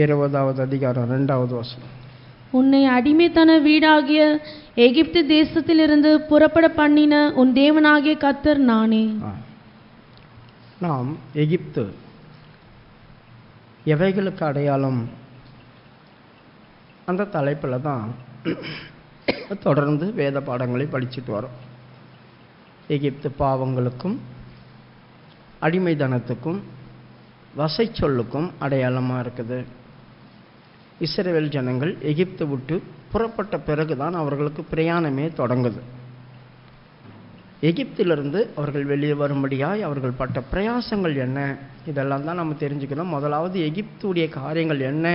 20வது அதிகாரம் 2வது வசனம். உன்னை அடிமைத்தன வீடாகிய எகிப்து தேசத்திலிருந்து புறப்பட பண்ணின உன் தேவனாகிய கர்த்தர் நானே. நாம் எகிப்து எவைகளுக்கு அடையாளம், அந்த தலைப்பில் தான் தொடர்ந்து வேத பாடங்களை படிச்சுட்டு வரோம். எகிப்து பாவங்களுக்கும் அடிமைத்தனத்துக்கும் வசை சொல்லுக்கும் அடையாளமாக இருக்குது. இஸ்ரவேல் ஜனங்கள் எகிப்து விட்டு புறப்பட்ட பிறகு தான் அவர்களுக்கு பிரயாணமே தொடங்குது. எகிப்திலிருந்து அவர்கள் வெளியே வரும்படியாய் அவர்கள் பட்ட பிரயாசங்கள் என்ன, இதெல்லாம் தான் நம்ம தெரிஞ்சுக்கணும். முதலாவது எகிப்துடைய காரியங்கள் என்ன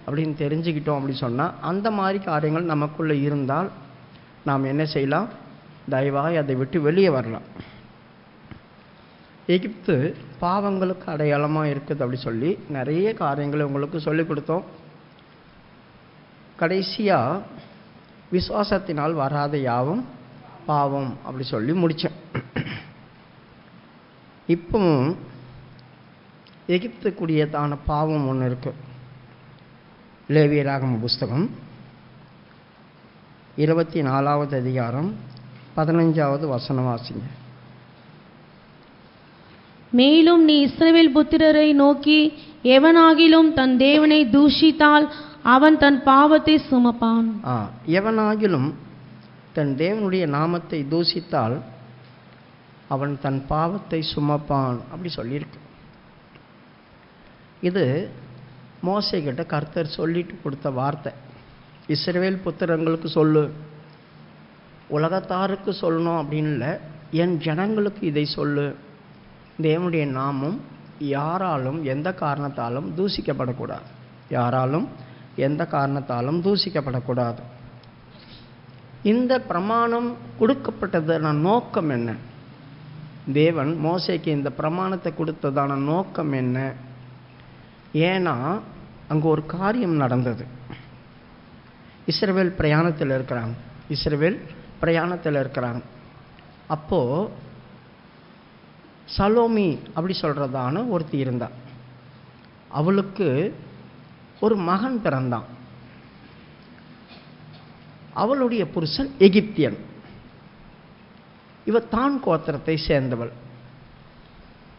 அப்படின்னு தெரிஞ்சுக்கிட்டோம் அப்படின்னு சொன்னால், அந்த மாதிரி காரியங்கள் நமக்குள்ளே இருந்தால் நாம் என்ன செய்யலாம், தயவாய் அதை விட்டு வெளியே வரலாம். எகிப்து பாவங்களுக்கு அடையாளமாக இருக்குது அப்படி சொல்லி நிறைய காரியங்களை உங்களுக்கு சொல்லிக் கொடுத்தோம். கடைசியாக விசுவாசத்தினால் வராத யாவும் பாவம் அப்படி சொல்லி முடித்தேன். இப்பவும் எகிப்துக்குரியதான பாவம் ஒன்று இருக்குது. லேவியராகம புஸ்தகம் 24வது அதிகாரம் 15வது வசனம் வாசிங்க. மேலும் நீ இஸ்ரவேல் புத்திரரை நோக்கி, எவனாகிலும் தன் தேவனை தூஷித்தால் அவன் தன் பாவத்தை சுமப்பான். எவனாகிலும் தன் தேவனுடைய நாமத்தை தூஷித்தால் அவன் தன் பாவத்தை சுமப்பான் அப்படி சொல்லியிருக்கு. இது மோசேகிட்ட கர்த்தர் சொல்லிட்டு கொடுத்த வார்த்தை. இஸ்ரவேல் புத்திரங்களுக்கு சொல்லு, உலகத்தாருக்கு சொல்லணும் அப்படின்னு இல்லை, என் ஜனங்களுக்கு இதை சொல்லு. தேவனுடைய நாமம் யாராலும் எந்த காரணத்தாலும் தூஷிக்கப்படக்கூடாது. யாராலும் எந்த காரணத்தாலும் தூஷிக்கப்படக்கூடாது. இந்த பிரமாணம் கொடுக்கப்பட்டதான நோக்கம் என்ன? தேவன் மோசேக்கு இந்த பிரமாணத்தை கொடுத்ததான நோக்கம் என்ன? ஏன்னா அங்கே ஒரு காரியம் நடந்தது. இஸ்ரவேல் பிரயாணத்தில் இருக்கிறாங்க. அப்போது சலோமி அப்படி சொல்கிறதான ஒருத்தி இருந்தா. அவளுக்கு ஒரு மகன் பிறந்தான். அவளுடைய புருஷன் எகிப்தியன். இவ தான் கோத்திரத்தை சேர்ந்தவள்.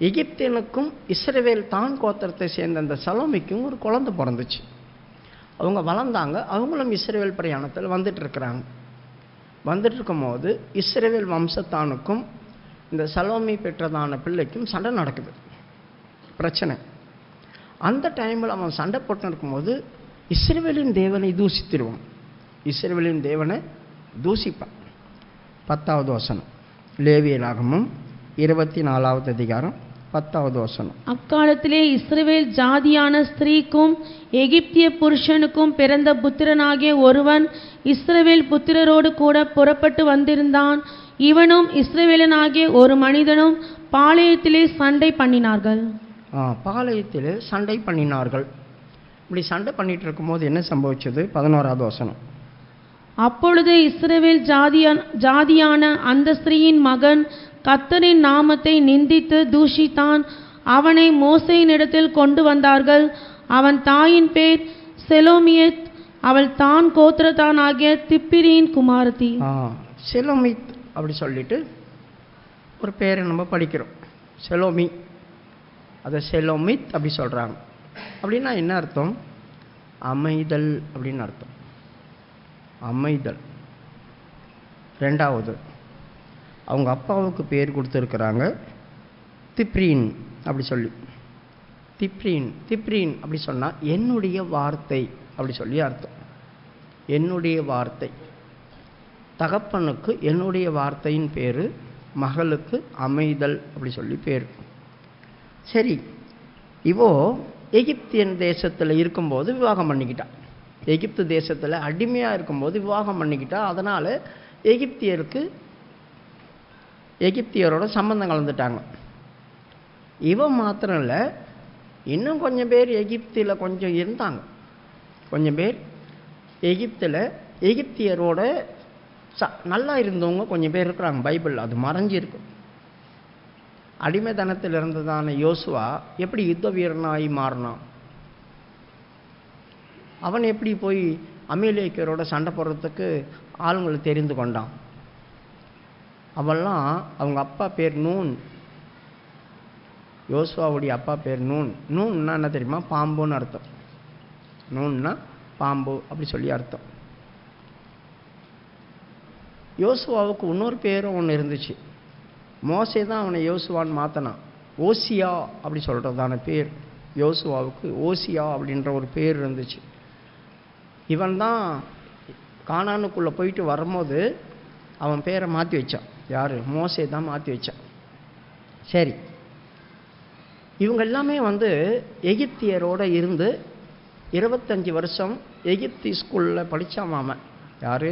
எகிப்தியனுக்கும் இஸ்ரவேல் தான் கோத்திரத்தை சேர்ந்த அந்த சலோமிக்கும் ஒரு குழந்தை பிறந்துச்சு. அவங்க வளர்ந்தாங்க. அவங்களும் இஸ்ரவேல் பிரயாணத்தில் வந்துட்டு இருக்கும்போது இஸ்ரவேல் வம்சத்தானுக்கும் இந்த சலோமி பெற்றதான பிள்ளைக்கும் சண்டை நடக்குது, பிரச்சனை. அந்த டைமில் அவன் சண்டை போட்டு இருக்கும்போது இஸ்ரவேலின் தேவனை தூஷித்திருவான். இஸ்ரவேலின் தேவனை தூஷிப்பான். 10வது வசனம், லேவியராகமம் 24வது அதிகாரம் 10வது வசனம். அக்காலத்திலே இஸ்ரவேல் ஜாதியான ஸ்திரீக்கும் எகிப்திய புருஷனுக்கும் பிறந்த புத்திரனாகிய ஒருவன் இஸ்ரவேல் புத்திரரோடு கூட புறப்பட்டு வந்திருந்தான். இவனும் இஸ்ரவேலனாகிய ஒரு மனிதனும் பாளையத்திலே சண்டை பண்ணினார்கள். பாளையத்திலே சண்டை பண்ணினார்கள். இப்படி சண்டை பண்ணிட்டு இருக்கும்போது என்ன சம்பவிச்சது? 11வது வசனம். அப்பொழுது இஸ்ரவேல் ஜாதியான அந்த ஸ்திரீயின் மகன் கர்த்தரின் நாமத்தை நிந்தித்து தூஷித்தான். அவனை மோசேயினிடத்தில் கொண்டு வந்தார்கள். அவன் தாயின் பேர் செலோமியத், அவள் தான் கோத்திரத்தான் ஆகிய திப்ரியின் குமாரத்தி. செலோமித் அப்படி சொல்லிட்டு ஒரு பேரை நம்ம படிக்கிறோம், செலோமி. அதை செலோமித் அப்படி சொல்கிறாங்க. அப்படின்னா என்ன அர்த்தம்? அமைதல் அப்படின்னு அர்த்தம். அமைதல். ரெண்டாவது, அவங்க அப்பாவுக்கு பேர் கொடுத்துருக்குறாங்க திப்ரீன் அப்படி சொல்லி. திப்ரீன் அப்படி சொன்னால் என்னுடைய வார்த்தை அப்படி சொல்லி அர்த்தம். என்னுடைய வார்த்தை. தகப்பனுக்கு என்னுடைய வார்த்தையின் பேர், மகளுக்கு அமைதல் அப்படி சொல்லி பேர். சரி, இவோ எகிப்தியன் தேசத்தில் இருக்கும்போது விவாகம் பண்ணிக்கிட்டா. எகிப்து தேசத்தில் அடிமையாக இருக்கும்போது விவாகம் பண்ணிக்கிட்டா. அதனால் எகிப்தியரோட சம்பந்தம் கலந்துட்டாங்க. இவன் மாத்திரம் இல்லை, இன்னும் கொஞ்சம் பேர் எகிப்தில் கொஞ்சம் இருந்தாங்க. கொஞ்சம் பேர் எகிப்தியரோட நல்லா இருந்தவங்க கொஞ்சம் பேர் இருக்கிறாங்க. பைபிள் அது மறைஞ்சிருக்கு. அடிமைத்தனத்தில் இருந்ததான யோசுவா எப்படி யுத்த வீரனாகி மாறினான்? அவன் எப்படி போய் அமலேக்கியரோட சண்டை போடுறதுக்கு ஆளுங்களை தெரிந்து கொண்டான்? அவெல்லாம் அவங்க அப்பா பேர் நூன். யோசுவாவுடைய அப்பா பேர் நூன். நூன்னா என்ன தெரியுமா? பாம்புன்னு அர்த்தம். நூன்னா பாம்பு அப்படி சொல்லி அர்த்தம். யோசுவாவுக்கு இன்னொரு பேரும் ஒன்று இருந்துச்சு. மோசே தான் அவனை யோசுவான்னு மாற்றினான். ஓசியா அப்படி சொல்கிறதான பேர் யோசுவாவுக்கு. ஓசியா அப்படின்ற ஒரு பேர் இருந்துச்சு. இவன் தான் கானானுக்குள்ளே போயிட்டு வரும்போது அவன் பேரை மாற்றி வச்சான். யார்? மோசே தான் மாற்றி வச்சான். சரி, இவங்க எல்லாமே எகிப்தியரோடு இருந்து 25 வருஷம் எகிப்தி ஸ்கூலில் படித்தான் அவன். யார்?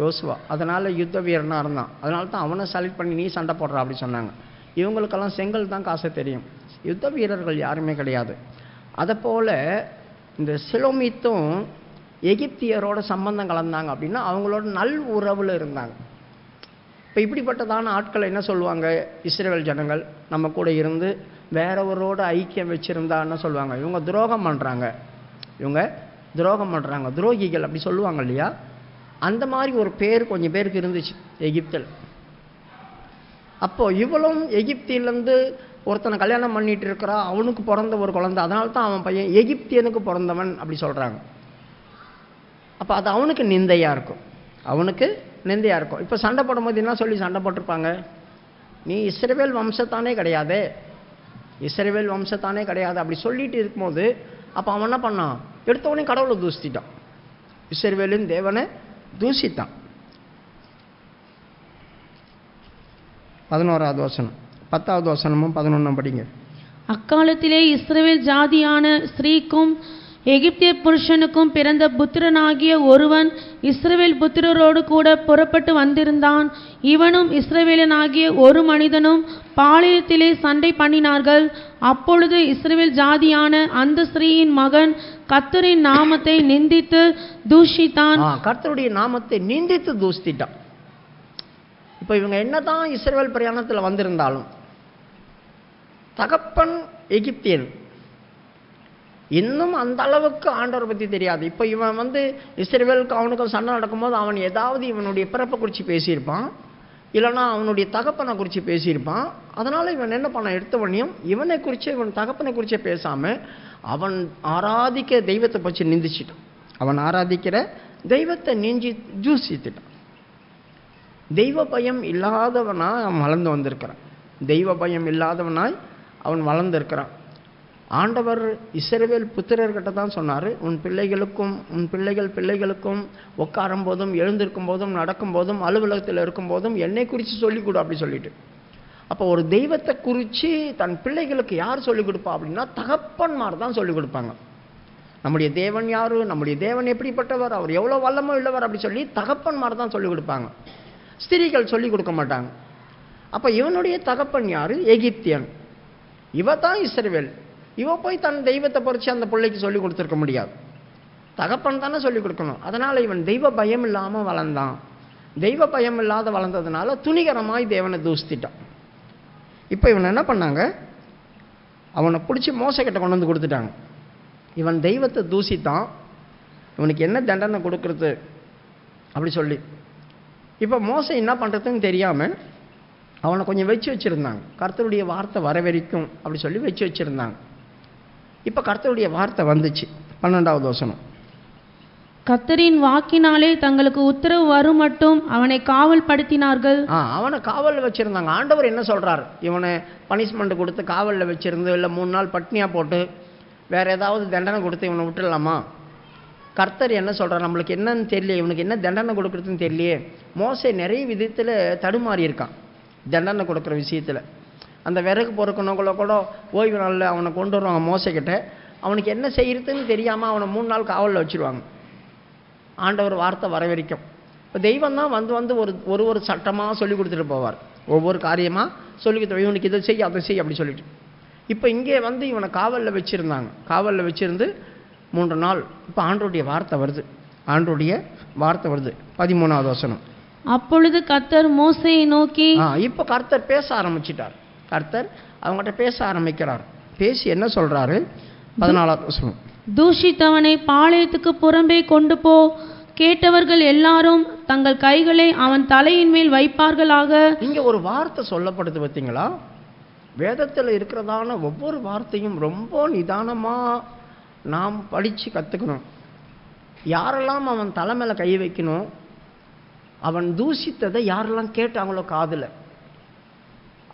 யோசுவா. அதனால் யுத்த வீரனாக இருந்தான். அதனால தான் அவனை செலக்ட் பண்ணி நீ சண்டை போடுறா அப்படி சொன்னாங்க. இவங்களுக்கெல்லாம் செங்கல் தான் காசை தெரியும், யுத்த வீரர்கள் யாருமே கிடையாது. அதை போல் இந்த சிலோமித்தும் எகிப்தியரோட சம்பந்தம் கலந்தாங்க அப்படின்னா அவங்களோட நல் உறவில் இருந்தாங்க. இப்போ இப்படிப்பட்டதான ஆட்களை என்ன சொல்லுவாங்க? இஸ்ரேல் ஜனங்கள் நம்ம கூட இருந்து வேறவரோட ஐக்கியம் வச்சுருந்தா என்ன சொல்லுவாங்க? இவங்க துரோகம் பண்ணுறாங்க, இவங்க துரோகம் பண்ணுறாங்க, துரோகிகள் அப்படி சொல்லுவாங்க இல்லையா? அந்த மாதிரி ஒரு பேர் கொஞ்சம் பேருக்கு இருந்துச்சு எகிப்தில். அப்போது இவளும் எகிப்திலேருந்து ஒருத்தனை கல்யாணம் பண்ணிட்டு இருக்கிறா, அவனுக்கு பிறந்த ஒரு குழந்தை. அதனால தான் அவன் பையன் எகிப்தியனுக்கு பிறந்தவன் அப்படி சொல்கிறாங்க. அப்போ அது அவனுக்கு நிந்தையாக இருக்கும், அவனுக்கு நிந்தையாக இருக்கும். இப்போ சண்டை போடும்போது என்ன சொல்லி சண்டை போட்டிருப்பாங்க? நீ இஸ்ரவேல் வம்சத்தானே கிடையாது, இஸ்ரவேல் வம்சத்தானே கிடையாது அப்படி சொல்லிட்டு இருக்கும்போது அப்போ அவன் என்ன பண்ணான்? எடுத்தவனே கடவுளை தூசிட்டான், இஸ்ரவேலின் தேவனை தூசித்தான். 11வது வசனம், 10வது வசனமும் 11 படிங்க. அக்காலத்திலே இஸ்ரவேல் ஜாதியான ஸ்திரீக்கும் எகிப்திய புருஷனுக்கும் பிறந்த புத்திரனாகிய ஒருவன் இஸ்ரவேல் புத்திரரோடு கூட புறப்பட்டு வந்திருந்தான். இவனும் இஸ்ரவேலனாகிய ஒரு மனிதனும் பாளையத்திலே சண்டை பண்ணினார்கள். அப்பொழுது இஸ்ரவேல் ஜாதியான அந்த ஸ்திரீயின் மகன் கர்த்தரின் நாமத்தை நிந்தித்து தூஷித்தான். கர்த்தருடைய நாமத்தை நிந்தித்து தூஷித்தான். இப்போ இவங்க என்னதான் இஸ்ரவேல் பிரயாணத்தில் வந்திருந்தாலும் தகப்பன் எகிப்தியன், இன்னும் அந்த அளவுக்கு ஆண்டவரை பற்றி தெரியாது. இப்போ இவன் இஸ்ரவேலுக்கு அவனுக்கும் சண்டை நடக்கும்போது அவன் ஏதாவது இவனுடைய பிறப்பை குறித்து பேசியிருப்பான், இல்லைனா அவனுடைய தகப்பனை குறித்து பேசியிருப்பான். அதனால் இவன் என்ன பண்ண? எடுத்தவனையும் இவனை குறித்து, இவன் தகப்பனை குறித்து பேசாமல் அவன் ஆராதிக்கிற தெய்வத்தை பற்றி நிந்திச்சிட்டான். அவன் ஆராதிக்கிற தெய்வத்தை ஜூசித்துட்டான். தெய்வ பயம் இல்லாதவனாய் அவன் வளர்ந்து வந்திருக்கிறான். தெய்வ பயம் இல்லாதவனாய் அவன் வளர்ந்துருக்கிறான். ஆண்டவர் இஸ்ரவேல் புத்திரர்கிட்ட தான் சொன்னார், உன் பிள்ளைகளுக்கும் உன் பிள்ளைகளுக்கும் உட்காரும் போதும் எழுந்திருக்கும் போதும் நடக்கும் போதும் அலுவலகத்தில் இருக்கும் போதும் என்னை குறித்து சொல்லிக் கொடு அப்படி சொல்லிட்டு. அப்போ ஒரு தெய்வத்தை குறித்து தன் பிள்ளைகளுக்கு யார் சொல்லிக் கொடுப்பா அப்படின்னா தகப்பன்மார் தான் சொல்லிக் கொடுப்பாங்க. நம்முடைய தேவன் யார், நம்முடைய தேவன் எப்படிப்பட்டவர், அவர் எவ்வளோ வல்லமோ இல்லவர் அப்படி சொல்லி தகப்பன்மார் தான் சொல்லிக் கொடுப்பாங்க, ஸ்திரீகள் சொல்லிக் கொடுக்க மாட்டாங்க. அப்போ இவனுடைய தகப்பன் யார்? எகிப்தியன். இவ தான் இஸ்ரவேல். இவ போய் தன் தெய்வத்தை பறித்து அந்த பிள்ளைக்கு சொல்லிக் கொடுத்துருக்க முடியாது, தகப்பன் தானே சொல்லிக் கொடுக்கணும். அதனால் இவன் தெய்வ பயம் இல்லாமல் வளர்ந்தான். தெய்வ பயம் இல்லாத வளர்ந்ததுனால துணிகரமாய் தேவனை தூசிட்டான். இப்போ இவன் என்ன பண்ணாங்க? அவனை பிடிச்சி மோசக்கிட்ட கொண்டு வந்து கொடுத்துட்டாங்க. இவன் தெய்வத்தை தூசித்தான், இவனுக்கு என்ன தண்டனை கொடுக்கறது அப்படி சொல்லி. இப்போ மோசை என்ன பண்ணுறதுன்னு தெரியாமல் அவனை கொஞ்சம் வச்சுருந்தாங்க. கர்த்தருடைய வார்த்தை வர வரைக்கும் அப்படி சொல்லி வச்சுருந்தாங்க. இப்போ கர்த்தருடைய வார்த்தை வந்துச்சு. 12வது வசனம், கர்த்தரின் வாக்கினாலே தங்களுக்கு உத்தரவு வரும் மட்டும் அவனை காவல் படுத்தினார்கள். அவனை காவலில் வச்சுருந்தாங்க. ஆண்டவர் என்ன சொல்கிறார்? இவனை பனிஷ்மெண்ட் கொடுத்து காவலில் வச்சுருந்து இல்லை 3 நாள் பட்னியாக போட்டு வேறு ஏதாவது தண்டனை கொடுத்து இவனை விட்டுடலாமா? கர்த்தர் என்ன சொல்கிறார்? நம்மளுக்கு என்னன்னு தெரியல, இவனுக்கு என்ன தண்டனை கொடுக்குறதுன்னு தெரியலையே. மோசே நிறைய விதத்தில் தடுமாறி இருக்கான் தண்டனை கொடுக்குற விஷயத்தில். அந்த விறகு பொறுக்கணுங்களோ கூட ஓய்வு நாளில் அவனை கொண்டு வருவாங்க மோசைக்கிட்ட. அவனுக்கு என்ன செய்கிறதுன்னு தெரியாமல் அவனை 3 நாள் காவலில் வச்சுருவாங்க ஆண்டவர் வார்த்தை வர வரைக்கும். இப்போ தெய்வம் தான் வந்து ஒரு சட்டமாக சொல்லி கொடுத்துட்டு போவார், ஒவ்வொரு காரியமாக சொல்லி கொடுத்து இவனுக்கு இதை செய் அதை செய் அப்படி சொல்லிட்டு. இப்போ இங்கே இவனை காவலில் வச்சுருந்தாங்க. காவலில் வச்சுருந்து 3 நாள். இப்போ ஆண்டவருடைய வார்த்தை வருது, ஆண்டவருடைய வார்த்தை வருது. 13வது வசனம், அப்பொழுது கர்த்தர் மோசேயை நோக்கி, இப்போ கர்த்தர் பேச ஆரம்பிச்சிட்டார். கர்த்தர் அவங்ககிட்ட பேச ஆரம்பிக்கிறார். பேசி என்ன சொல்கிறாரு? 14வது வசனம், தூஷித்தவனை பாளையத்துக்கு புறம்பே கொண்டு போ, கேட்டவர்கள் எல்லாரும் தங்கள் கைகளை அவன் தலையின் மேல் வைப்பார்களாக. இங்க ஒரு வார்த்தை சொல்லப்படுது பார்த்தீங்களா? வேதத்தில் இருக்கிறதான ஒவ்வொரு வார்த்தையும் ரொம்ப நிதானமா நாம் படிச்சு கத்துக்கணும். யாரெல்லாம் அவன் தலை மேல கை வைக்கணும், அவன் தூஷித்ததை யாரெல்லாம் கேட்டாங்களோ காதுல,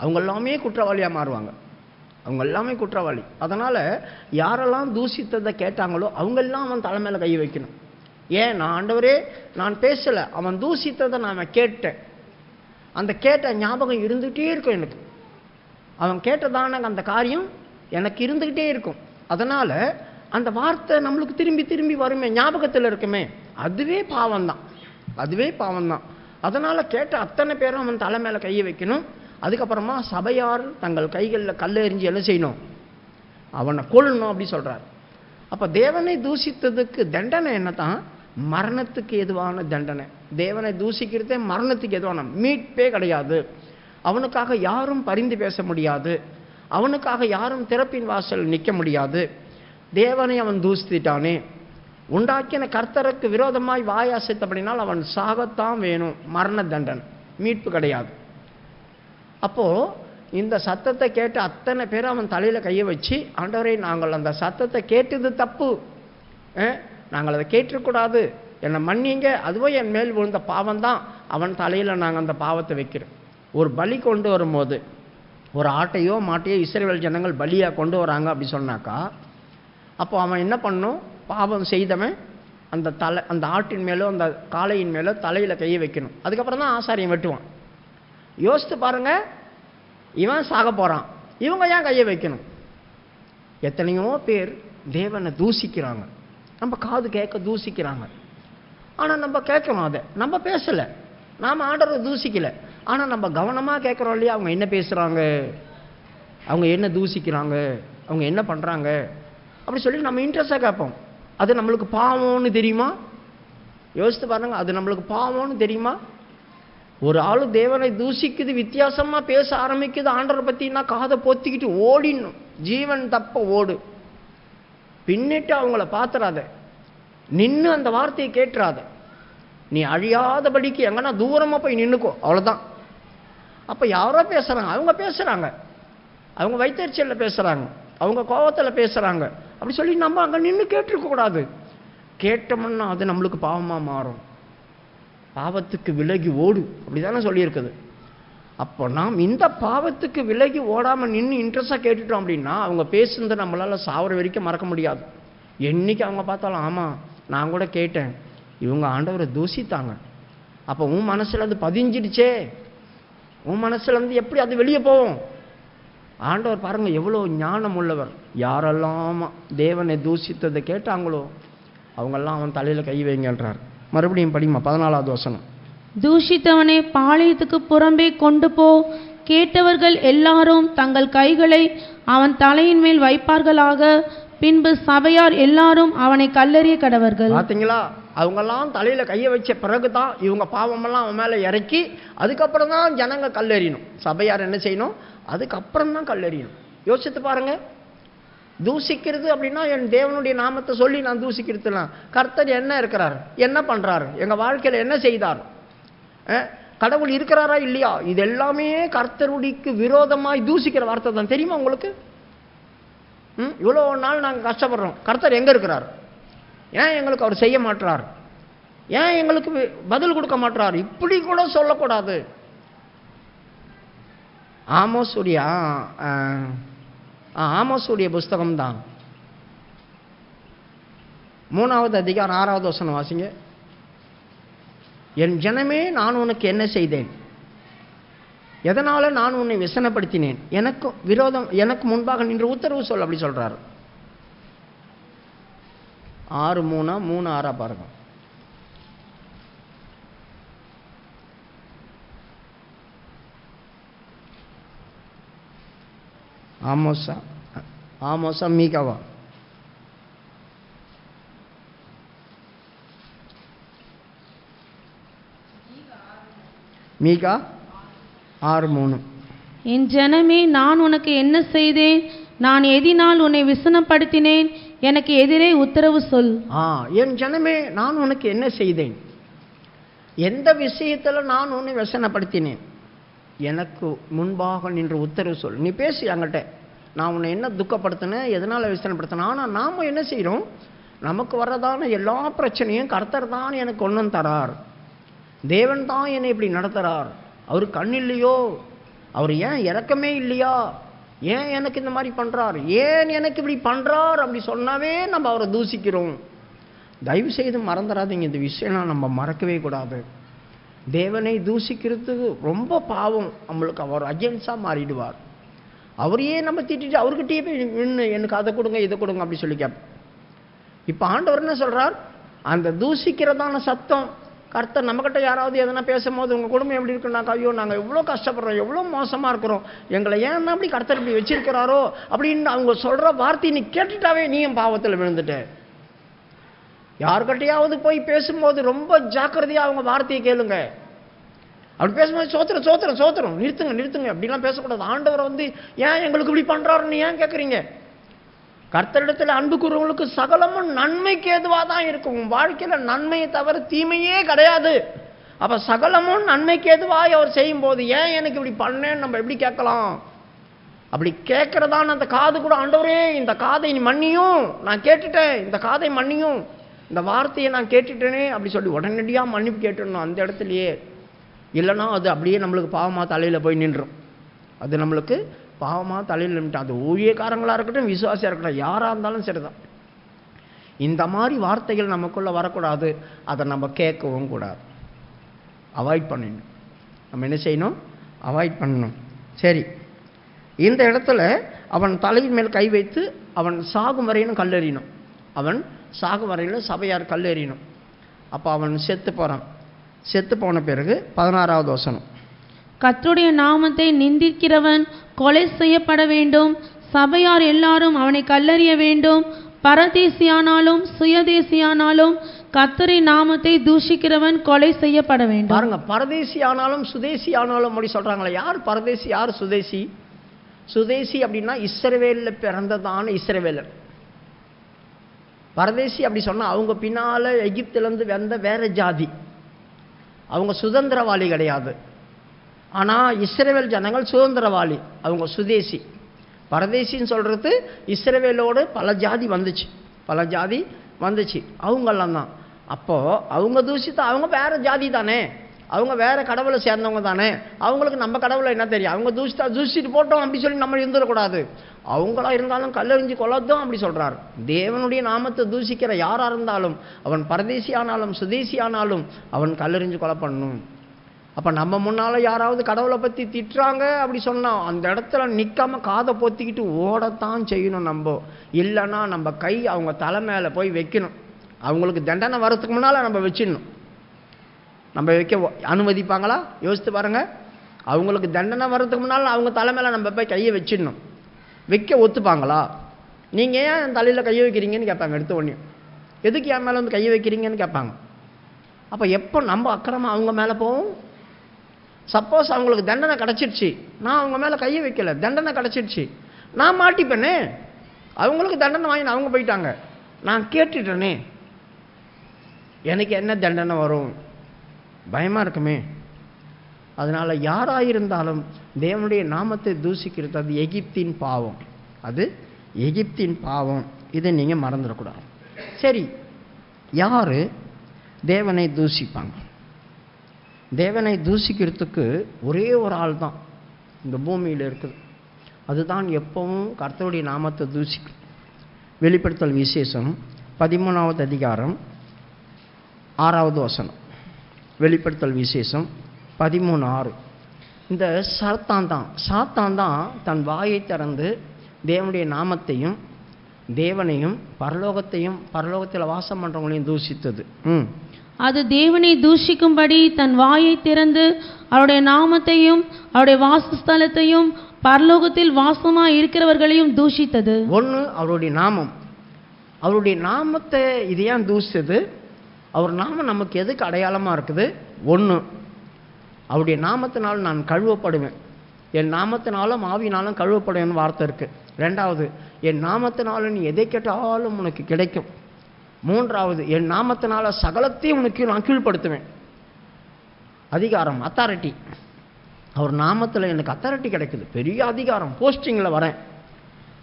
அவங்க எல்லாமே குற்றவாளியா மாறுவாங்க. அவங்க எல்லாமே குற்றவாளி. அதனால யாரெல்லாம் தூஷித்ததை கேட்டாங்களோ அவங்க எல்லாம் அவன் தலை மேல கை வைக்கணும். ஏன், நான் ஆண்டவரே நான் பேசல, அவன் தூஷித்ததை நான் கேட்டேன். அந்த கேட்ட ஞாபகம் இருந்துகிட்டே இருக்கும் எனக்கு. அவன் கேட்டதான அந்த காரியம் எனக்கு இருந்துகிட்டே இருக்கும். அதனால அந்த வார்த்தை நம்மளுக்கு திரும்பி திரும்பி வருமே, ஞாபகத்தில் இருக்குமே, அதுவே பாவம்தான், அதுவே பாவம்தான். அதனால கேட்ட அத்தனை பேரும் அவன் தலை மேல கையை வைக்கணும். அதுக்கப்புறமா சபையார் தங்கள் கைகளில் கல் எறிஞ்சு என்ன செய்யணும், அவனை கொல்லணும் அப்படி சொல்றார். அப்ப தேவனை தூஷித்ததுக்கு தண்டனை என்னதான்? மரணத்துக்கு எதுவான தண்டனை. தேவனை தூஷிக்கிறதே மரணத்துக்கு எதுவான, மீட்பே கிடையாது. அவனுக்காக யாரும் பரிந்து பேச முடியாது, அவனுக்காக யாரும் திறப்பின் வாசல் நிற்க முடியாது. தேவனை அவன் தூஷித்தானே, உண்டாக்கின கர்த்தருக்கு விரோதமாய் வாய் அசைத்தபடினால் அவன் சாகத்தான் வேணும். மரண தண்டனை, மீட்பு கிடையாது. அப்போ இந்த சத்தத்தை கேட்டு அத்தனை பேர் அவன் தலையில கையை வச்சு, ஆண்டவரே நாங்கள் அந்த சத்தத்தை கேட்டது தப்பு, நாங்கள் அதை கேட்டுக்கூடாது, என்னை மன்னிங்க, அதுவோ என் மேல் விழுந்த பாவம் தான். அவன் தலையில நாங்கள் அந்த பாவத்தை வைக்கிறோம். ஒரு பலி கொண்டு வரும்போது ஒரு ஆட்டையோ மாட்டையோ இஸ்ரவேல் ஜனங்கள் பலியா கொண்டு வராங்க அப்படி சொன்னாக்கா, அப்போ அவன் என்ன பண்ணும், பாவம் செய்தவன் அந்த ஆட்டின் மேலோ அந்த காளையின் மேலோ தலையில கையை வைக்கணும். அதுக்கப்புறம் தான் ஆசாரியம் வெட்டுவான். யோசித்து பாருங்க, இவன் சாக போறான், இவங்க ஏன் கையை வைக்கணும்? எத்தனையோ பேர் தேவனை தூசிக்கிறாங்க, நம்ம காது கேட்க தூசிக்கிறாங்க. ஆனா நம்ம கேட்கணும், அதை நம்ம பேசல, நாம ஆண்டவரை தூசிக்கல. ஆனா நம்ம கவனமா கேட்கிறோம் இல்லையா, அவங்க என்ன பேசுறாங்க, அவங்க என்ன தூசிக்கிறாங்க, அவங்க என்ன பண்றாங்க அப்படி சொல்லி நம்ம இன்ட்ரெஸ்டா கேட்போம். அது நம்மளுக்கு பாவம்னு தெரியுமா? யோசித்து பாருங்க, அது நம்மளுக்கு பாவம்னு தெரியுமா? ஒரு ஆளு தேவனை தூசிக்குது, வித்தியாசமா பேச ஆரம்பிக்குது ஆண்டவரை பத்தினா, காதை பொத்திக்கிட்டு ஓடினும், ஜீவன் தப்ப ஓடு, பின்னிட்டு அவங்கள பாத்துறாத, நின்று அந்த வார்த்தையை கேட்டுறாத, நீ அழியாதபடிக்கு எங்கன்னா தூரமா போய் நின்னுக்கோ, அவ்வளவுதான். அப்ப யாரோ பேசுறாங்க, அவங்க பேசுறாங்க, அவங்க வைத்தறிச்சல்ல பேசுறாங்க, அவங்க கோபத்துல பேசுறாங்க அப்படி சொல்லி நம்ம அங்க நின்று கேட்டிருக்க கூடாது. கேட்டோம்னா அது நம்மளுக்கு பாவமா மாறும். பாவத்துக்கு விலகி ஓடு அப்படிதானே சொல்லியிருக்குது. அப்போ நாம் இந்த பாவத்துக்கு விலகி ஓடாம நின்று இன்ட்ரெஸ்டா கேட்டுட்டோம் அப்படின்னா, அவங்க பேசுனதை நம்மளால சாவர வரைக்கும் மறக்க முடியாது. என்னைக்கு அவங்க பார்த்தாலும், ஆமா நான் கூட கேட்டேன், இவங்க ஆண்டவரை தூசித்தாங்க. அப்போ உன் மனசுல அது பதிஞ்சிடுச்சே, உன் மனசுல இருந்து எப்படி அது வெளியே போகும்? ஆண்டவர் பாருங்க எவ்வளவு ஞானம் உள்ளவர். யாரெல்லாம் தேவனை தூசித்ததை கேட்டாங்களோ அவங்கெல்லாம் அவன் தலையில கை வைங்கன்றார். மறுபடியும் படிமா 14வது வசனம். தூஷித்தவனை பாளையத்துக்கு புறம்பே கொண்டு போ, கேட்டவர்கள் எல்லாரும் தங்கள் கைகளை அவன் தலையின் மேல் வைப்பார்களாக, பின்பு சபையார் எல்லாரும் அவனை கல்லெறிய கடவர்கள். பாத்தீங்களா, அவங்கெல்லாம் தலையில கையை வச்ச பிறகுதான் இவங்க பாவமெல்லாம் அவன் மேல இறக்கி, அதுக்கப்புறம் தான் ஜனங்க கல்லெறியணும். சபையார் என்ன செய்யணும், அதுக்கப்புறம் தான் கல்லெறியணும். யோசித்து பாருங்க, தூசிக்கிறது அப்படின்னா என் தேவனுடைய நாமத்தை சொல்லி நான் தூசிக்கிறதுலாம், கர்த்தர் என்ன இருக்கிறார், என்ன பண்றாரு, எங்க வாழ்க்கையில என்ன செய்தார், கடவுள் இருக்கிறாரா இல்லையா, இது எல்லாமே கர்த்தருடைக்கு விரோதமாய் தூசிக்கிற வார்த்தை தான். தெரியுமா உங்களுக்கு? இவ்வளவு நாள் நாங்கள் கஷ்டப்படுறோம், கர்த்தர் எங்க இருக்கிறார், ஏன் எங்களுக்கு அவர் செய்ய மாட்டார், ஏன் எங்களுக்கு பதில் கொடுக்க மாட்டார், இப்படி கூட சொல்லக்கூடாது. ஆமோசுடைய புஸ்தகம் தான் 3வது அதிகாரம் 6வது வசனம் வாசிங்க. என் ஜனமே, நான் உனக்கு என்ன செய்தேன், எதனால நான் உன்னை விசனப்படுத்தினேன், எனக்கு விரோதம், எனக்கு முன்பாக நின்று உத்தரவு சொல் அப்படி சொல்றாரு. 6:3 பாருங்க. ஆமோசா மீகாவா? மீகா 6:3. என் ஜனமே, நான் உனக்கு என்ன செய்தேன், நான் எதினால் உன்னை விசனப்படுத்தினேன், எனக்கு எதிரே உத்தரவு சொல். என் ஜனமே, நான் உனக்கு என்ன செய்தேன்? எந்த விஷயத்துல நான் உன்னை வசனப்படுத்தினேன்? எனக்கு முன்பாக நின்று உத்தரவு சொல். நீ பேசி அங்கிட்ட, நான் உன்னை என்ன துக்கப்படுத்தினேன், எதனால் வசனப்படுத்தினேன்? ஆனால் நாம் என்ன செய்கிறோம்? நமக்கு வர்றதான எல்லா பிரச்சனையும் கர்த்தர் தான் எனக்கு கொண்டு வந்து தரார், தேவன் தான் என்னை இப்படி நடத்துகிறார். அவர் கண் இல்லையோ? அவர் ஏன் இரக்கமே இல்லையா? ஏன் எனக்கு இந்த மாதிரி பண்ணுறார்? ஏன் எனக்கு இப்படி பண்ணுறார்? அப்படி சொன்னாவே நம்ம அவரை தூசிக்கிறோம். தயவு செய்து மறந்துடாதீங்க, இந்த விஷயம்லாம் நம்ம மறக்கவே கூடாது. தேவனை தூசிக்கிறதுக்கு ரொம்ப பாவம். நம்மளுக்கு அவர் அஜென்ஸாக மாறிடுவார். அவரையே நம்ம திட்டிட்டு அவர்கிட்டயே போய் நின்று எனக்கு அதை கொடுங்க இதை கொடுங்க அப்படி சொல்லி கேட்போம். இப்போ ஆண்டவர் என்ன சொல்கிறார்? அந்த தூசிக்கிறதான சத்தம் கர்த்தர் நம்மக்கிட்ட யாராவது எதனா பேசும்போது உங்கள் குடும்பம் எப்படி இருக்குன்னாக்கா, ஐயோ நாங்கள் எவ்வளோ கஷ்டப்படுறோம், எவ்வளோ மோசமாக இருக்கிறோம், எங்களை ஏன் அப்படி கர்த்தர் இப்படி வச்சிருக்கிறாரோ அப்படின்னு அவங்க சொல்கிற வார்த்தையை நீ கேட்டுட்டாவே நீயும் பாவத்தில் விழுந்துட்ட. யார்கிட்டையாவது போய் பேசும்போது ரொம்ப ஜாக்கிரதையாக அவங்க வார்த்தையை கேளுங்க. அப்படி பேசும்போது சோத்திரம் சோத்திரம் சோத்திரம் நிறுத்துங்க நிறுத்துங்க அப்படிலாம் பேசக்கூடாது. ஆண்டவரை ஏன் எங்களுக்கு இப்படி பண்ணுறாருன்னு ஏன் கேட்குறீங்க? கர்த்தரிடத்தில் அன்பு கூறுவங்களுக்கு சகலமும் நன்மைக்கு ஏதுவாக தான் இருக்கும். உன் வாழ்க்கையில் நன்மையை தவிர தீமையே கிடையாது. அப்போ சகலமும் நன்மைக்கு ஏதுவாக அவர் செய்யும் போது ஏன் எனக்கு இப்படி பண்ணேன்னு நம்ம எப்படி கேட்கலாம்? அப்படி கேட்கறதான அந்த காது கூட, ஆண்டவரே இந்த காதை நீ மன்னியும், நான் கேட்டுட்டேன், இந்த காதை மன்னியும், இந்த வார்த்தையை நான் கேட்டுட்டேனே அப்படி சொல்லி உடனடியாக மன்னிப்பு கேட்டுடணும் அந்த இடத்துலையே. இல்லைன்னா அது அப்படியே நம்மளுக்கு பாவமாக தலையில் போய் நின்றும். அது நம்மளுக்கு பாவமாக தலையில் நின்றுட்டு, அது ஊழியக்காரங்களாக இருக்கட்டும் விசுவாசியாக இருக்கட்டும் யாராக இருந்தாலும் சரிதான். இந்த மாதிரி வார்த்தைகள் நமக்குள்ளே வரக்கூடாது. அதை நம்ம கேட்கவும் கூடாது, அவாய்ட் பண்ணிடணும். நம்ம என்ன செய்யணும்? அவாய்ட் பண்ணணும். சரி, இந்த இடத்துல அவன் தலையின் மேல் கை வைத்து அவன் சாகும் வரையிலும் கல்லெறியணும். அவன் சாகும் வரையிலும் சபையார் கல்லெறியணும். அப்போ அவன் செத்து போகிறான். செத்து போன பிறகு 16வது வசனம், கர்த்தருடைய நாமத்தை நிந்திக்கிறவன் கொலை செய்யப்பட வேண்டும், சபையார் எல்லாரும் அவனை கல்லெறிய வேண்டும். பரதேசியானாலும் சுயதேசியானாலும் கர்த்தரின் நாமத்தை தூஷிக்கிறவன் கொலை செய்யப்பட வேண்டும். பாருங்க, பரதேசி ஆனாலும் சுதேசி ஆனாலும் அப்படி சொல்றாங்களே. யார் பரதேசி, யார் சுதேசி? சுதேசி அப்படின்னா இஸ்ரவேலில் பிறந்ததான இஸ்ரவேலர். பரதேசி அப்படி சொன்னால் அவங்க பின்னால் எகிப்திலேருந்து வந்த வேற ஜாதி, அவங்க சுதந்திரவாளி கிடையாது. ஆனால் இஸ்ரவேல் ஜனங்கள் சுதந்திரவாளி, அவங்க சுதேசி. பரதேசின்னு சொல்கிறது இஸ்ரவேலோடு பல ஜாதி வந்துச்சு, அவங்கெல்லாம் தான். அப்போது அவங்க தூசித்த அவங்க வேற ஜாதி தானே, அவங்க வேற கடவுளை சேர்ந்தவங்க தானே, அவங்களுக்கு நம்ம கடவுளை என்ன தெரியும்? அவங்க தூசிட்டு போட்டோம் அப்படி சொல்லி நம்ம இருந்துடக்கூடாது. அவங்களா இருந்தாலும் கல்லெறிஞ்சு கொள்ளதும் அப்படி சொல்கிறார். தேவனுடைய நாமத்தை தூசிக்கிற யாராக இருந்தாலும், அவன் பரதேசி ஆனாலும் சுதேசி ஆனாலும் அவன் கல்லெறிஞ்சு கொலை பண்ணணும். அப்போ நம்ம முன்னால் யாராவது கடவுளை பற்றி திட்டுறாங்க அப்படி சொன்னால் அந்த இடத்துல நிற்காம காதை பொத்திக்கிட்டு ஓடத்தான் செய்யணும். நம்ம இல்லைன்னா நம்ம கை அவங்க தலை மேலே போய் வைக்கணும். அவங்களுக்கு தண்டனை வர்றதுக்கு முன்னால் நம்ம வச்சிடணும். நம்ம வைக்க அனுமதிப்பாங்களா? யோசித்து பாருங்கள். அவங்களுக்கு தண்டனை வர்றதுக்கு முன்னால் அவங்க தலை மேலே நம்ம போய் கையை வச்சிடணும். வைக்க ஒத்துப்பாங்களா? நீங்கள் ஏன் என் தலையில் கையை வைக்கிறீங்கன்னு கேட்பாங்க. எடுத்த உடனே எதுக்கு என் மேலே வந்து கையை வைக்கிறீங்கன்னு கேட்பாங்க. அப்போ எப்போ நம்ம அக்கிரமம் அவங்க மேலே போவோம்? சப்போஸ் அவங்களுக்கு தண்டனை கிடச்சிடுச்சு, நான் அவங்க மேலே கையை வைக்கலை, தண்டனை கிடச்சிடுச்சு, நான் மாட்டிப்பேனே. அவங்களுக்கு தண்டனை வாங்கி அவங்க போயிட்டாங்க, நான் கேட்டுட்டேனே, எனக்கு என்ன தண்டனை வரும்? பயமாக இருக்குமே. அதனால் யாராக இருந்தாலும் தேவனுடைய நாமத்தை தூசிக்கிறது அது எகிப்தின் பாவம், அது எகிப்தின் பாவம். இதை நீங்கள் மறந்துடக்கூடாது. சரி, யார் தேவனை தூசிப்பாங்க? தேவனை தூசிக்கிறதுக்கு ஒரே ஒரு ஆள் தான் இந்த பூமியில் இருக்குது. அதுதான் எப்பவும் கர்த்தருடைய நாமத்தை தூசிக்கும். வெளிப்படுத்தல் விசேஷம் 13வது அதிகாரம் 6வது வசனம். வெளிப்படுத்தல் விசேஷம் 13:6. இந்த சாத்தான் தான் தன் வாயை திறந்து தேவனுடைய நாமத்தையும் தேவனையும் பரலோகத்தில் வாசம் பண்ணுறவங்களையும் தூசித்தது. அது தேவனை தூஷிக்கும்படி தன் வாயை திறந்து அவருடைய நாமத்தையும் அவருடைய வாசஸ்தலத்தையும் பரலோகத்தில் வாசமாக இருக்கிறவர்களையும் தூஷித்தது. ஒன்று அவருடைய நாமம், அவருடைய நாமத்தை இது ஏன் தூஷித்தது? அவர் நாமம் நமக்கு எதுக்கு அடையாளமாக இருக்குது? ஒன்று, அவருடைய நாமத்தினால் நான் கழுவப்படுவேன், என் நாமத்தினாலும் ஆவினாலும் கழுவப்படுவேன்னு வார்த்தை இருக்குது. ரெண்டாவது, என் நாமத்தினால நீ எதை கேட்டாலும் உனக்கு கிடைக்கும். 3வது, என் நாமத்தினால சகலத்தையும் உனக்கு நான் கீழ்ப்படுத்துவேன். அதிகாரம், அத்தாரிட்டி. அவர் நாமத்தில் எனக்கு அத்தாரிட்டி கிடைக்குது, பெரிய அதிகாரம், போஸ்டிங்கில் வரேன்.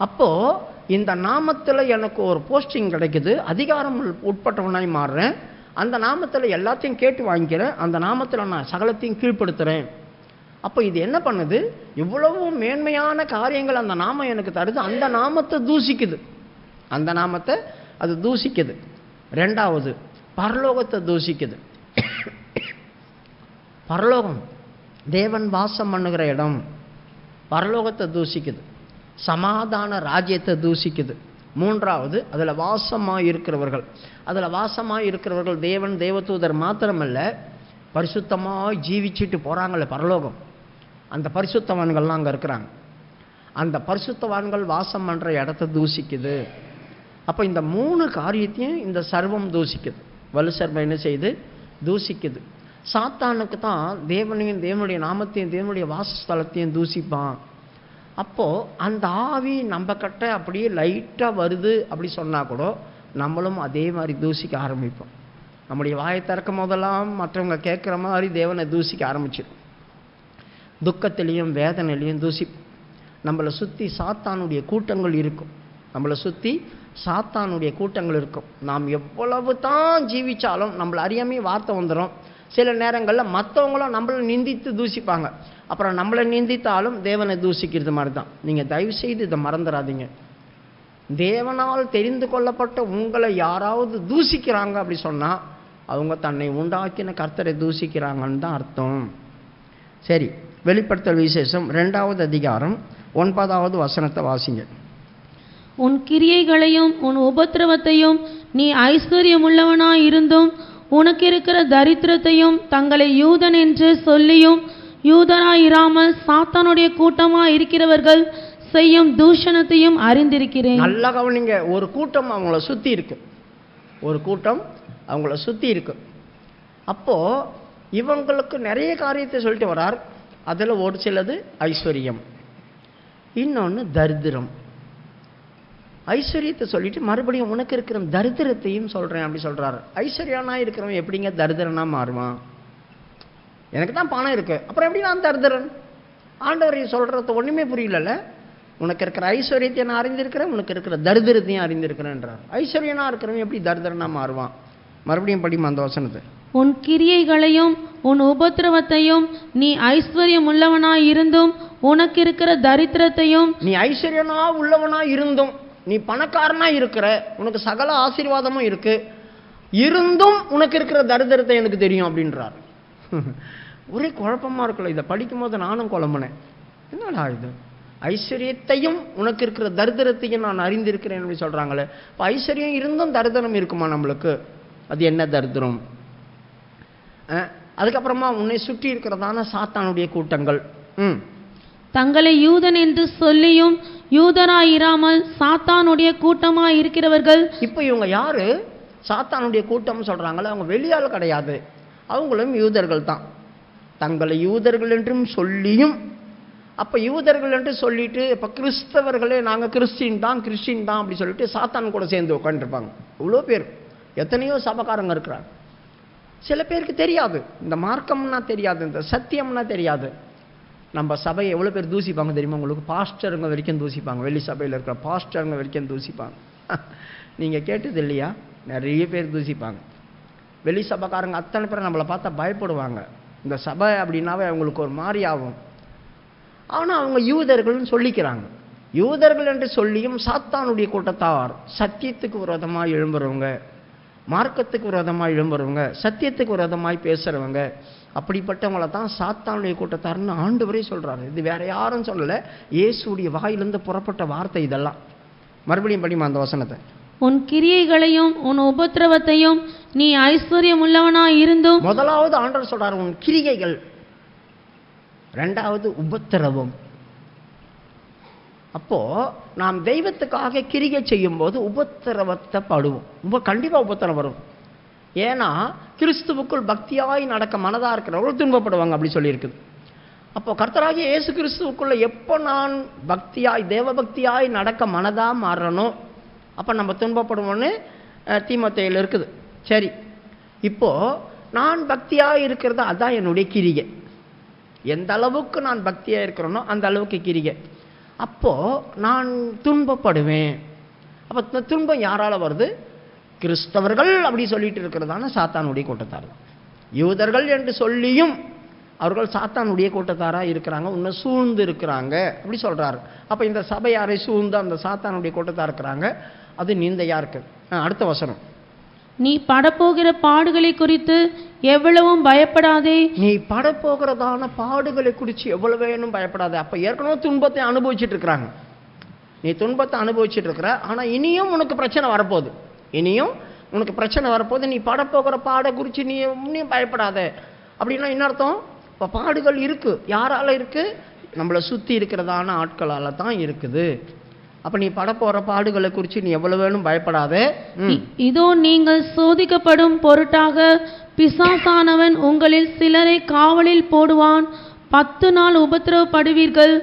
அப்போது இந்த நாமத்தில் எனக்கு ஒரு போஸ்டிங் கிடைக்குது, அதிகாரம் உட்பட்டவனாய் மாறுறேன். அந்த நாமத்தில் எல்லாத்தையும் கேட்டு வாங்கிக்கிறேன், அந்த நாமத்தில் நான் சகலத்தையும் கீழ்ப்படுத்துகிறேன். அப்போ இது என்ன பண்ணுது? இவ்வளவு மேன்மையான காரியங்கள் அந்த நாமம் எனக்கு தருது, அந்த நாமத்தை தூசிக்குது, அந்த நாமத்தை அது தூசிக்குது. 2வது, பரலோகத்தை தூசிக்குது. பரலோகம் தேவன் வாசம் பண்ணுகிற இடம், பரலோகத்தை தூசிக்குது. சமாதான ராஜ்யத்தை தூசிக்குது. 3வது, அதில் வாசமாக இருக்கிறவர்கள், அதில் வாசமாக இருக்கிறவர்கள் தேவன் தேவதூதர் மாத்திரமல்ல, பரிசுத்தமாக ஜீவிச்சுட்டு போகிறாங்களே பரலோகம், அந்த பரிசுத்தவான்கள்லாம் அங்கே இருக்கிறாங்க. அந்த பரிசுத்தவான்கள் வாசம் பண்ணுற இடத்த தூசிக்குது. அப்போ இந்த 3 காரியத்தையும் இந்த சர்வம் தூசிக்குது. வலு சர்வம் என்ன செய்யுது? தூசிக்குது. சாத்தானுக்கு தான் தேவனையும் தேவனுடைய நாமத்தையும் தேவனுடைய வாசஸ்தலத்தையும் தூசிப்பான். அப்போது அந்த ஆவி நம்ம கிட்ட அப்படியே லைட்டாக வருது அப்படி சொன்னால் கூட நம்மளும் அதே மாதிரி தூசிக்க ஆரம்பிப்போம். நம்முடைய வாயை திறக்கும் போதெல்லாம் மற்றவங்க கேட்குற மாதிரி தேவனை தூசிக்க ஆரம்பிச்சிடும். துக்கத்திலையும் வேதனையிலையும் தூசிப்போம். நம்மளை சுற்றி சாத்தானுடைய கூட்டங்கள் இருக்கும், நம்மளை சுற்றி சாத்தானுடைய கூட்டங்கள் இருக்கும். நாம் எவ்வளவு தான் ஜீவித்தாலும் நம்மளை அறியாமே வார்த்தை வந்துடும். சில நேரங்களில் மற்றவங்களும் நம்மளை நிந்தித்து தூசிப்பாங்க, அப்புறம் நம்மளை நிந்தித்தாலும் தேவனை தூசிக்கிறது மாதிரி தான். நீங்கள் தயவுசெய்து இதை மறந்துடாதீங்க. தேவனால் தெரிந்து கொள்ளப்பட்ட உங்களை யாராவது தூசிக்கிறாங்க அப்படி சொன்னால் அவங்க தன்னை உண்டாக்கின கர்த்தரை தூசிக்கிறாங்கன்னு தான் அர்த்தம். சரி, வெளிப்படுத்தல் விசேஷம் 2வது அதிகாரம் 9வது வசனத்தை வாசிங்க. உன் கிரியைகளையும் உன் உபத்திரவத்தையும் நீ ஐஸ்வர்யமுள்ளவனாய் இருந்தும் உனக்கு இருக்கிற தரித்திரத்தையும் தங்களை யூதன் என்று சொல்லியும் யூதராயிராமல் சாத்தானுடைய கூட்டமாய் இருக்கிறவர்கள் செய்யும் தூஷணத்தையும் அறிந்திருக்கிறேன். நல்லா கவனிங்க. ஒரு கூட்டம் அவங்கள சுற்றி இருக்கு, ஒரு கூட்டம் அவங்கள சுற்றி இருக்கு. அப்போது இவங்களுக்கு நிறைய காரியத்தை சொல்லிட்டு வரார். அதில் ஒரு சிலது ஐஸ்வர்யம், இன்னொன்று தரித்திரம். ஐஸ்வர்யத்தை சொல்லிட்டு மறுபடியும் உனக்கு இருக்கிற தரித்திரத்தையும் சொல்கிறேன் அப்படி சொல்கிறாரு. ஐஸ்வர்யனா இருக்கிறவன் எப்படிங்க தரித்திரனா மாறுவான்? எனக்கு தான் பணம் இருக்குது, அப்புறம் எப்படி நான் தரித்திரன்? ஆண்டவர் சொல்கிறது ஒன்றுமே புரியல. உனக்கு இருக்கிற ஐஸ்வர்யத்தை நான் அறிந்திருக்கிறேன், உனக்கு இருக்கிற தரித்திரத்தையும் அறிந்திருக்கிறேன்றார். ஐஸ்வர்யனா இருக்கிறவன் எப்படி தரித்திரனா மாறுவான்? மறுபடியும் படிமா அந்த வசனத்தை. உன் கிரியைகளையும் உன் உபத்திரவத்தையும் நீ ஐஸ்வர்யம் உள்ளவனாய் இருந்தும் உனக்கு இருக்கிற தரித்திரத்தையும். நீ ஐஸ்வர்யனா உள்ளவனா இருந்தும், நீ பணக்காரனா இருக்கிற, உனக்கு சகல ஆசீர்வாதமும் இருக்கு, இருந்தும் உனக்கு இருக்கிற தரித்திரத்தை எனக்கு தெரியும் அப்படின்றார். ஒரே குழப்பமா இருக்குல்ல. இதை படிக்கும் போது நானும் குழம்பினேன், என்னடா இது? ஐஸ்வர்யத்தையும் உனக்கு இருக்கிற தரித்திரத்தையும் நான் அறிந்திருக்கிறேன் அப்படி சொல்றாங்களே. இப்போ ஐஸ்வர்யம் இருந்தும் தரித்திரம் இருக்குமா நம்மளுக்கு? அது என்ன தரித்திரம்? அதுக்கப்புறமா உன்னை சுற்றி இருக்கிறதான சாத்தானுடைய கூட்டங்கள் தங்களை யூதன் என்று சொல்லியும் யூதராயிராமல் சாத்தானுடைய கூட்டமாய் இருக்கிறவர்கள். இப்போ இவங்க யாரு? சாத்தானுடைய கூட்டம் சொல்றாங்களே, அவங்க வெளியால் கிடையாது, அவங்களும் யூதர்கள் தான். தங்களை யூதர்கள் என்றும் சொல்லியும், அப்போ யூதர்கள் என்று சொல்லிட்டு இப்போ கிறிஸ்தவர்களே நாங்கள் கிறிஸ்டின் தான் அப்படி சொல்லிட்டு சாத்தான் கூட சேர்ந்து உட்காந்துருப்பாங்க. இவ்வளோ பேர், எத்தனையோ சபக்காரங்க இருக்கிறாங்க. சில பேருக்கு தெரியாது, இந்த மார்க்கம்னா தெரியாது, இந்த சத்தியம்னா தெரியாது. நம்ம சபையை எவ்வளோ பேர் தூசிப்பாங்க தெரியுமா உங்களுக்கு? பாஸ்டருங்க வரைக்கும் தூசிப்பாங்க, வெள்ளி சபையில் இருக்கிற பாஸ்டருங்க வரைக்கும் தூசிப்பாங்க. நீங்கள் கேட்டது இல்லையா? நிறைய பேர் தூசிப்பாங்க. வெளி சபைக்காரங்க அத்தனை பேர் நம்மளை பார்த்தா பயப்படுவாங்க. இந்த சபை அப்படின்னாவே அவங்களுக்கு ஒரு மாதிரி ஆகும். ஆனால் அவங்க யூதர்கள்னு சொல்லிக்கிறாங்க. யூதர்கள் என்று சொல்லியும் சாத்தானுடைய கூட்டத்தார், சத்தியத்துக்கு விரோதமாக எழும்புறவங்க, மார்க்கத்துக்கு விரோதமாக எழும்புறவங்க, சத்தியத்துக்கு விரோதமாய் பேசுகிறவங்க, அப்படிப்பட்டவங்கள தான் சாத்தானுடைய கூட்டத்தார்னு ஆண்டவரே சொல்கிறாரு. இது வேற யாரும் சொல்லலை, இயேசுடைய வாயிலிருந்து புறப்பட்ட வார்த்தை இதெல்லாம். மறுபடியும் படிமா அந்த வசனத்தை. உன் கிரியைகளையும் உன் உபத்திரவத்தையும் நீ ஐஸ்வர்யம் உள்ளவனாய் இருந்தும். முதலாவது ஆண்டவர் சொல்றாரு உன் கிரிகைகள், ரெண்டாவது உபத்திரவம். அப்போ நாம் தெய்வத்துக்காக கிரிகை செய்யும் போது உபத்திரவத்தை படுவோம். கண்டிப்பாக உபத்திரம் வரும். ஏன்னா கிறிஸ்துவுக்குள் பக்தியாய் நடக்க மனதாக இருக்கிறவர்கள் துன்பப்படுவாங்க அப்படி சொல்லியிருக்குது. அப்போ கர்த்தராகிய இயேசு கிறிஸ்துவுக்குள்ள எப்போ நான் பக்தியாய் தேவபக்தியாய் நடக்க மனதா மாறணும், அப்போ நம்ம துன்பப்படுவோன்னு தீமோத்தேயுல இருக்குது. சரி, இப்போது நான் பக்தியாக இருக்கிறது அதான் என்னுடைய கிரிகை. எந்த அளவுக்கு நான் பக்தியாக இருக்கிறேனோ அந்த அளவுக்கு கிரிகை. அப்போது நான் துன்பப்படுவேன். அப்போ துன்பம் யாரால் வருது? கிறிஸ்தவர்கள் அப்படி சொல்லிட்டு இருக்கிறதான சாத்தானுடைய கூட்டத்தார். யூதர்கள் என்று சொல்லியும் அவர்கள் சாத்தானுடைய கூட்டத்தாராக இருக்கிறாங்க, இன்னும் சூழ்ந்து இருக்கிறாங்க அப்படி சொல்கிறாரு. அப்போ இந்த சபையாரை சூழ்ந்து அந்த சாத்தானுடைய கூட்டத்தார் இருக்கிறாங்க, அது நிந்தையாக இருக்குது. அடுத்த வசனம், நீ படப்போகிற பாடுகளை குறித்து எவ்வளவும் பயப்படாதே. நீ படப்போகிறதான பாடுகளை குறித்து எவ்வளவு வேணும் பயப்படாதே. அப்போ ஏற்கனவே துன்பத்தை அனுபவிச்சுட்டு இருக்கிறாங்க, நீ துன்பத்தை அனுபவிச்சுட்டு இருக்கிற, ஆனால் இனியும் உனக்கு பிரச்சனை வரப்போகுது, இனியும் உனக்கு பிரச்சனை வரப்போகுது. நீ படப்போகிற பாடை குறித்து நீ இன்னும் பயப்படாத. அப்படின்னா என்ன அர்த்தம்? இப்போ பாடுகள் இருக்குது. யாரால இருக்குது? நம்மளை சுற்றி இருக்கிறதான ஆட்களால் தான் இருக்குது. அப்போ நீ படப்போகிற பாடுகளை குறித்து நீ எவ்வளவு வேணும் பயப்படாதே. இதோ நீங்கள் சோதிக்கப்படும் பொருட்டாக பிசாசானவன் உங்களில் சிலரை காவலில் போடுவான். 10 நாள் உபத்திரவப்படுவீர்கள்.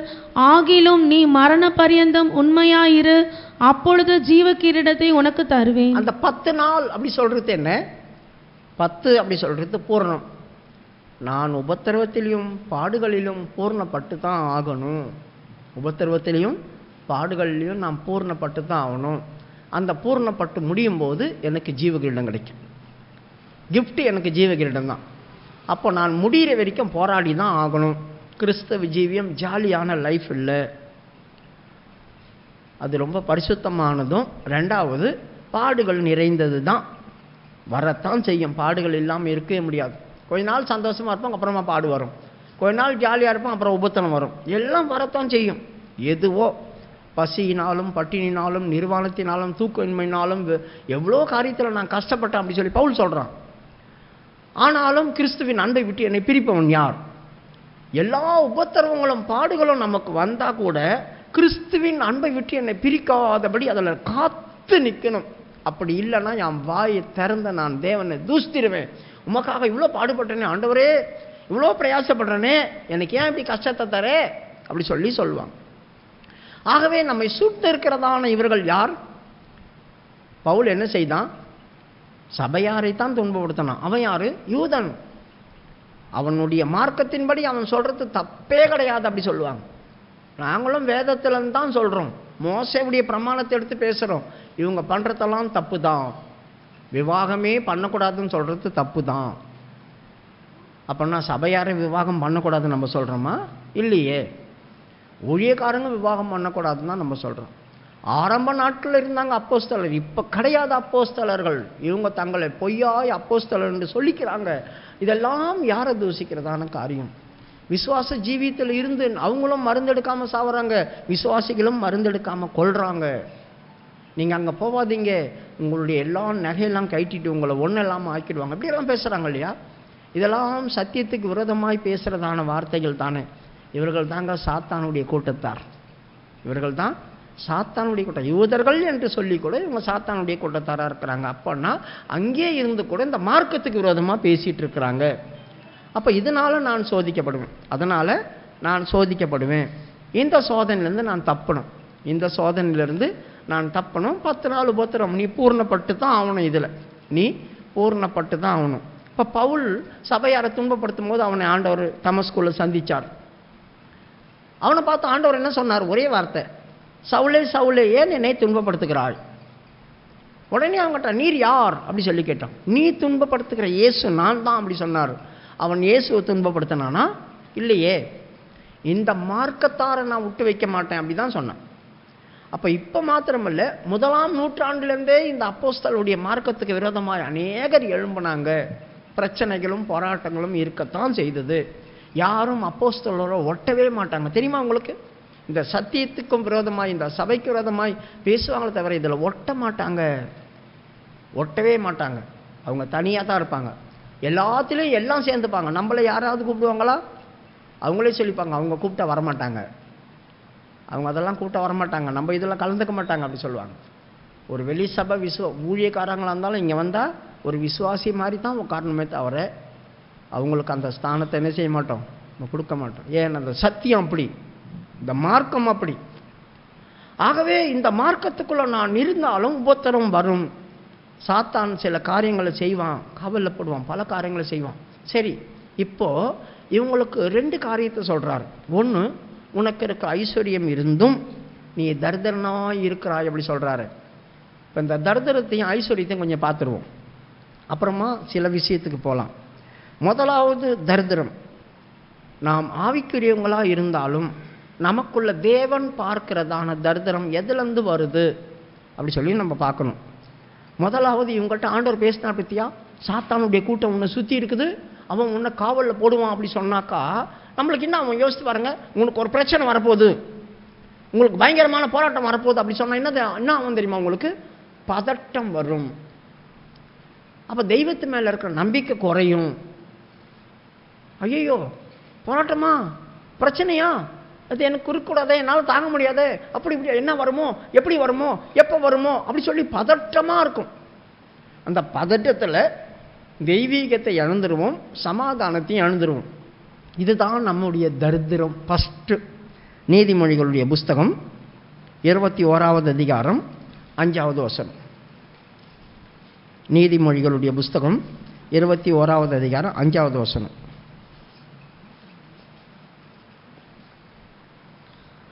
ஆகிலும் நீ மரண பரியந்தம் உண்மையாயிரு, அப்பொழுது ஜீவ கிரீடத்தை உனக்கு தருவேன். அந்த 10 நாள் அப்படி சொல்றது என்ன? 10 அப்படி சொல்றது பூரணம். நான் உபத்திரவத்திலையும் பாடுகளிலும் பூர்ணப்பட்டு தான் ஆகணும். உபத்திரவத்திலையும் பாடுகளிலையும் நான் பூர்ணப்பட்டு தான் ஆகணும். அந்த பூர்ணப்பட்டு முடியும் போது எனக்கு ஜீவகிரீடம் கிடைக்கும். கிஃப்ட் எனக்கு ஜீவகிரீடம் தான். அப்போ நான் முடிகிற வரைக்கும் போராடி தான் ஆகணும். கிறிஸ்தவ ஜீவியம் ஜாலியான லைஃப் இல்லை, அது ரொம்ப பரிசுத்தமானதும். ரெண்டாவது, பாடுகள் நிறைந்தது தான். வரத்தான் செய்யும், பாடுகள் இல்லாமல் இருக்கவே முடியாது. கொஞ்ச நாள் சந்தோஷமாக இருப்போம், அப்புறமா பாடு வரும். கொஞ்ச நாள் ஜாலியாக இருப்போம், அப்புறம் உபத்திரம் வரும். எல்லாம் வரத்தான் செய்யும். எதுவோ பசியினாலும் பட்டினினாலும் நிர்வாணத்தினாலும் தூக்கமின்மையினாலும் எவ்வளோ காரியத்தில் நான் கஷ்டப்பட்டேன் அப்படி சொல்லி பவுல் சொல்கிறான். ஆனாலும் கிறிஸ்துவின் அன்பை விட்டு என்னை பிரிப்பவன் யார்? எல்லா உபத்திரவங்களும் பாடுகளும் நமக்கு வந்தால் கூட கிறிஸ்துவின் அன்பை விட்டு என்னை பிரிக்காதபடி அதில் காத்து நிற்கணும். அப்படி இல்லைன்னா என் வாயை திறந்த நான் தேவனை தூஸ்திருவேன். உமக்காக இவ்வளோ பாடுபட்டனே ஆண்டவரே, இவ்வளோ பிரயாசப்படுறனே, எனக்கு ஏன் இப்படி கஷ்டத்தை தரே அப்படி சொல்லுவாங்க. ஆகவே நம்மை சூழ்ந்து இருக்கிறதான இவர்கள் யார்? பவுல் என்ன செய்தான்? சபையாரை தான் துன்பப்படுத்தினான். அவன் யாரு? யூதன். அவனுடைய மார்க்கத்தின்படி அவன் சொல்றது தப்பே கிடையாது அப்படி சொல்லுவாங்க. நாங்களும் வேதத்தில்தான் தான் சொல்கிறோம், மோசேவுடைய பிரமாணத்தை எடுத்து பேசுகிறோம். இவங்க பண்ணுறதெல்லாம் தப்பு தான், விவாகமே பண்ணக்கூடாதுன்னு சொல்கிறது தப்பு தான். அப்படின்னா சபையாரை விவாகம் பண்ணக்கூடாதுன்னு நம்ம சொல்கிறோமா? இல்லையே. ஊழியக்காரங்க விவாகம் பண்ணக்கூடாதுன்னு தான் நம்ம சொல்கிறோம். ஆரம்ப நாட்களில் இருந்தாங்க அப்போஸ்தலர், இப்போ கிடையாது அப்போஸ்தலர்கள். இவங்க தங்களை பொய்யாய் அப்போஸ்தலர் என்று சொல்லிக்கிறாங்க. இதெல்லாம் யாரை தூசிக்கிறதான காரியம்? விசுவாச ஜீவியத்தில் இருந்து அவங்களும் மருந்தெடுக்காமல் சாவறாங்க, விசுவாசிகளும் மருந்தெடுக்காமல் கொள்கிறாங்க. நீங்கள் அங்கே போகாதீங்க, உங்களுடைய எல்லா நகையெல்லாம் கைட்டிட்டு உங்களை ஒன்றும் இல்லாமல் ஆக்கிடுவாங்க, இப்படியெல்லாம் பேசுகிறாங்க இல்லையா? இதெல்லாம் சத்தியத்துக்கு விரோதமாய் பேசுகிறதான வார்த்தைகள் தானே. இவர்கள் தாங்க சாத்தானுடைய கூட்டத்தார். இவர்கள் தான் சாத்தானுடைய கூட்டம். யூதர்கள் என்று சொல்லி கூட இவங்க சாத்தானுடைய கூட்டத்தாராக இருக்கிறாங்க. அப்போன்னா அங்கே இருந்து கூட இந்த மார்க்கத்துக்கு விரோதமாக பேசிகிட்டு இருக்கிறாங்க. அப்போ இதனால் நான் சோதிக்கப்படுவேன், அதனால் நான் சோதிக்கப்படுவேன். இந்த சோதனையிலேருந்து நான் தப்பணும், இந்த சோதனையிலேருந்து நான் தப்பணும். 10 நாள் உபத்திரம், நீ பூர்ணப்பட்டு தான் ஆகணும். இதில் நீ பூர்ணப்பட்டு தான் ஆகணும். இப்போ பவுல் சபையாரை துன்பப்படுத்தும் போது அவனை ஆண்டவர் தமஸ்குல சந்தித்தார். அவனை பார்த்து ஆண்டவர் என்ன சொன்னார்? ஒரே வார்த்தை, சவுலே சவுலே ஏன் என்னை துன்பப்படுத்துகிறாள்? உடனே அவங்ககிட்ட நீர் யார் அப்படி சொல்லி கேட்டான். நீ துன்பப்படுத்துகிற இயேசு நான் தான் அப்படி சொன்னார். அவன் இயேசுவை துன்பப்படுத்தினானா? இல்லையே. இந்த மார்க்கத்தாரை நான் விட்டு வைக்க மாட்டேன் அப்படி தான் சொன்னான். அப்போ இப்போ மாத்திரமல்ல, 1ஆம் நூற்றாண்டிலேருந்தே இந்த அப்போஸ்தலருடைய மார்க்கத்துக்கு விரோதமாக அநேகர் எழும்பினாங்க. பிரச்சனைகளும் போராட்டங்களும் இருக்கத்தான் செய்தது. யாரும் அப்போஸ்தலரை ஒட்டவே மாட்டாங்க. தெரியுமா உங்களுக்கு? இந்த சத்தியத்துக்கும் விரோதமாய் இந்த சபைக்கு விரோதமாய் பேசுவாங்களே தவிர இதில் ஒட்ட மாட்டாங்க, ஒட்டவே மாட்டாங்க. அவங்க தனியாக தான் இருப்பாங்க. எல்லாத்துலேயும் எல்லாம் சேர்ந்துப்பாங்க. நம்மளை யாராவது கூப்பிடுவாங்களா? அவங்களே சொல்லிப்பாங்க, அவங்க கூப்பிட்டா வரமாட்டாங்க, அவங்க அதெல்லாம் கூப்பிட்டா வரமாட்டாங்க, நம்ம இதெல்லாம் கலந்துக்க மாட்டாங்க அப்படி சொல்லுவாங்க. ஒரு வெளி சபை ஊழியக்காரங்களாக இருந்தாலும் இங்கே வந்தால் ஒரு விசுவாசி மாதிரி தான் உட்காரணுமே தவிர அவங்களுக்கு அந்த ஸ்தானத்தை என்ன செய்ய மாட்டோம், நம்ம கொடுக்க மாட்டோம். ஏன்? அந்த சத்தியம் அப்படி, இந்த மார்க்கம் அப்படி. ஆகவே இந்த மார்க்கத்துக்குள்ள நான் இருந்தாலும் உபத்திரம் வரும். சாத்தான் சில காரியங்களை செய்வான், கவலைப்படுவான், பல காரியங்களை செய்வான். சரி, இப்போ இவங்களுக்கு 2 காரியத்தை சொல்றாரு. ஒன்று, உனக்கு இருக்க ஐஸ்வர்யம் இருந்தும் நீ தரித்திரனாய் இருக்கிறாய் அப்படி சொல்றாரு. இப்போ இந்த தரித்திரத்தையும் ஐஸ்வர்யத்தையும் கொஞ்சம் பார்த்துருவோம், அப்புறமா சில விஷயத்துக்கு போகலாம். முதலாவது தரித்திரம். நாம் ஆவிக்குரியவங்களாக இருந்தாலும் நமக்குள்ள தேவன் பார்க்கிறதான தரித்திரம் எதுலேருந்து வருது அப்படி சொல்லி நம்ம பார்க்கணும். முதலாவது இவங்கள்ட்ட ஆண்டவர் பேசினார் பற்றியா, சாத்தானுடைய கூட்டம் உன்னை சுற்றி இருக்குது, அவன் உன்னை காவலில் போடுவான் அப்படி சொன்னாக்கா நம்மளுக்கு என்ன அவன் யோசித்து பாருங்க, உங்களுக்கு ஒரு பிரச்சனை வரப்போகுது, உங்களுக்கு பயங்கரமான போராட்டம் வரப்போகுது அப்படி சொன்னால் என்ன ஆகும் தெரியுமா? உங்களுக்கு பதட்டம் வரும். அப்போ தெய்வத்து மேலே இருக்கிற நம்பிக்கை குறையும். ஐயோ போராட்டமா, பிரச்சனையா, அது எனக்கு இருக்கக்கூடாதே, என்னால் தாங்க முடியாதே, அப்படி இப்படி என்ன வருமோ, எப்படி வருமோ, எப்போ வருமோ அப்படி சொல்லி பதட்டமாக இருக்கும். அந்த பதட்டத்தில் தெய்வீகத்தை இழந்துருவோம், சமாதானத்தையும் இழந்துருவோம். இதுதான் நம்முடைய தரித்திரம். ஃபஸ்ட்டு நீதிமொழிகளுடைய புஸ்தகம் 21வது அதிகாரம் 5வது வசனம். நீதிமொழிகளுடைய புஸ்தகம் 21வது அதிகாரம் 5வது வசனம்.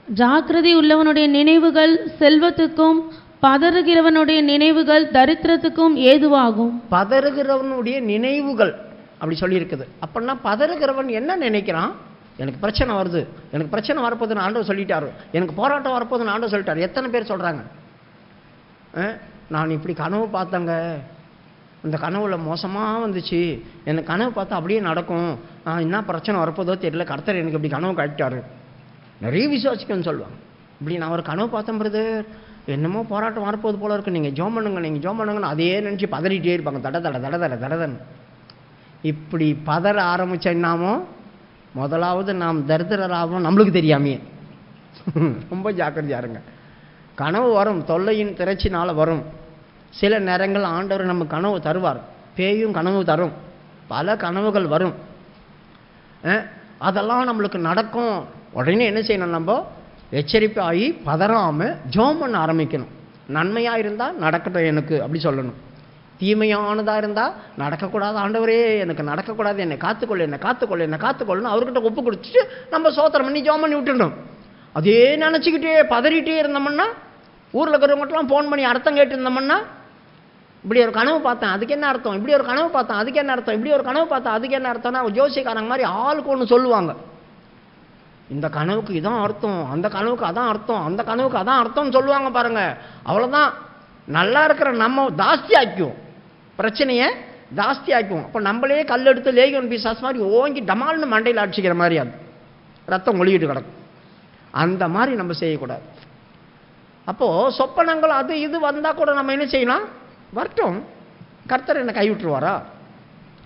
ஜாக்கிரதை உள்ளவனுடைய நினைவுகள் செல்வத்துக்கும் பதறுகிறவனுடைய நினைவுகள் தரித்திரத்துக்கும் ஏதுவாகும். பதறுகிறவனுடைய நினைவுகள் அப்படி சொல்லியிருக்குது. அப்படின்னா பதறுகிறவன் என்ன நினைக்கிறான்? எனக்கு பிரச்சனை வருது, எனக்கு பிரச்சனை வரப்போகுதுன்னு ஆண்டவர் சொல்லிட்டாரு, எனக்கு போராட்டம் வரப்போகுதுன்னு ஆண்டவர் சொல்லிட்டாரு. எத்தனை பேர் சொல்கிறாங்க, நான் இப்படி கனவு பார்த்தேங்க, இந்த கனவுல மோசமாக வந்துச்சு, எனக்கு கனவு பார்த்தா அப்படியே நடக்கும், என்ன பிரச்சனை வரப்போதோ தெரியல, கர்த்தர் எனக்கு இப்படி கனவு காட்டிட்டாரு. நிறைய விசுவாசிக்கன்னு சொல்லுவாங்க. இப்படி நான் ஒரு கனவு பார்த்தேன் பிரதர், என்னமோ போராட்டம் வரப்போது போல இருக்கு, நீங்கள் ஜோம் பண்ணுங்க, நீங்கள் ஜோம் பண்ணுங்கன்னு அதே நினச்சி பதறிட்டே இருப்பாங்க, தடதடன்னு. இப்படி பதற ஆரம்பிச்சோன்னாமோ முதலாவது நாம் தரித்திரராகவும் நம்மளுக்கு தெரியாமையே. ரொம்ப ஜாக்கிரதையாக இருங்க. கனவு வரும், தொல்லையின் திரைச்சினால் வரும். சில நேரங்கள் ஆண்டவர் நம்ம கனவு தருவார், பேயும் கனவு தரும், பல கனவுகள் வரும். அதெல்லாம் நம்மளுக்கு நடக்கும். உடனே என்ன செய்யணும்? நம்ம எச்சரிப்பாகி பதறாமல் ஜோம் பண்ண ஆரம்பிக்கணும். நன்மையாக இருந்தால் நடக்கட்டும் எனக்கு அப்படி சொல்லணும், தீமையானதாக இருந்தால் நடக்கக்கூடாது, ஆண்டவரே எனக்கு நடக்கக்கூடாது, என்னை காத்துக்கொள்ளு, என்னை காத்துக்கொள்ளு, என்னை காத்துக்கொள்ளுன்னு அவர்கிட்ட ஒப்பு கொடுத்துட்டு நம்ம சோத்திரம் பண்ணி ஜோம் பண்ணி விட்டுடணும். அதே நினச்சிக்கிட்டே பதறிட்டே இருந்தோம்னா, ஊரில் இருக்கிறவங்கட்டெலாம் ஃபோன் பண்ணி அர்த்தம் கேட்டு இருந்தோம்னா, இப்படி ஒரு கனவு பார்த்தேன் அதுக்கு என்ன அர்த்தம், இப்படி ஒரு கனவு பார்த்தேன் அதுக்கு என்ன அர்த்தம், இப்படி ஒரு கனவு பார்த்தேன் அதுக்கு என்ன அர்த்தம்னா ஜோசியக்காரங்க மாதிரி ஆளுக்கு ஒன்று சொல்லுவாங்க. இந்த கனவுக்கு இதான் அர்த்தம், அந்த கனவுக்கு அதான் அர்த்தம், அந்த கனவுக்கு அதான் அர்த்தம்னு சொல்லுவாங்க பாருங்க. அவ்வளோதான். நல்லா இருக்கிற நம்ம ஜாஸ்தி ஆக்குவோம், பிரச்சனையை ஜாஸ்தி ஆக்குவோம். அப்போ நம்மளே கல் எடுத்து லேகியோன் பிசாஸ் மாதிரி ஓங்கி டமால்னு மண்டையில் அடிச்சிக்கிற மாதிரி அது ரத்தம் ஒளியிட்டு கிடக்கும். அந்த மாதிரி நம்ம செய்யக்கூடாது. அப்போது சொப்பனங்கள் அது இது வந்தால் கூட நம்ம என்ன செய்யலாம்? வரட்டும், கர்த்தர் என்னை கைவிட்டுருவாரா?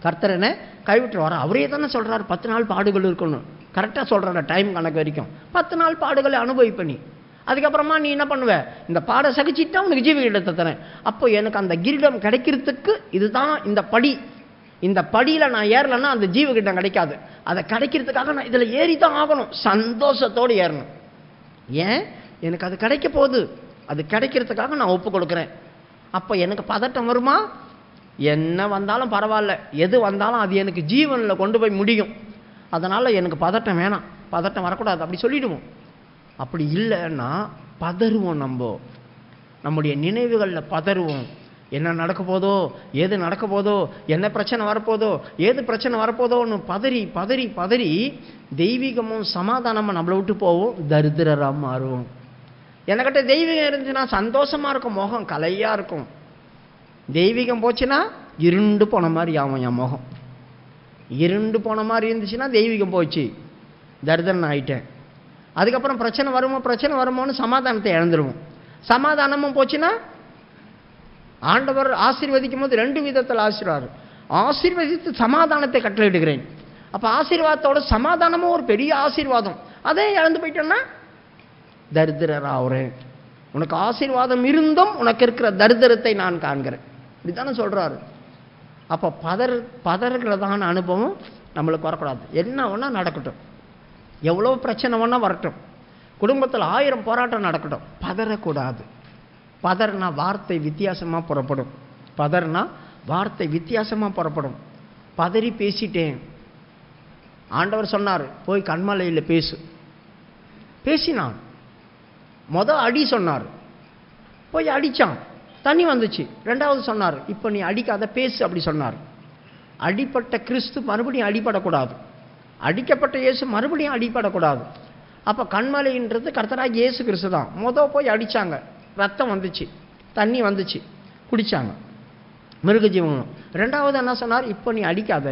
கர்த்தர் என்ன கைவிட்டுருவாரா? அவரே தானே சொல்கிறார் 10 நாள் பாடுகள் இருக்கணும். கரெக்டாக சொல்கிற டைம் கணக்கு வரைக்கும் 10 நாள் பாடுகளை அனுபவிப்ப நீ. அதுக்கப்புறமா நீ என்ன பண்ணுவ? இந்த பாட சகிச்சிட்டா உனக்கு ஜீவ கிரீடத்தை தரேன். அப்போ எனக்கு அந்த கிரீடம் கிடைக்கிறதுக்கு இதுதான் இந்த படி. இந்த படியில் நான் ஏறலைன்னா அந்த ஜீவ கிரீடம் கிடைக்காது. அதை கிடைக்கிறதுக்காக நான் இதில் ஏறி தான் ஆகணும், சந்தோஷத்தோடு ஏறணும். ஏன்? எனக்கு அது கிடைக்க போகுது, அது கிடைக்கிறதுக்காக நான் ஒப்பு கொடுக்குறேன். அப்போ எனக்கு பதட்டம் வருமா? என்ன வந்தாலும் பரவாயில்ல, எது வந்தாலும் அது எனக்கு ஜீவனில் கொண்டு போய் முடியும், அதனால் எனக்கு பதட்டம் வேணாம், பதட்டம் வரக்கூடாது அப்படி சொல்லிடுவோம். அப்படி இல்லைன்னா பதறுவோம், நம்முடைய நினைவுகளில் பதறுவோம். என்ன நடக்க போதோ, ஏது நடக்க போதோ, என்ன பிரச்சனை வரப்போதோ, ஏது பிரச்சனை வரப்போதோன்னு பதறி பதறி பதறி தெய்வீகமும் சமாதானமும் நம்மளை விட்டு போவோம், தரித்திரராக மாறுவோம். எனக்கிட்ட தெய்வீகம் இருந்துச்சுன்னா சந்தோஷமாக இருக்கும், முகம் கலையாக இருக்கும். தெய்வீகம் போச்சுன்னா இருண்டு போன மாதிரி ஆகும் என் முகம். இருண்டு போன மாதிரி இருந்துச்சுன்னா தெய்வீகம் போச்சு, தரித்திரன் ஆகிட்டேன். அதுக்கப்புறம் பிரச்சனை வருமோன்னு சமாதானத்தை இழந்துருவோம். சமாதானமும் போச்சுன்னா ஆண்டவர் ஆசீர்வதிக்கும் போது 2 விதத்தில் ஆசீர்வதித்து சமாதானத்தை கட்டளையிடுகிறேன். அப்போ ஆசீர்வாதத்தோட சமாதானமும் ஒரு பெரிய ஆசீர்வாதம். அதே இழந்து போயிட்டோன்னா தரித்திரராகிறேன். உனக்கு ஆசீர்வாதம் இருந்தும் உனக்கு இருக்கிற தரித்திரத்தை நான் காண்கிறேன், இப்படித்தானே சொல்கிறாரு. அப்போ பதறுகிறதான அனுபவம் நம்மளுக்கு வரக்கூடாது. என்ன ஒன்றா நடக்கட்டும், எவ்வளோ பிரச்சனை வேணால் வரட்டும், குடும்பத்தில் 1000 போராட்டம் நடக்கட்டும், பதறக்கூடாது. பதறினா வார்த்தை வித்தியாசமாக புறப்படும். பதறினா வார்த்தை வித்தியாசமாக புறப்படும். பதறி பேசிட்டேன். ஆண்டவர் சொன்னார், போய் கண்மலையில் பேசு. பேசினான். அடி சொன்னார், போய் அடித்தான், தண்ணி வந்துச்சு. 2வது சொன்னார், இப்போ நீ அடிக்காத, பேசு அப்படி சொன்னார். அடிப்பட்ட கிறிஸ்து மறுபடியும் அடிபடக்கூடாது. அடிக்கப்பட்ட இயேசு மறுபடியும் அடிபடக்கூடாது. அப்போ கண்மலைன்றது கர்த்தராகிய இயேசு கிறிஸ்து தான். போய் அடித்தாங்க, ரத்தம் வந்துச்சு, தண்ணி வந்துச்சு, குடித்தாங்க மிருக ஜீவனும். 2வது என்ன சொன்னார், இப்போ நீ அடிக்காத,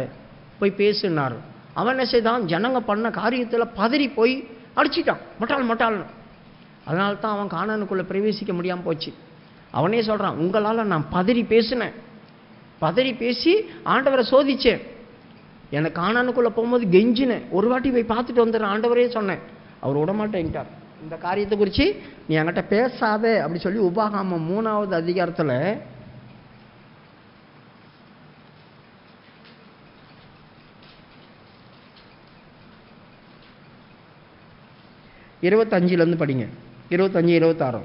போய் பேசுனார். அவன் என்ன செய்தான், ஜனங்க பண்ண காரியத்தில் பதறி போய் அடிச்சிட்டான், மொட்டாள்னு. அதனால தான் அவன் கானானுக்குள்ளே பிரவேசிக்க முடியாமல் போச்சு. அவனே சொல்கிறான், உங்களால் நான் பதறி பேசினேன், பதறி பேசி ஆண்டவரை சோதித்தேன். எனக்கு கானானுக்குள்ளே போகும்போது கெஞ்சினேன், ஒரு வாட்டி போய் பார்த்துட்டு வந்துடுறேன் ஆண்டவரே சொன்னேன். அவர் விடமாட்டேன்ட்டார். இந்த காரியத்தை குறித்து நீ என்கிட்ட பேசாத அப்படி சொல்லி உபாகமம் 3வது அதிகாரத்தில் 25 படிங்க. 25, 26.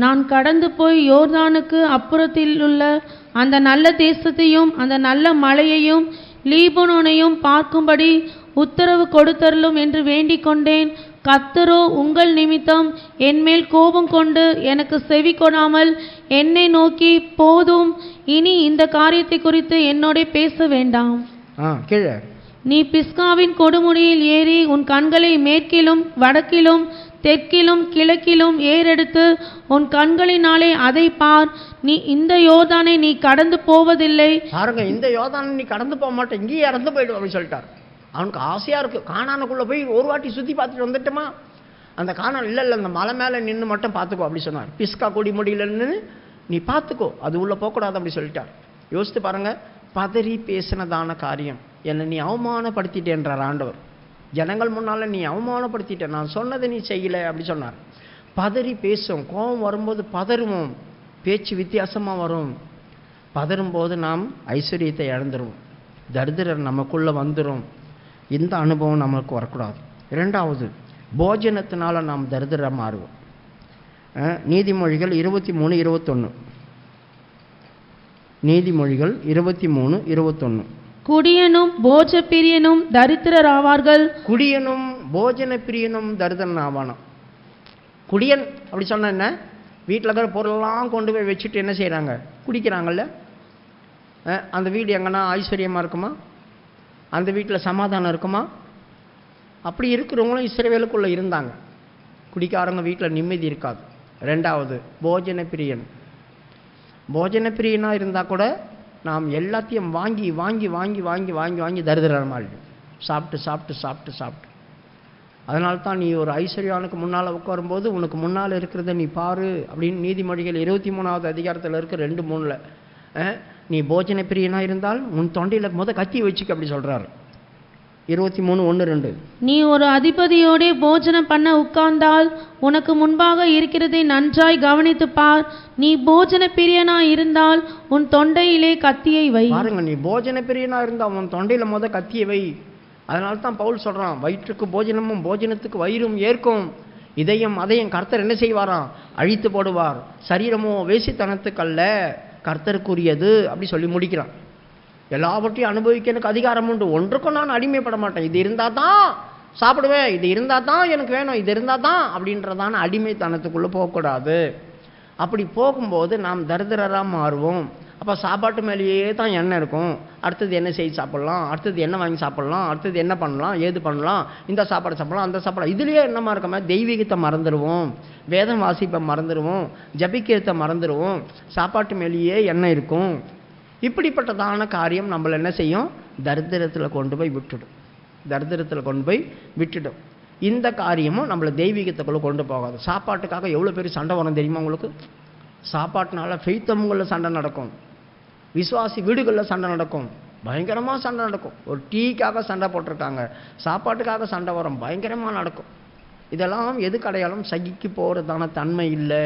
நான் கடந்து போய் யோர்தானுக்கு அப்புறத்தில் உள்ள அந்த நல்ல தேசத்தையும் அந்த நல்ல மலையையும் லீபனோனையும் பார்க்கும்படி உத்தரவு கொடுத்தருளும் என்று வேண்டிக் கொண்டேன். கர்த்தரோ உங்கள் நிமித்தம் என்மேல் கோபம் கொண்டு எனக்கு செவி கொடாமல் என்னை நோக்கி, போதும், இனி இந்த காரியத்தை குறித்து என்னோட பேச வேண்டாம். கீழே நீ பிஸ்காவின் கொடுமுடியில் ஏறி உன் கண்களை மேற்கிலும் வடக்கிலும் தெற்கிலும் கிழக்கிலும் ஏறெடுத்து உன் கண்களினாலே அதை பார். நீ இந்த யோர்தானை நீ கடந்து போவதில்லை. பாருங்க, இந்த யோர்தானை நீ கடந்து போக மாட்டேன், இங்கேயே இறந்து போயிடும் அப்படின்னு சொல்லிட்டார். அவனுக்கு ஆசையாக இருக்குது, கானானுக்குள்ளே போய் ஒரு வாட்டி சுற்றி பார்த்துட்டு வந்துட்டோமா. அந்த கானான் இல்லை அந்த மலை மேலே நின்று மட்டும் பார்த்துக்கோ அப்படி சொன்னார். பிஸ்கா கொடி முடியல நின்று நீ பார்த்துக்கோ, அது உள்ளே போகக்கூடாது அப்படி சொல்லிட்டார். யோசித்து பாருங்கள், பதறி பேசினதான காரியம். என்னை நீ அவமானப்படுத்திட்டேன்றார் ஆண்டவர். ஜனங்கள் முன்னால் நீ அவமானப்படுத்திட்ட, நான் சொன்னதை நீ செய்யலை அப்படி சொன்னார். பதறி பேசும், கோபம் வரும்போது பதறுவோம், பேச்சு வித்தியாசமாக வரும். பதறும்போது நாம் ஐஸ்வர்யத்தை இழந்துருவோம், தரித்திரர் நமக்குள்ளே வந்துடும். இந்த அனுபவம் நமக்கு வரக்கூடாது. 2வது, போஜனத்தினால நாம் தரித்திரம் மாறுவோம். நீதிமொழிகள் 23, 21. நீதிமொழிகள் 23, 21. குடியனும் போஜ பிரியனும் தரித்திரர் ஆவார்கள். குடியனும் போஜன பிரியனும் தரித்திரன் ஆவானாம். குடியன் அப்படி சொன்ன என்ன, வீட்டில் இருக்கிற பொருளெல்லாம் கொண்டு போய் வச்சுட்டு என்ன செய்கிறாங்க, குடிக்கிறாங்கல்ல. அந்த வீடு எங்கன்னா ஐஸ்வர்யமாக இருக்குமா, அந்த வீட்டில் சமாதானம் இருக்குமா? அப்படி இருக்கிறவங்களும் இஸ்ரவேலுக்குள்ளே இருந்தாங்க. குடிக்காரங்க வீட்டில் நிம்மதி இருக்காது. 2வது, போஜன பிரியன். போஜன பிரியனாக இருந்தால் கூட நாம் எல்லாத்தையும் வாங்கி வாங்கி வாங்கி வாங்கி வாங்கி வாங்கி தரித்திரமாகிடும், சாப்பிட்டு சாப்பிட்டு சாப்பிட்டு சாப்பிட்டு. அதனால தான் நீ ஒரு ஐஸ்வர்யானுக்கு முன்னால் உட்காரும்போது உனக்கு முன்னால் இருக்கிறத நீ பாரு அப்படின்னு நீதிமொழிகள் 23வது அதிகாரத்தில் இருக்க 2:3. நீ போஜன பிரியனாக இருந்தால் உன் தொண்டையில் கத்தி வச்சுக்க அப்படி சொல்கிறாரு. 23:1-2. நீ ஒரு அதிபதியோடே போஜனம் பண்ண உட்கார்ந்தால் உனக்கு முன்பாக இருக்கிறதை நன்றாய் கவனித்து பார். நீ போஜன பிரியனாய் இருந்தால் உன் தொண்டையிலே கத்தியை வை. பாருங்க, நீ போஜன பிரியனாக இருந்தால் உன் தொண்டையில் கத்தியை வை. அதனால தான் பவுல் சொல்கிறான், வயிற்றுக்கு போஜனமும் போஜனத்துக்கு வயிறும் ஏற்கும். இதையும் அதையும் கர்த்தர் என்ன செய்வாராம், அழித்து போடுவார். சரீரமோ வேசித்தனத்துக்கல்ல, கர்த்தருக்குரியது அப்படி சொல்லி முடிக்கிறான். எல்லாவற்றையும் அனுபவிக்க எனக்கு அதிகாரம் உண்டு, ஒன்றுக்கும் நான் அடிமைப்பட மாட்டேன். இது இருந்தால் தான் சாப்பிடுவேன், இது இருந்தால் தான் எனக்கு வேணும், இது இருந்தால் தான் அப்படின்றதான அடிமைத்தனத்துக்குள்ளே போகக்கூடாது. அப்படி போகும்போது நாம் தரித்திரராக மாறுவோம். அப்போ சாப்பாட்டு மேலேயே தான் எண்ணெய் இருக்கும். அடுத்தது என்ன செய்து சாப்பிட்லாம், அடுத்தது என்ன வாங்கி சாப்பிட்லாம், அடுத்தது என்ன பண்ணலாம், ஏது பண்ணலாம், இந்த சாப்பாடு சாப்பிட்லாம், அந்த சாப்பாடு. இதுலேயே என்னமா இருக்கமா, தெய்வீகத்தை மறந்துடுவோம், வேதம் வாசிப்பை மறந்துடுவோம், ஜபிக்கிறத மறந்துடுவோம், சாப்பாட்டு மேலேயே எண்ணெய் இருக்கும். இப்படிப்பட்டதான காரியம் நம்மளை என்ன செய்யும், தரித்திரத்தில் கொண்டு போய் விட்டுடும், தரித்திரத்தில் கொண்டு போய் விட்டுடும். இந்த காரியமும் நம்மளை தெய்வீகத்துக்குள்ளே கொண்டு போகாது. சாப்பாட்டுக்காக எவ்வளோ பேர் சண்டை வரும் தெரியுமா உங்களுக்கு? சாப்பாட்டினால ஃபெய்த்தவங்களில் சண்டை நடக்கும், விசுவாசி வீடுகளில் சண்டை நடக்கும், பயங்கரமாக சண்டை நடக்கும். ஒரு டீக்காக சண்டை போட்டிருக்காங்க, சாப்பாட்டுக்காக சண்டை வரும், பயங்கரமாக நடக்கும். இதெல்லாம் எதுக்கு அடையாளம்? சகிக்கு போகிறதான தன்மை இல்லை,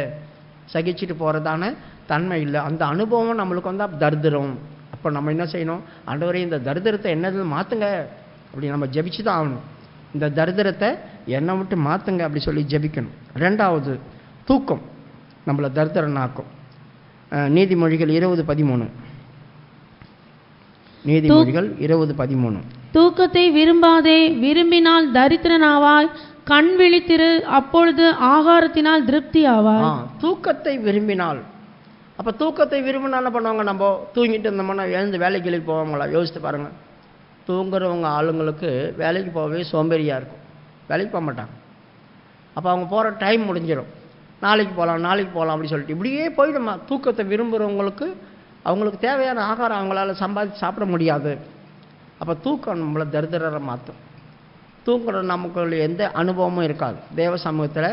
சகிச்சுட்டு போகிறதான தன்மை இல்லை. அந்த அனுபவம் நம்மளுக்கு வந்தால் தரித்திரம். அப்போ நம்ம என்ன செய்யணும், ஆண்டவரே இந்த தரித்திரத்தை என்னது மாற்றுங்க அப்படி நம்ம ஜெபிச்சு தான் ஆகணும். இந்த தரித்திரத்தை என்னை விட்டு மாற்றுங்க அப்படி சொல்லி ஜெபிக்கணும். ரெண்டாவது, தூக்கம் நம்மளை தரித்திரனாக்கும். நீதிமொழிகள் 20:13. நீதிமொழிகள் 20:13. தூக்கத்தை விரும்பாதே, விரும்பினால் தரித்திரனாவாய். கண் விழித்திரு, அப்பொழுது ஆகாரத்தினால் திருப்தி ஆவாய். தூக்கத்தை விரும்பினால், அப்போ தூக்கத்தை விரும்பினா என்ன பண்ணுவாங்க? நம்ம தூங்கிட்டு இருந்தோம்னா எழுந்து வேலைக்கு போவாங்களா? யோசித்து பாருங்கள். தூங்குறவங்க ஆளுங்களுக்கு வேலைக்கு போகவே சோம்பேறியாக இருக்கும், வேலைக்கு போக மாட்டாங்க. அப்போ அவங்க போகிற டைம் முடிஞ்சிடும். நாளைக்கு போகலாம் அப்படி சொல்லிட்டு இப்படியே போயிடுமா. தூக்கத்தை விரும்புகிறவங்களுக்கு அவங்களுக்கு தேவையான ஆகாரம் அவங்களால சம்பாதிச்சு சாப்பிட முடியாது. அப்போ தூக்கம் நம்மளை தரித்திரரை மாற்றும். தூங்குற நமக்கு எந்த அனுபவமும் இருக்காது, தேவ சமூகத்தில்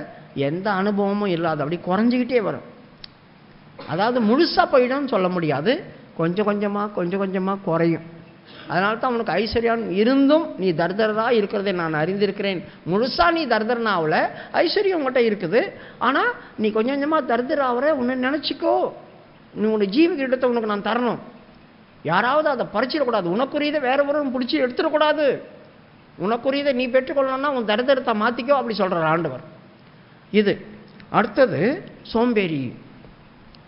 எந்த அனுபவமும் இல்லாது அப்படி குறைஞ்சிக்கிட்டே வரும். அதாவது முழுசாக போயிடும்னு சொல்ல முடியாது, கொஞ்சம் கொஞ்சமாக குறையும். அதனால தான் அவனுக்கு ஐஸ்வர்யம் இருந்தும் நீ தரித்திரராக இருக்கிறதை நான் அறிந்திருக்கிறேன். முழுசாக நீ தரித்திரனாவில் ஐஸ்வர்யம் உங்கள்கிட்ட இருக்குது, ஆனால் நீ கொஞ்சம் கொஞ்சமாக தரித்திராவற உன்னை நினச்சிக்கோ. நீ உன்னை ஜீவிக்கிட்ட உனக்கு நான் தரணும். யாராவது அதை பறிச்சிடக்கூடாது. உனக்குரியதை வேற ஒருவரும் பிடிச்சி எடுத்துடக்கூடாது. உனக்குரியதை நீ பெற்றுக்கொள்ளணும்னா உன் தரித்திரத்தை மாற்றிக்கோ அப்படி சொல்கிறார் ஆண்டவர். இது அடுத்தது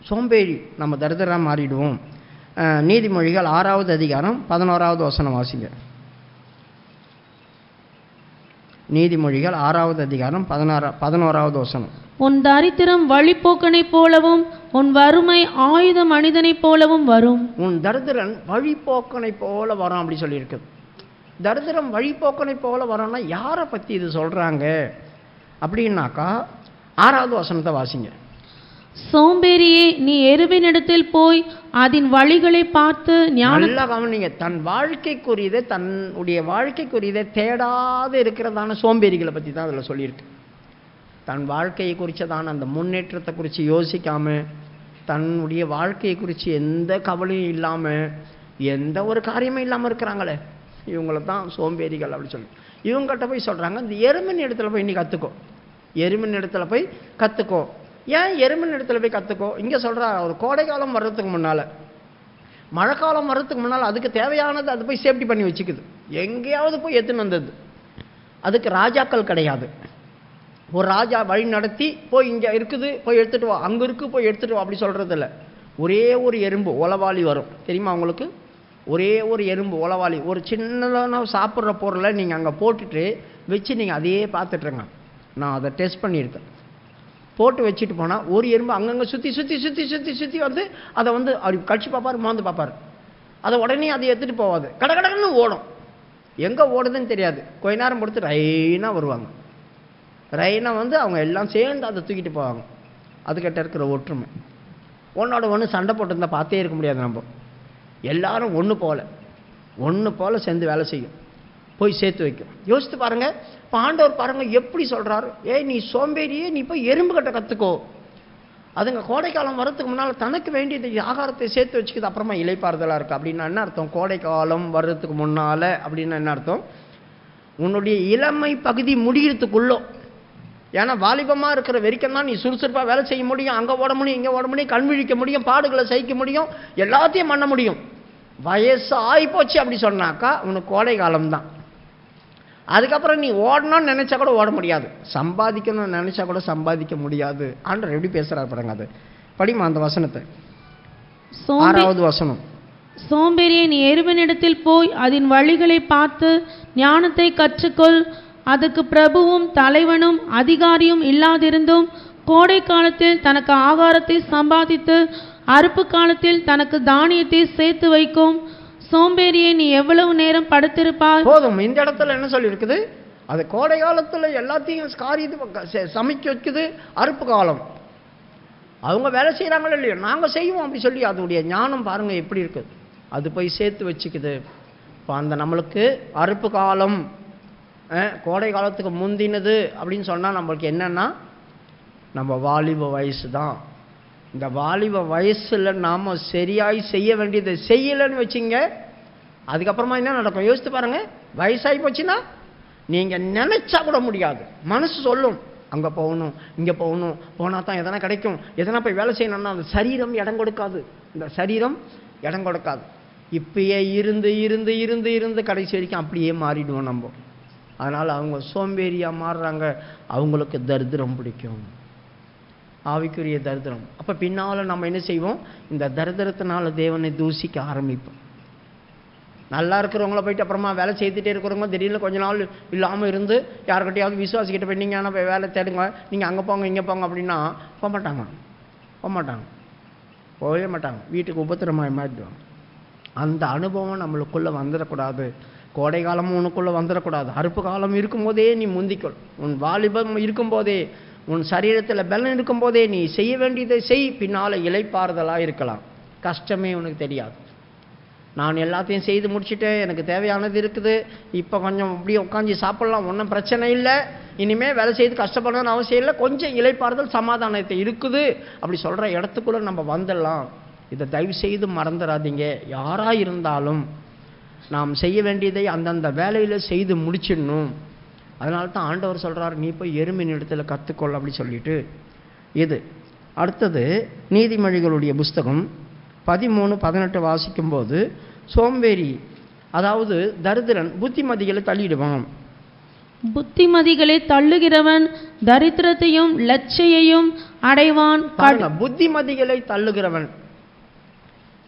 சோம்பேறி நம்ம தரித்திரா மாறிடுவோம். நீதிமொழிகள் 6வது அதிகாரம் 11வது வசனம் வாசிங்க. நீதிமொழிகள் 6வது அதிகாரம் 11வது வசனம். உன் தரித்திரம் வழிப்போக்கனை போலவும் உன் வறுமை ஆயுத மனிதனை போலவும் வரும். உன் தரித்திரன் வழிப்போக்கனை போல வரும் அப்படி சொல்லியிருக்கு. தரித்திரம் வழிப்போக்கனை போல வரும்னா யாரை பற்றி இது சொல்கிறாங்க அப்படின்னாக்கா 6வது வசனத்தை வாசிங்க. சோம்பேறியே, நீ எருவினிடத்தில் போய் அதன் வழிகளை பார்த்து நல்லா கவனிங்க. தன் வாழ்க்கைக்குரியதை தேடாத இருக்கிறதான சோம்பேறிகளை பற்றி தான் அதில் சொல்லியிருக்கு. தன் வாழ்க்கையை குறித்ததான அந்த முன்னேற்றத்தை குறித்து யோசிக்காமல், தன்னுடைய வாழ்க்கையை குறித்து எந்த கவலையும் இல்லாமல், எந்த ஒரு காரியமும் இல்லாமல் இருக்கிறாங்களே, இவங்கள தான் சோம்பேறிகள் அப்படி சொல்லி இவங்ககிட்ட போய் சொல்கிறாங்க, இந்த எருமின் இடத்துல போய் நீ கற்றுக்கோ. எருமின் இடத்துல போய் கற்றுக்கோ. ஏன் எருமின் இடத்துல போய் கற்றுக்கோ? இங்கே சொல்கிறா, ஒரு கோடைக்காலம் வர்றதுக்கு முன்னால், மழைக்காலம் வர்றதுக்கு முன்னால் அதுக்கு தேவையானது அது போய் சேஃப்டி பண்ணி வச்சுக்குது. எங்கேயாவது போய் எடுத்துன்னு வந்தது. அதுக்கு ராஜாக்கள் கிடையாது. ஒரு ராஜா வழி நடத்தி போய் இங்கே இருக்குது போய் எடுத்துகிட்டு வா, அங்கே இருக்குது போய் எடுத்துகிட்டு வா அப்படி சொல்கிறது இல்லை. ஒரே ஒரு எறும்பு உளவாளி வரும், தெரியுமா உங்களுக்கு? ஒரே ஒரு எறும்பு உளவாளி ஒரு சின்னதான சாப்பிட்ற பொருளை நீங்கள் அங்கே போட்டுட்டு வச்சு நீங்கள் அதையே பார்த்துட்ருங்க. நான் அதை டெஸ்ட் பண்ணியிருக்கேன். போட்டு வச்சுட்டு போனால் ஒரு எறும்பு அங்கங்கே சுற்றி வந்து அதை வந்து அப்படி கடிச்சு பார்ப்பார், மாந்து பார்ப்பார். அதை உடனே அதை எடுத்துகிட்டு போவாது, கடன்னு ஓடும். எங்கே ஓடுதுன்னு தெரியாது. கொஞ்ச நேரம் பொறுத்து ரைனாக வருவாங்க. ரைனாக வந்து அவங்க எல்லாம் சேர்ந்து அதை தூக்கிட்டு போவாங்க. அதுக்கிட்ட இருக்கிற ஒற்றுமை. ஒன்றோட ஒன்று சண்டை போட்டு பார்த்தே இருக்க முடியாது. நம்ம எல்லாரும் ஒன்று போல் சேர்ந்து வேலை செய்யும், போய் சேர்த்து வைக்கும். யோசித்து பாருங்கள். இப்போ ஆண்டவர் பாருங்கள் எப்படி சொல்கிறாரு, நீ சோம்பேறியே, நீ போய் எறும்பு கட்ட கற்றுக்கோ. அதுங்க கோடைக்காலம் வரத்துக்கு முன்னால் தனக்கு வேண்டியது ஆகாரத்தை சேர்த்து வச்சுக்கிது, அப்புறமா இலைப்பாறுதலாக இருக்குது. அப்படின்னா என்ன அர்த்தம்? கோடைக்காலம் வர்றதுக்கு முன்னால் அப்படின்னா என்ன அர்த்தம்? உன்னுடைய இளமை பகுதி முடிகிறதுக்குள்ளோ. ஏன்னா வாலிபமாக இருக்கிற வரைக்கும் தான் நீ சுறுசுறுப்பாக வேலை செய்ய முடியும், அங்கே ஓட முடியும், இங்கே ஓட முடியும், கண் விழிக்க முடியும், பாடுகளை சகிக்க முடியும், எல்லாத்தையும் பண்ண முடியும். வயசு ஆகிப்போச்சு அப்படி சொன்னாக்கா உனக்கு கோடை காலம்தான். அதுக்கப்புறம் நீ ஓடணும்னு நினச்சா கூட ஓட முடியாது, சம்பாதிக்கணும்னு நினச்சா கூட சம்பாதிக்க முடியாது. ஆண்டவர் எப்படி பேசுகிறார் பாருங்க. அது படிமா அந்த வசனத்தை, 6வது வசனம். சோம்பேறியை, நீ எருவனிடத்தில் போய் அதன் வழிகளை பார்த்து ஞானத்தை கற்றுக்கொள். அதுக்கு பிரபுவும் தலைவனும் அதிகாரியும் இல்லாதிருந்தும் கோடை காலத்தில் தனக்கு ஆகாரத்தை சம்பாதித்து அறுப்பு காலத்தில் தனக்கு தானியத்தை சேர்த்து வைக்கும். சோம்பேறியை, நீ எவ்வளவு நேரம் படுத்திருப்பாய்? போதும். இந்த இடத்துல என்ன சொல்லி இருக்குது? அது கோடை காலத்தில் எல்லாத்தையும் காரியத்தை சமைக்க வைக்குது. அறுப்பு காலம் அவங்க வேலை செய்கிறாங்களோ இல்லையோ, நாங்கள் செய்வோம் அப்படி சொல்லி அதோடைய ஞானம் பாருங்கள் எப்படி இருக்குது. அது போய் சேர்த்து வச்சுக்குது. இப்போ அந்த நம்மளுக்கு அறுப்பு காலம் கோடை காலத்துக்கு முந்தினது அப்படின்னு சொன்னால் நம்மளுக்கு என்னென்னா நம்ம வாலிப வயசு தான். இந்த வாலிப வயசில் நாம் சரியாய் செய்ய வேண்டியதை செய்யலைன்னு வச்சிங்க, அதுக்கப்புறமா என்ன நடக்கும் யோசித்து பாருங்கள். வயசாகி போச்சுன்னா நீங்கள் நினச்சா கூட முடியாது. மனசு சொல்லும் அங்கே போகணும், இங்கே போகணும், போனால் தான் எதனா கிடைக்கும், எதனா போய் வேலை செய்யணும்னா அந்த சரீரம் இடம் கொடுக்காது. இந்த சரீரம் இடம் கொடுக்காது. இப்பயே இருந்து இருந்து இருந்து இருந்து கடைசி வரைக்கும் அப்படியே மாறிடுவோம் நம்ம. அதனால் அவங்க சோம்பேறியாக மாறுறாங்க. அவங்களுக்கு தரித்திரம் பிடிக்கும், ஆவிக்குரிய தரித்திரம். அப்போ பின்னால் நம்ம என்ன செய்வோம்? இந்த தரித்திரத்தினால தேவனை தூசிக்க ஆரம்பிப்போம். நல்லா இருக்கிறவங்கள போயிட்டு அப்புறமா வேலை செய்துகிட்டே இருக்கிறவங்க திடீர்னு கொஞ்ச நாள் இல்லாமல் இருந்து யாருக்கிட்டையாவது விசுவாசிக்கிட்ட போய் நீங்கள் ஆனால் போய் வேலை தேடுங்க, நீங்கள் அங்கே போங்க இங்கே போங்க அப்படின்னா போக மாட்டாங்க, போகவே மாட்டாங்க. வீட்டுக்கு உபத்திரமாய் மாறிடுவாங்க. அந்த அனுபவம் நம்மளுக்குள்ளே வந்துடக்கூடாது. கோடை காலமும் உனக்குள்ளே வந்துடக்கூடாது. அறுப்பு காலம் இருக்கும்போதே நீ முந்திக்கொள். உன் வாலிபம் இருக்கும்போதே, உன் சரீரத்தில் பலன் இருக்கும்போதே நீ செய்ய வேண்டியதை செய். பின்னால் இளைப்பாறுதலாக இருக்கலாம். கஷ்டமே உனக்கு தெரியாது. நான் எல்லாத்தையும் செய்து முடிச்சுட்டேன், எனக்கு தேவையானது இருக்குது, இப்போ கொஞ்சம் அப்படியே உட்காந்து சாப்பிட்லாம், ஒன்றும் பிரச்சனை இல்லை, இனிமேல் வேலை செய்து கஷ்டப்படணும்னு அவசியம் இல்லை, கொஞ்சம் இளைப்பாறுதல் சமாதானத்தை இருக்குது அப்படி சொல்கிற இடத்துக்குள்ளே நம்ம வந்துடலாம். இதை தயவு செய்து மறந்துடாதீங்க. யாராக இருந்தாலும் நாம் செய்ய வேண்டியதை அந்தந்த வேலையில் செய்து முடிச்சிடணும். அதனால தான் ஆண்டவர் சொல்கிறார், நீ போய் எருமின் இடத்துல கற்றுக்கொள்ள அப்படி சொல்லிட்டு. இது அடுத்தது நீதிமொழிகளுடைய புஸ்தகம் 13:18 வாசிக்கும்போது, சோம்பேறி அதாவது தரித்திரன் புத்திமதிகளை தள்ளிடுவான். புத்திமதிகளை தள்ளுகிறவன் தரித்திரத்தையும் லட்சையையும் அடைவான். புத்திமதிகளை தள்ளுகிறவன்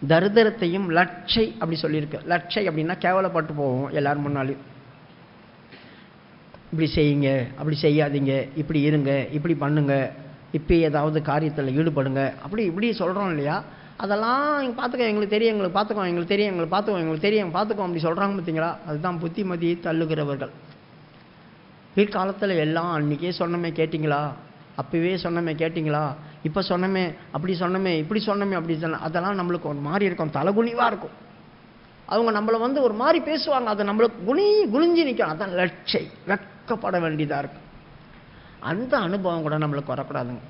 தரித்திரத்தையும் லட்சை அப்படி சொல்லியிருக்கு. லட்சை அப்படின்னா கேவலப்பட்டு போவோம் எல்லாரும் முன்னாலும். இப்படி செய்யுங்க, அப்படி செய்யாதீங்க, இப்படி இருங்க, இப்படி பண்ணுங்க, இப்போ ஏதாவது காரியத்தில் ஈடுபடுங்க, அப்படி இப்படி சொல்கிறோம் இல்லையா? அதெல்லாம் பார்த்துக்கோ, எங்களுக்கு தெரியும், எங்களுக்கு பார்த்துக்கோ, எங்களுக்கு தெரியும், எங்களுக்கு பார்த்துக்கோ, எங்களுக்கு தெரியும், பார்த்துக்கோ அப்படி சொல்கிறாங்க பார்த்தீங்களா? அதுதான் புத்திமதியை தள்ளுகிறவர்கள். பிற்காலத்தில் எல்லாம் அன்றைக்கே சொன்னமே கேட்டிங்களா, அப்போவே சொன்னமே கேட்டிங்களா, இப்போ சொன்னமே, அப்படி சொன்னமே, இப்படி சொன்னமே, அப்படி சொன்ன, அதெல்லாம் நம்மளுக்கு ஒரு மாதிரி இருக்கும், தலைகுனிவாக இருக்கும். அவங்க நம்மளை ஒரு மாதிரி பேசுவாங்க, அதை நம்மளுக்கு குனிஞ்சு நிற்கும். அதான் லட்சை, வெக்கப்பட வேண்டியதாக இருக்கும். அந்த அனுபவம் கூட நம்மளுக்கு வரக்கூடாதுங்க.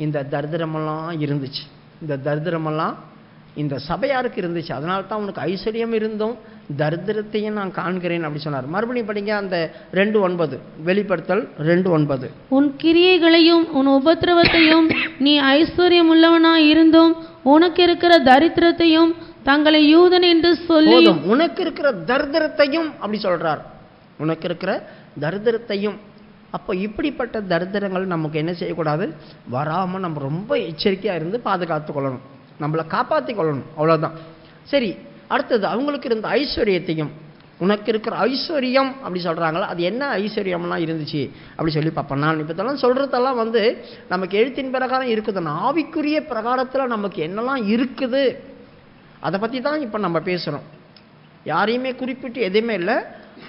இந்த தரித்திரமெல்லாம் இருந்துச்சு, இந்த தரித்திரமெல்லாம் இந்த சபையாருக்கு இருந்துச்சு. அதனால தான் உனக்கு ஐஸ்வர்யம் இருந்தும் தரித்திரத்தையும் நான் காண்கிறேன் அப்படி சொன்னார். மறுபடியும் படிங்க அந்த 2:9, வெளிப்படுத்தல் 2:9. உன் கிரியைகளையும் உன் உபத்திரவத்தையும் நீ ஐஸ்வர்யம் உள்ளவனாய் இருந்தும் உனக்கு இருக்கிற தரித்திரத்தையும் தங்களை யூதன் என்று சொல்லி, உனக்கு இருக்கிற தரித்திரத்தையும் அப்படி சொல்றார், உனக்கு இருக்கிற தரித்திரத்தையும். அப்போ இப்படிப்பட்ட தரித்திரங்கள் நமக்கு என்ன செய்யக்கூடாது, வராமல் நம்ம ரொம்ப எச்சரிக்கையாக இருந்து பாதுகாத்து கொள்ளணும், நம்மளை காப்பாற்றி கொள்ளணும், அவ்வளோதான். சரி, அடுத்தது அவங்களுக்கு இருந்த ஐஸ்வர்யத்தையும், உனக்கு இருக்கிற ஐஸ்வர்யம் அப்படி சொல்கிறாங்களா, அது என்ன ஐஸ்வர்யம்லாம் இருந்துச்சு அப்படி சொல்லி பார்ப்போம். நான் இப்போ இதெல்லாம் சொல்கிறதெல்லாம் நமக்கு எழுத்தின் பிரகாரம் இருக்குது, ஆவிக்குரிய பிரகாரத்தில் நமக்கு என்னெல்லாம் இருக்குது அதை பற்றி தான் இப்போ நம்ம பேசுகிறோம். யாரையுமே குறிப்பிட்டு எதுவுமே இல்லை.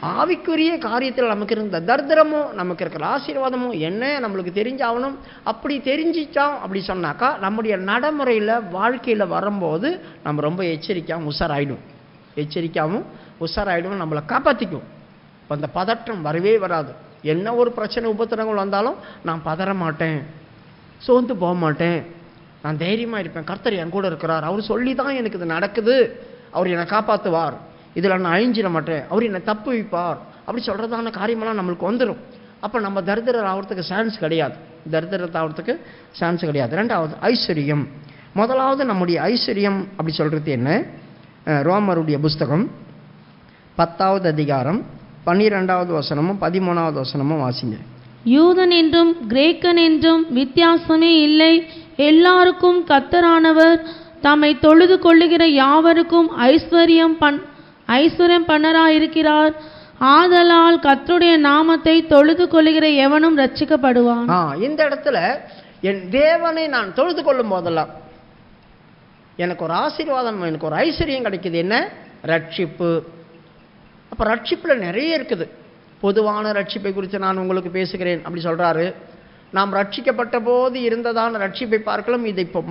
ஆவிக்குரிய காரியத்தில் நமக்கு இருந்த தரித்திரமும் நமக்கு இருக்கிற ஆசீர்வாதமும் என்ன நம்மளுக்கு தெரிஞ்சாகணும். அப்படி தெரிஞ்சிச்சோம் அப்படி சொன்னாக்கா நம்முடைய நடைமுறையில் வாழ்க்கையில் வரும்போது நம்ம ரொம்ப எச்சரிக்கையாகவும் உஷாராயிடும், நம்மளை காப்பாற்றிக்கும். இப்போ அந்த பதற்றம் வரவே வராது. என்ன ஒரு பிரச்சனை உபத்திரங்கள் வந்தாலும் நான் பதற மாட்டேன், சோர்ந்து போக மாட்டேன், நான் தைரியமாக இருப்பேன், கர்த்தர் என் கூட இருக்கிறார், அவர் சொல்லி தான் எனக்கு இது நடக்குது, அவர் என்னை காப்பாற்றுவார், இதில் நான் அழிஞ்சிட மாட்டேன், அவர் என்னை தப்பு வைப்பார் அப்படி சொல்கிறதான காரியமெல்லாம் நம்மளுக்கு வந்துடும். அப்போ நம்ம தரித்திரர் ஆகிறதுக்கு சான்ஸ் கிடையாது, தரித்திரத்தை ஆகிறதுக்கு சான்ஸ் கிடையாது. ரெண்டாவது ஐஸ்வர்யம். முதலாவது நம்முடைய ஐஸ்வர்யம் அப்படி சொல்கிறது என்ன? ரோமருடைய புஸ்தகம் 10வது அதிகாரம் 12வது வசனமும் 13வது வசனமும் வாசிங்க. யூதன் என்றும் கிரேக்கன் என்றும் வித்தியாசமே இல்லை, எல்லாருக்கும் கர்த்தரானவர் தம்மை தொழுது கொள்ளுகிற யாவருக்கும் ஐஸ்வர்யம் பண்ணராயிருக்கிறார். ஆதலால் கர்த்தருடைய நாமத்தை தொழுது கொள்ளுகிற எவனும் ரட்சிக்கப்படுவான். இந்த இடத்துல என் தேவனை நான் தொழுது கொள்ளும் போதெல்லாம் எனக்கு ஒரு ஆசீர்வாதம், எனக்கு ஒரு ஐஸ்வர்யம் கிடைக்குது. என்ன? ரட்சிப்பு. அப்போ ரட்சிப்பில் நிறைய இருக்குது. பொதுவான ரட்சிப்பை குறித்து நான் உங்களுக்கு பேசுகிறேன் அப்படி சொல்கிறாரு. நாம் ரட்சிக்கப்பட்ட போது இருந்ததான ரட்சிப்பை பார்க்கலாம், இது இப்போ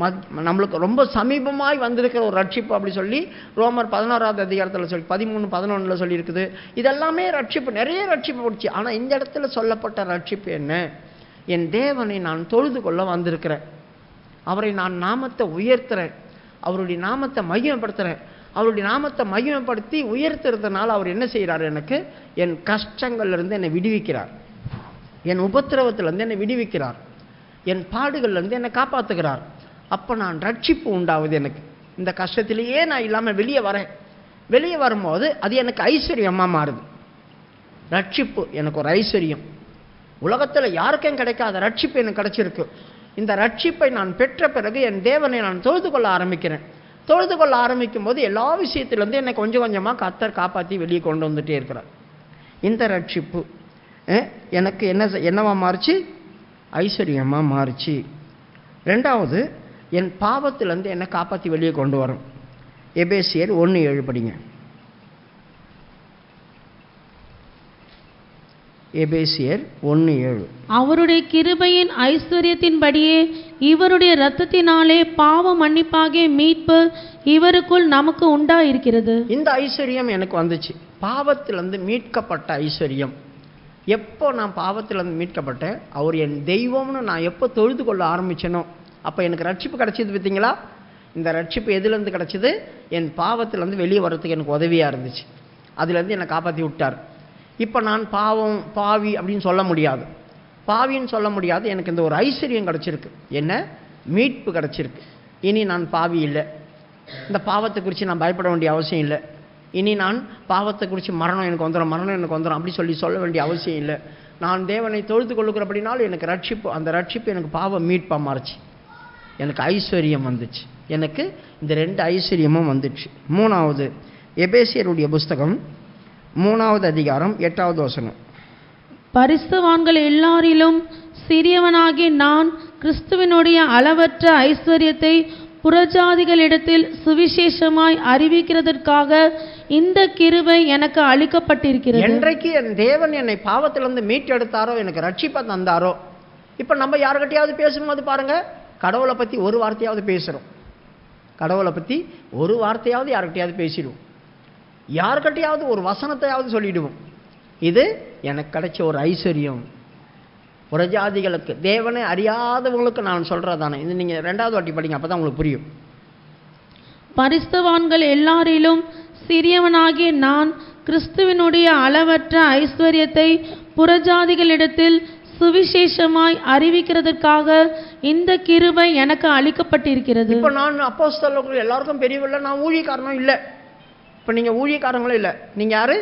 நம்மளுக்கு ரொம்ப சமீபமாய் வந்திருக்கிற ஒரு ரட்சிப்பு அப்படி சொல்லி ரோமர் 11வது அதிகாரத்தில் சொல்லி 13:11 சொல்லியிருக்குது. இதெல்லாமே ரட்சிப்பு, நிறைய ரட்சிப்பு பிடிச்சி. ஆனால் இந்த இடத்துல சொல்லப்பட்ட ரட்சிப்பு என்ன? என் தேவனை நான் தொழுது கொள்ள வந்திருக்கிறேன், அவரை நான் நாமத்தை உயர்த்துறேன், அவருடைய நாமத்தை மகிமைப்படுத்துகிறேன். அவருடைய நாமத்தை மகிமைப்படுத்தி உயர்த்துறதுனால அவர் என்ன செய்கிறார்? எனக்கு என் கஷ்டங்கள்லேருந்து என்னை விடுவிக்கிறார், என் உபத்திரவத்திலேருந்து என்னை விடுவிக்கிறார், என் பாடுகள்லேருந்து என்னை காப்பாற்றுகிறார். அப்போ நான் ரட்சிப்பு உண்டாகுது எனக்கு. இந்த கஷ்டத்திலேயே நான் இல்லாமல் வெளியே வரும்போது அது எனக்கு ஐஸ்வர்யமாக மாறுது. ரட்சிப்பு எனக்கு ஒரு ஐஸ்வர்யம். உலகத்தில் யாருக்கும் கிடைக்காத ரட்சிப்பு எனக்கு கிடைச்சிருக்கு. இந்த ரட்சிப்பை நான் பெற்ற பிறகு என் தேவனை நான் தொழுது கொள்ள ஆரம்பிக்கிறேன். தொழுது கொள்ள ஆரம்பிக்கும் போது எல்லா விஷயத்திலேருந்து என்னை கொஞ்சம் கொஞ்சமாக கர்த்தர் காப்பாற்றி வெளியே கொண்டு வந்துட்டே இருக்கிறார். இந்த ரட்சிப்பு எனக்கு என்னவா மாறுச்சு? ஐஸ்வர்யமாக மாறுச்சு. ரெண்டாவது, என் பாவத்திலேருந்து என்னை காப்பாற்றி வெளியே கொண்டு வரும். எபேசியர் 1:7 படிங்க. எபேசியர் 1:7. அவருடைய கிருபையின் ஐஸ்வர்யத்தின்படியே இவருடைய இரத்தத்தினாலே பாவ மன்னிப்பாகிய மீட்பு இவருக்குள் நமக்கு உண்டாயிருக்கிறது. இந்த ஐஸ்வர்யம் எனக்கு வந்துச்சு. பாவத்திலிருந்து மீட்கப்பட்ட ஐஸ்வர்யம். எப்போ நான் பாவத்திலிருந்து மீட்கப்பட்டேன், அவர் என் தெய்வம்னு நான் எப்போ தொழுது கொள்ள ஆரம்பிச்சேனோ அப்போ எனக்கு ரட்சிப்பு கிடைச்சிது. பார்த்தீங்களா? இந்த ரட்சிப்பு எதுலேருந்து கிடச்சிது? என் பாவத்திலேருந்து வெளியே வர்றதுக்கு எனக்கு உதவியாக இருந்துச்சு. அதுலேருந்து என்னை காப்பாற்றி விட்டார். இப்போ நான் பாவி அப்படின்னு சொல்ல முடியாது, பாவின்னு சொல்ல முடியாது. எனக்கு இந்த ஒரு ஐஸ்வர்யம் கிடச்சிருக்கு, என்ன மீட்பு கிடச்சிருக்கு. இனி நான் பாவி இல்லை. இந்த பாவத்தை குறித்து நான் பயப்பட வேண்டிய அவசியம் இல்லை. இனி நான் பாவத்தை குறித்து மரணம் எனக்கு வந்துடும் அப்படி சொல்ல வேண்டிய அவசியம் இல்லை. நான் தேவனை தொழுது கொள்ளுகிறபடினாலும் எனக்கு ரட்சிப்பு, அந்த ரட்சிப்பு எனக்கு பாவம் மீட்பாக மாறுச்சு. எனக்கு ஐஸ்வர்யம் வந்துச்சு. எனக்கு இந்த 2 ஐஸ்வர்யமும் வந்துச்சு. மூணாவது, எபேசியருடைய புஸ்தகம் 3வது அதிகாரம் 8வது வசனம். பரிசுத்தவான்கள் எல்லாரிலும் சிறியவனாகிய நான் கிறிஸ்துவினுடைய அளவற்ற ஐஸ்வர்யத்தை புறஜாதிகளிடத்தில் சுவிசேஷமாய் அறிவிக்கிறதற்காக இந்த கிருபை எனக்கு அளிக்கப்பட்டிருக்கிறது. என்றைக்கு என் தேவன் என்னை பாவத்திலிருந்து மீட்டெடுத்தாரோ, எனக்கு ரட்சிப்பை தந்தாரோ. இப்போ நம்ம யாருக்கிட்டையாவது பேசும்போது பாருங்க, கடவுளை பற்றி ஒரு வார்த்தையாவது பேசுகிறோம். கடவுளை பற்றி ஒரு வார்த்தையாவது யாருக்கிட்டையாவது பேசிடுவோம். யாருக்கிட்டையாவது ஒரு வசனத்தையாவது சொல்லிடுவோம். இது எனக்கு கிடைச்ச ஒரு ஐஸ்வர்யம். புறஜாதிகளுக்கு, தேவனை அறியாதவங்களுக்கு நான் சொல்கிறதானே. இது நீங்கள் 2வது வாட்டி படிங்க, அப்போ தான் உங்களுக்கு புரியும். பரிசுத்தவான்கள் எல்லாரிலும் சிறியவனாகிய நான் கிறிஸ்துவினுடைய அளவற்ற ஐஸ்வர்யத்தை புறஜாதிகளிடத்தில் சுவிசேஷமாய் அறிவிக்கிறதற்காக இந்த கிருபை எனக்கு அளிக்கப்பட்டிருக்கிறது. இப்போ நான் அப்போஸ்தலர்கள் எல்லாருக்கும் பெரியவில்லை, நான் ஊழியக்காரனும் இல்லை. இப்போ நீங்கள் ஊழியக்காரங்களும் இல்லை. நீங்கள் யார்?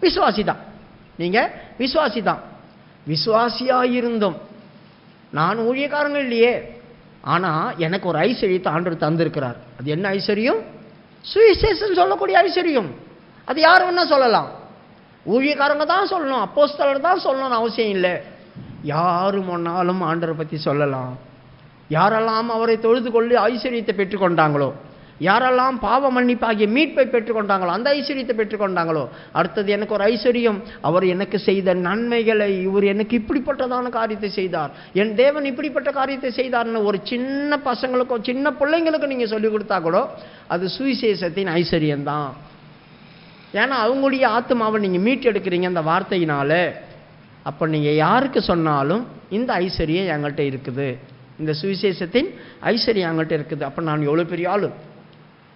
விசுவாசி தான். நீங்கள் விசுவாசி தான். விசுவாசியாக இருந்தோம். நான் ஊழியக்காரங்கள் இல்லையே. ஆனால் எனக்கு ஒரு ஐஸ்வர்யத்தை ஆண்டவர் தந்திருக்கிறார். அது என்ன ஐஸ்வர்யம்? சுவிசேஷம் சொல்லக்கூடிய ஐஸ்வர்யம். அது யார் வேணா சொல்லலாம். ஊழியக்காரங்க தான் சொல்லணும், அப்போஸ்தலர் தான் சொல்லணும்னு அவசியம் இல்லை. யாரு முன்னாலும் ஆண்டவரை பற்றி சொல்லலாம். யாரெல்லாம் அவரை தொழுது கொள்ளி ஐஸ்வர்யத்தை பெற்றுக்கொண்டாங்களோ, யாரெல்லாம் பாவ மன்னிப்பாகிய மீட்பை பெற்றுக்கொண்டாங்களோ, அந்த ஐஸ்வர்யத்தை பெற்றுக்கொண்டாங்களோ. அடுத்தது, எனக்கு ஒரு ஐஸ்வர்யம், அவர் எனக்கு செய்த நன்மைகளை, இவர் எனக்கு இப்படிப்பட்டதான காரியத்தை செய்தார், என் தேவன் இப்படிப்பட்ட காரியத்தை செய்தார்னு ஒரு சின்ன பசங்களுக்கோ சின்ன பிள்ளைங்களுக்கும் நீங்கள் சொல்லிக் கொடுத்தா கூட அது சுவிசேஷத்தின் ஐஸ்வர்யம்தான். ஏன்னா அவங்களுடைய ஆத்மாவை நீங்கள் மீட்டெடுக்கிறீங்க அந்த வார்த்தையினால. அப்போ நீங்கள் யாருக்கு சொன்னாலும் இந்த ஐஸ்வர்யம் எங்கள்கிட்ட இருக்குது, இந்த சுவிசேஷத்தின் ஐஸ்வர்யம் எங்கள்கிட்ட இருக்குது. அப்போ நான் எவ்வளோ பெரிய ஆளு,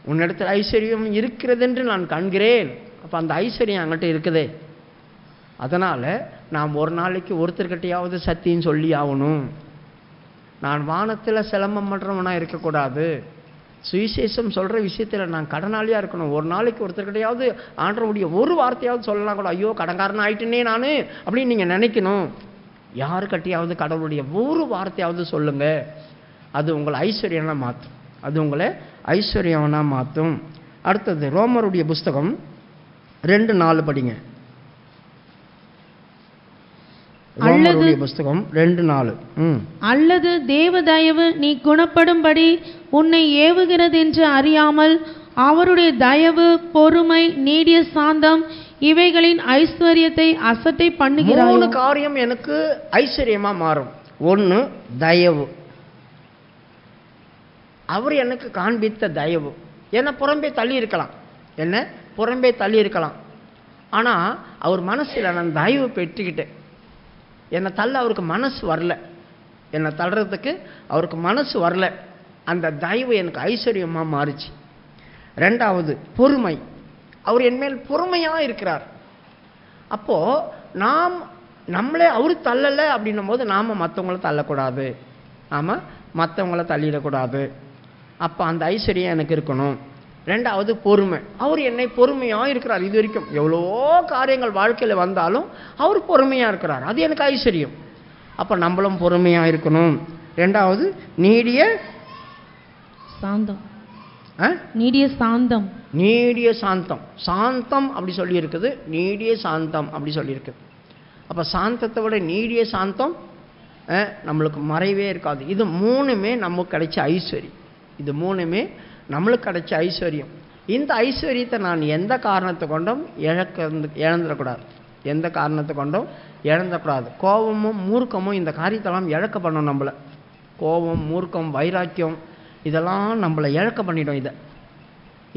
உன்னிடத்தில் ஐஸ்வர்யம் இருக்கிறது என்று நான் காண்கிறேன். அப்போ அந்த ஐஸ்வர்யம் என்கிட்ட இருக்குதே. அதனால் நாம் ஒரு நாளைக்கு ஒருத்தர்கிட்டையாவது சத்தியம் சொல்லி ஆகணும். நான் வானத்தில் சிலம்பம் பண்ணுறவனாக இருக்கக்கூடாது. சுவிசேஷம் சொல்கிற விஷயத்தில் நான் கடனாளியாக இருக்கணும். ஒரு நாளைக்கு ஒருத்தர்கிட்டையாவது ஆண்டவருடைய ஒரு வார்த்தையாவது சொல்லலாம் கூட. ஐயோ கடன்காரன் ஆயிட்டேனே நான் அப்படின்னு நீங்கள் நினைக்கணும். யாருக்கிட்டையாவது கடவுளுடைய ஒரு வார்த்தையாவது சொல்லுங்கள். அது உங்களை ஐஸ்வர்யமாக மாற்றும். அது உங்களை ஐஸ்வர்யவனாக மாற்றும். அடுத்தது, ரோமருடைய புஸ்தகம் 2:4 படிங்க. ரோமருடைய புஸ்தகம் 2:4. அல்லது தேவதயவு நீ குணப்படும்படி உன்னை ஏவுகிறது என்று அறியாமல் அவருடைய தயவு, பொறுமை, நீடிய சாந்தம் இவைகளின் ஐஸ்வர்யத்தை அசட்டை பண்ணுகிறாய். 3 காரியம் எனக்கு ஐஸ்வர்யமாக மாறும். 1, தயவு. அவர் எனக்கு காண்பித்த தயவு. என்ன புறம்பே தள்ளி இருக்கலாம், என்ன புறம்பே தள்ளி இருக்கலாம். ஆனால் அவர் மனசில் நான் தயவு பெற்றுக்கிட்டேன். என்னை தள்ள அவருக்கு மனசு வரல, என்னை தள்ளுறதுக்கு அவருக்கு மனசு வரல. அந்த தயவு எனக்கு ஐஸ்வர்யமாக மாறிச்சு. 2வது, பொறுமை. அவர் என்மேல் பொறுமையாக இருக்கிறார். அப்போது நம்மளே அவர் தள்ளலை அப்படின்னும் போது நாம் மற்றவங்கள தள்ளக்கூடாது, நாம் மற்றவங்கள தள்ளிடக்கூடாது. அப்போ அந்த ஐஸ்வர்யம் எனக்கு இருக்கணும். ரெண்டாவது பொறுமை. அவர் என்னை பொறுமையாக இருக்கிறார். இது வரைக்கும் எவ்வளோ காரியங்கள் வாழ்க்கையில் வந்தாலும் அவர் பொறுமையாக இருக்கிறார். அது எனக்கு ஐஸ்வர்யம். அப்போ நம்மளும் பொறுமையாக இருக்கணும். ரெண்டாவது நீடிய சாந்தம். நீடிய சாந்தம். நீடிய சாந்தம். சாந்தம் அப்படி சொல்லியிருக்குது, நீடிய சாந்தம் அப்படி சொல்லியிருக்குது. அப்போ சாந்தத்தை விட நீடிய சாந்தம் நம்மளுக்கு மறைவே இருக்காது. இது மூணுமே நமக்கு கிடைச்ச ஐஸ்வர்யம். இது மூணுமே நம்மளுக்கு கிடைச்ச ஐஸ்வர்யம். இந்த ஐஸ்வர்யத்தை நான் எந்த காரணத்தை கொண்டும் இழந்துடக்கூடாது. எந்த காரணத்தை கொண்டும் இழந்துடக்கூடாது. கோபமும் மூர்க்கமும் இந்த காரியத்தெல்லாம் இழக்க பண்ணணும். நம்மளை கோபம், மூர்க்கம், வைராக்கியம் இதெல்லாம் நம்மளை இழக்க பண்ணிடும்.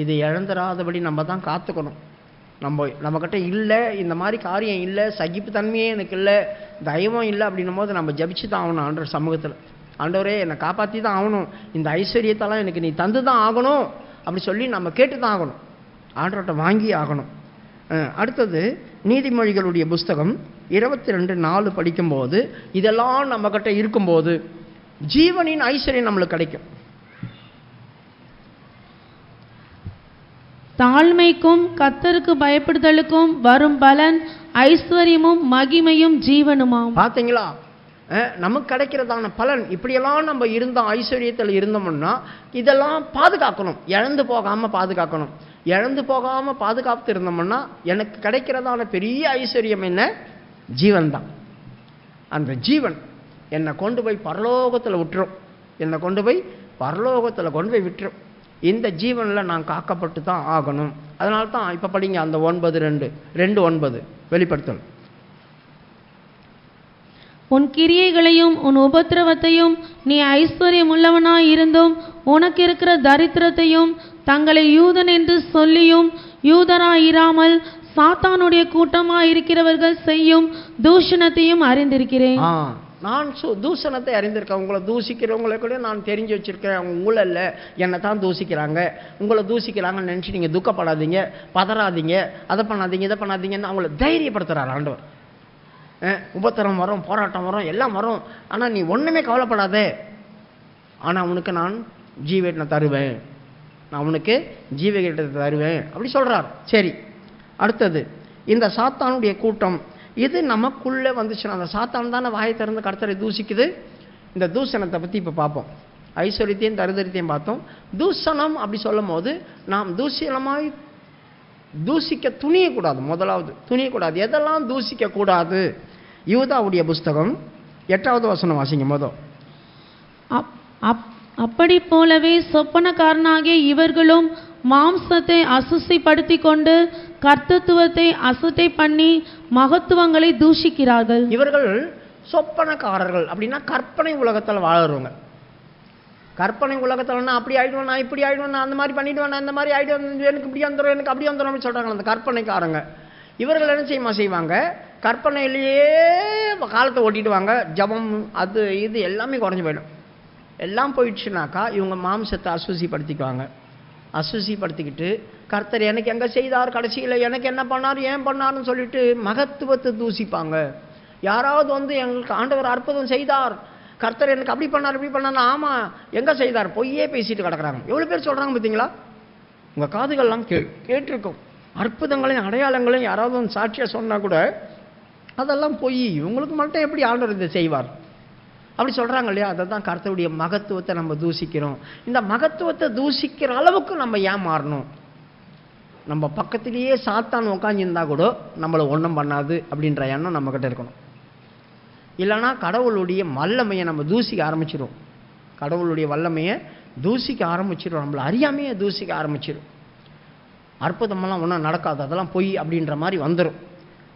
இது இழந்துடாதபடி நம்ம தான் காத்துக்கணும். நம்மக்கிட்ட இல்லை, இந்த மாதிரி காரியம் இல்லை, சகிப்பு தன்மையே எனக்கு இல்லை, தயவும் இல்லை அப்படின்னும் போது நம்ம ஜபிச்சு தான் ஆகணும் ஆண்டவர் சமூகத்தில். ஆண்டவரே என்னை காப்பாற்றி தான் ஆகணும், இந்த ஐஸ்வர்யத்தெல்லாம் எனக்கு நீ தந்து தான் ஆகணும் அப்படி சொல்லி நம்ம கேட்டு தான் ஆகணும், ஆண்டவர்கிட்ட வாங்கி ஆகணும். அடுத்தது நீதிமொழிகளுடைய புஸ்தகம் 22:4 படிக்கும்போது இதெல்லாம் நம்மக்கிட்ட இருக்கும்போது ஜீவனின் ஐஸ்வர்யம் நம்மளுக்கு கிடைக்கும். தாழ்மைக்கும் கர்த்தருக்கு பயப்படுதலுக்கும் வரும் பலன் ஐஸ்வர்யமும் மகிமையும் ஜீவனுமாம். பார்த்தீங்களா, நமக்கு கிடைக்கிறதான பலன். இப்படியெல்லாம் நம்ம இருந்தோம், ஐஸ்வர்யத்தில் இருந்தோம்னா இதெல்லாம் பாதுகாக்கணும், இழந்து போகாமல் பாதுகாக்கணும். இழந்து போகாமல் பாதுகாத்து இருந்தோம்னா எனக்கு கிடைக்கிறதான பெரிய ஐஸ்வர்யம் என்ன? ஜீவன் தான். அந்த ஜீவன் என்னை கொண்டு போய் பரலோகத்தில் விட்டுரும். என்னை கொண்டு போய் பரலோகத்தில் கொண்டு போய் விட்டுரும். இந்த ஜீவனில் நான் காக்கப்பட்டு தான் ஆகணும். அதனால தான் இப்போ படிங்க அந்த 9:2 வெளிப்படுத்தல். உன் கிரியைகளையும் உன் உபத்திரவத்தையும் நீ ஐஸ்வர்யம் உள்ளவனாய் இருந்தும் உனக்கு இருக்கிற தரித்திரத்தையும் தங்களை யூதன் என்று சொல்லியும் யூதராயிராமல் சாத்தானுடைய கூட்டமாய் இருக்கிறவர்கள் செய்யும் தூஷணத்தையும் அறிந்திருக்கிறேன். நான் தூஷணத்தை அறிந்திருக்கேன். உங்களை தூசிக்கிறவங்களை கூட நான் தெரிஞ்சு வச்சிருக்கேன். உங்களை இல்லை, என்னை தான் தூசிக்கிறாங்க. உங்களை தூசிக்கிறாங்கன்னு நினச்சி நீங்கள் துக்கப்படாதீங்க, பதறாதீங்க, அதை பண்ணாதீங்க, இதை பண்ணாதீங்கன்னு அவங்கள தைரியப்படுத்துகிறார் ஆண்டவர். உபத்திரம் வரும், போராட்டம் வரும், எல்லாம் வரும், ஆனால் நீ ஒன்றுமே கவலைப்படாதே, ஆனால் உனக்கு நான் ஜீவனை தருவேன், நான் உனக்கு ஜீவகிட்டத்தை தருவேன் அப்படி சொல்கிறார். சரி, அடுத்தது இந்த சாத்தானுடைய கூட்டம் இது நமக்குள்ளே வந்துச்சுன்னா, அந்த சாத்தான் தானே வாயை திறந்து கர்த்தரை தூசிக்குது. இந்த தூஷணத்தை பற்றி இப்போ பார்ப்போம். ஐஸ்வர்யத்தையும் தரித்திரத்தையும் பார்த்தோம். தூஷணம் அப்படி சொல்லும் போது நாம் தூஷணமாய் தூசிக்க துணியக்கூடாது. முதலாவது துணியக்கூடாது. எதெல்லாம் தூசிக்கக்கூடாது? யூதாவுடைய புஸ்தகம் 8வது வசனம் வாசிங்க. அப்படி போலவே சொப்பனக்காரனாகிய இவர்களும் மாம்சத்தை அசுசிப்படுத்தி கொண்டு கர்த்தத்துவத்தை அசுத்தை பண்ணி மகத்துவங்களை தூஷிக்கிறார்கள். இவர்கள் சொப்பனக்காரர்கள். அப்படின்னா கற்பனை உலகத்தில் வாழறவங்க. கற்பனை உலகத்தில்னா அப்படி ஆயிடுவேன், நான் இப்படி ஆயிடுவேன், நான் அந்த மாதிரி பண்ணிடுவேன், நான் இந்த மாதிரி ஆயிடுவேன், எனக்கு இப்படி வந்துடும், எனக்கு அப்படி வந்துடும் அப்படின்னு சொல்கிறாங்க அந்த கற்பனைக்காரங்க. இவர்கள் என்ன செய்வாங்க? கற்பனையிலேயே காலத்தை ஓட்டிடுவாங்க. ஜபம் அது இது எல்லாமே குறைஞ்சி போயிடும். எல்லாம் போயிடுச்சுனாக்கா இவங்க மாம்சத்தை அசுசிப்படுத்திக்குவாங்க. அசுசிப்படுத்திக்கிட்டு கர்த்தர் எனக்கு எங்கே செய்தார், கடைசியில் எனக்கு என்ன பண்ணார், ஏன் பண்ணார்னு சொல்லிட்டு மகத்துவத்தை தூசிப்பாங்க. யாராவது வந்து எங்களுக்கு ஆண்டவர் அற்புதம் செய்தார், கர்த்தர் எனக்கு அப்படி பண்ணார் இப்படி பண்ணார், ஆமாம் எங்கே செய்தார், பொய்யே பேசிட்டு கிடக்குறாங்க. எவ்வளோ பேர் சொல்கிறாங்க பார்த்தீங்களா? உங்கள் காதுகள்லாம் கேட்டிருக்கும். அற்புதங்களையும் அடையாளங்களையும் யாராவது வந்து சாட்சியாக சொன்னால் கூட அதெல்லாம் பொய், இவங்களுக்கு மட்டும் எப்படி ஆண்டவர் இதை செய்வார் அப்படி சொல்கிறாங்க இல்லையா? அதை தான் கர்த்தருடைய மகத்துவத்தை நம்ம தூசிக்கிறோம். இந்த மகத்துவத்தை தூசிக்கிற அளவுக்கு நம்ம ஏன் மாறணும்? நம்ம பக்கத்திலேயே சாத்தான் உட்காந்துருந்தா கூட நம்மளை ஒன்றும் பண்ணாது அப்படின்ற எண்ணம் நம்மக்கிட்ட இருக்கணும். இல்லைனா கடவுளுடைய வல்லமையை நம்ம தூசிக்க ஆரம்பிச்சிடும். கடவுளுடைய வல்லமையை தூசிக்க ஆரம்பிச்சிடும். நம்மளை அறியாமையே தூசிக்க ஆரம்பிச்சிடும். அற்புதமெல்லாம் ஒன்றும் நடக்காது, அதெல்லாம் பொய் அப்படின்ற மாதிரி வந்துடும்.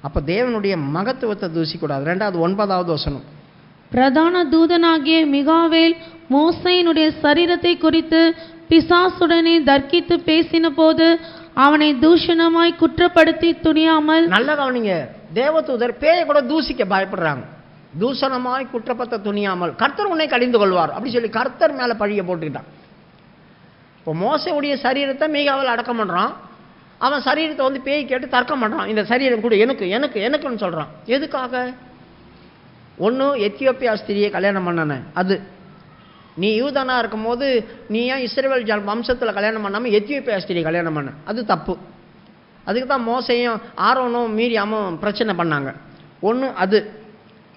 அப்போ தேவனுடைய மகத்துவத்தை தூசிக்கூடாது. 9வது வசனம். பிரதான தூதனாகிய மிகாவேல் மோசேயினுடைய சரீரத்தை குறித்து பிசாசுடனே தர்க்கித்து பேசின போது அவனை தூஷணமாய் குற்றப்படுத்தி துணியாமல். நல்ல கவனிங்க, தேவதூதர் பேயை கூட தூசிக்க பயப்படுறாங்க. தூஷணமாய் குற்றப்படுத்த துணியாமல் கர்த்தர் உன்னை கடிந்து கொள்வார் அப்படி சொல்லி கர்த்தர் மேலே பழிய போட்டுக்கிட்டான். இப்போ மோசேயுடைய சரீரத்தை மிகாவேல் அடக்கம் பண்ணுறான். அவன் சரீரத்தை வந்து பேய் கேட்டு தர்க்கம் பண்ணுறான். இந்த சரீரம் கூட எனக்கு எனக்கு எனக்குன்னு சொல்கிறான். எதுக்காக? ஒன்று எத்தியோப்பியா ஸ்திரியை கல்யாணம் பண்ணன, அது நீ யூதனா இருக்கும்போது நீ ஏன் இஸ்ரவேல் வம்சத்தில் கல்யாணம் பண்ணாமல் எத்தியோப்பியா ஸ்திரீ கல்யாணம் பண்ண? அது தப்பு. அதுக்கு தான் மோசையும் ஆரோனும் மீரியாமும் பிரச்சனை பண்ணாங்க. ஒன்று அது.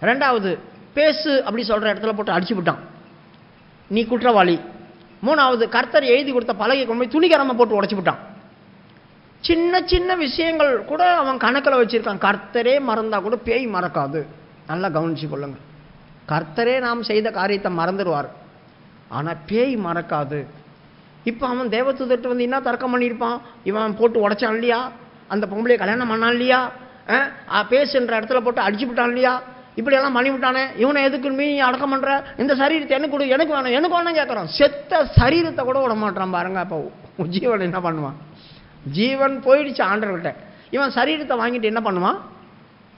ரெண்டாவது, பேசு அப்படி சொல்கிற இடத்துல போட்டு அடிச்சு விட்டான், நீ குற்றவாளி. மூணாவது, கர்த்தர் எழுதி கொடுத்த பலகை கொண்டு போய் துணிகரமாக போட்டு உடச்சி விட்டான். சின்ன சின்ன விஷயங்கள் கூட அவன் கணக்கில் வச்சுருக்கான். கர்த்தரே மறந்தா கூட பேய் மறக்காது. நல்லா கவனிச்சு கொள்ளுங்க. கர்த்தரே நாம் செய்த காரியத்தை மறந்துடுவார், ஆனால் பேய் மறக்காது. இப்போ அவன் தேவதூதர்கிட்ட வந்து என்ன தர்க்கம் பண்ணியிருப்பான்? இவன் போட்டு உடைச்சான் இல்லையா, அந்த பொம்பளையை கல்யாணம் பண்ணான் இல்லையா, பேசுன்ற இடத்துல போட்டு அடிச்சு விட்டான் இல்லையா, இப்படியெல்லாம் பண்ணி விட்டானே, இவனை எதுக்கு நீ அடக்கம் பண்ணுற? இந்த சரீரத்தை எனக்கு கொடு, எனக்கு வேணும், எனக்கு வேணும் கேட்குறான். செத்த சரீரத்தை கூட விட மாட்டான் பாருங்க. அப்போ ஜீவன் என்ன பண்ணுவான்? ஜீவன் போயிடுச்சு ஆண்டவர்கிட்ட. இவன் சரீரத்தை வாங்கிட்டு என்ன பண்ணுவான்?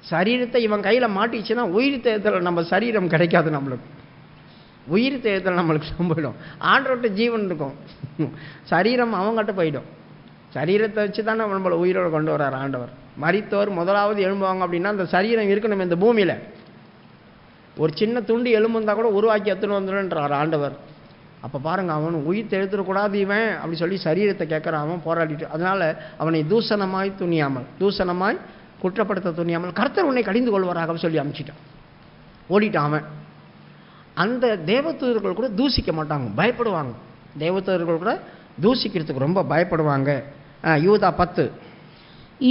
சரீரத்தை இவன் கையில் மாட்டிச்சுன்னா உயிர் தேர்தல் நம்ம சரீரம் கிடைக்காது. நம்மளுக்கு உயிர் தேர்தல் நம்மளுக்கு போயிடும். ஆண்டவர்கிட்ட ஜீவன் இருக்கும், சரீரம் அவங்ககிட்ட போயிடும். சரீரத்தை வச்சு தானே நம்மளை உயிரோடு கொண்டு வர்றார் ஆண்டவர். மரித்தோர் முதலாவது எழும்புவாங்க அப்படின்னா அந்த சரீரம் இருக்கணும் இந்த பூமியில். ஒரு சின்ன துண்டு எலும்பு இருந்தால் கூட உருவாக்கி எடுத்துன்னு வந்துடுன்றார் ஆண்டவர். அப்போ பாருங்கள், அவன் உயிர் தெழுத்துடக்கூடாது இவன் அப்படி சொல்லி சரீரத்தை கேட்குறான். அவன் போராடிட்டு, அதனால் அவனை தூஷணமாய் துணியாமல், தூஷணமாய் குற்றப்படுத்த துணியாமல் கர்த்தர் உன்னை கடிந்து கொள்வாராக சொல்லி அனுப்பிச்சிட்டான். ஓடிட்டான் அவன். அந்த தேவதூதர்கள் கூட தூசிக்க மாட்டாங்க, பயப்படுவாங்க. தேவதூதர்கள் கூட தூசிக்கிறதுக்கு ரொம்ப பயப்படுவாங்க. யூதா 10.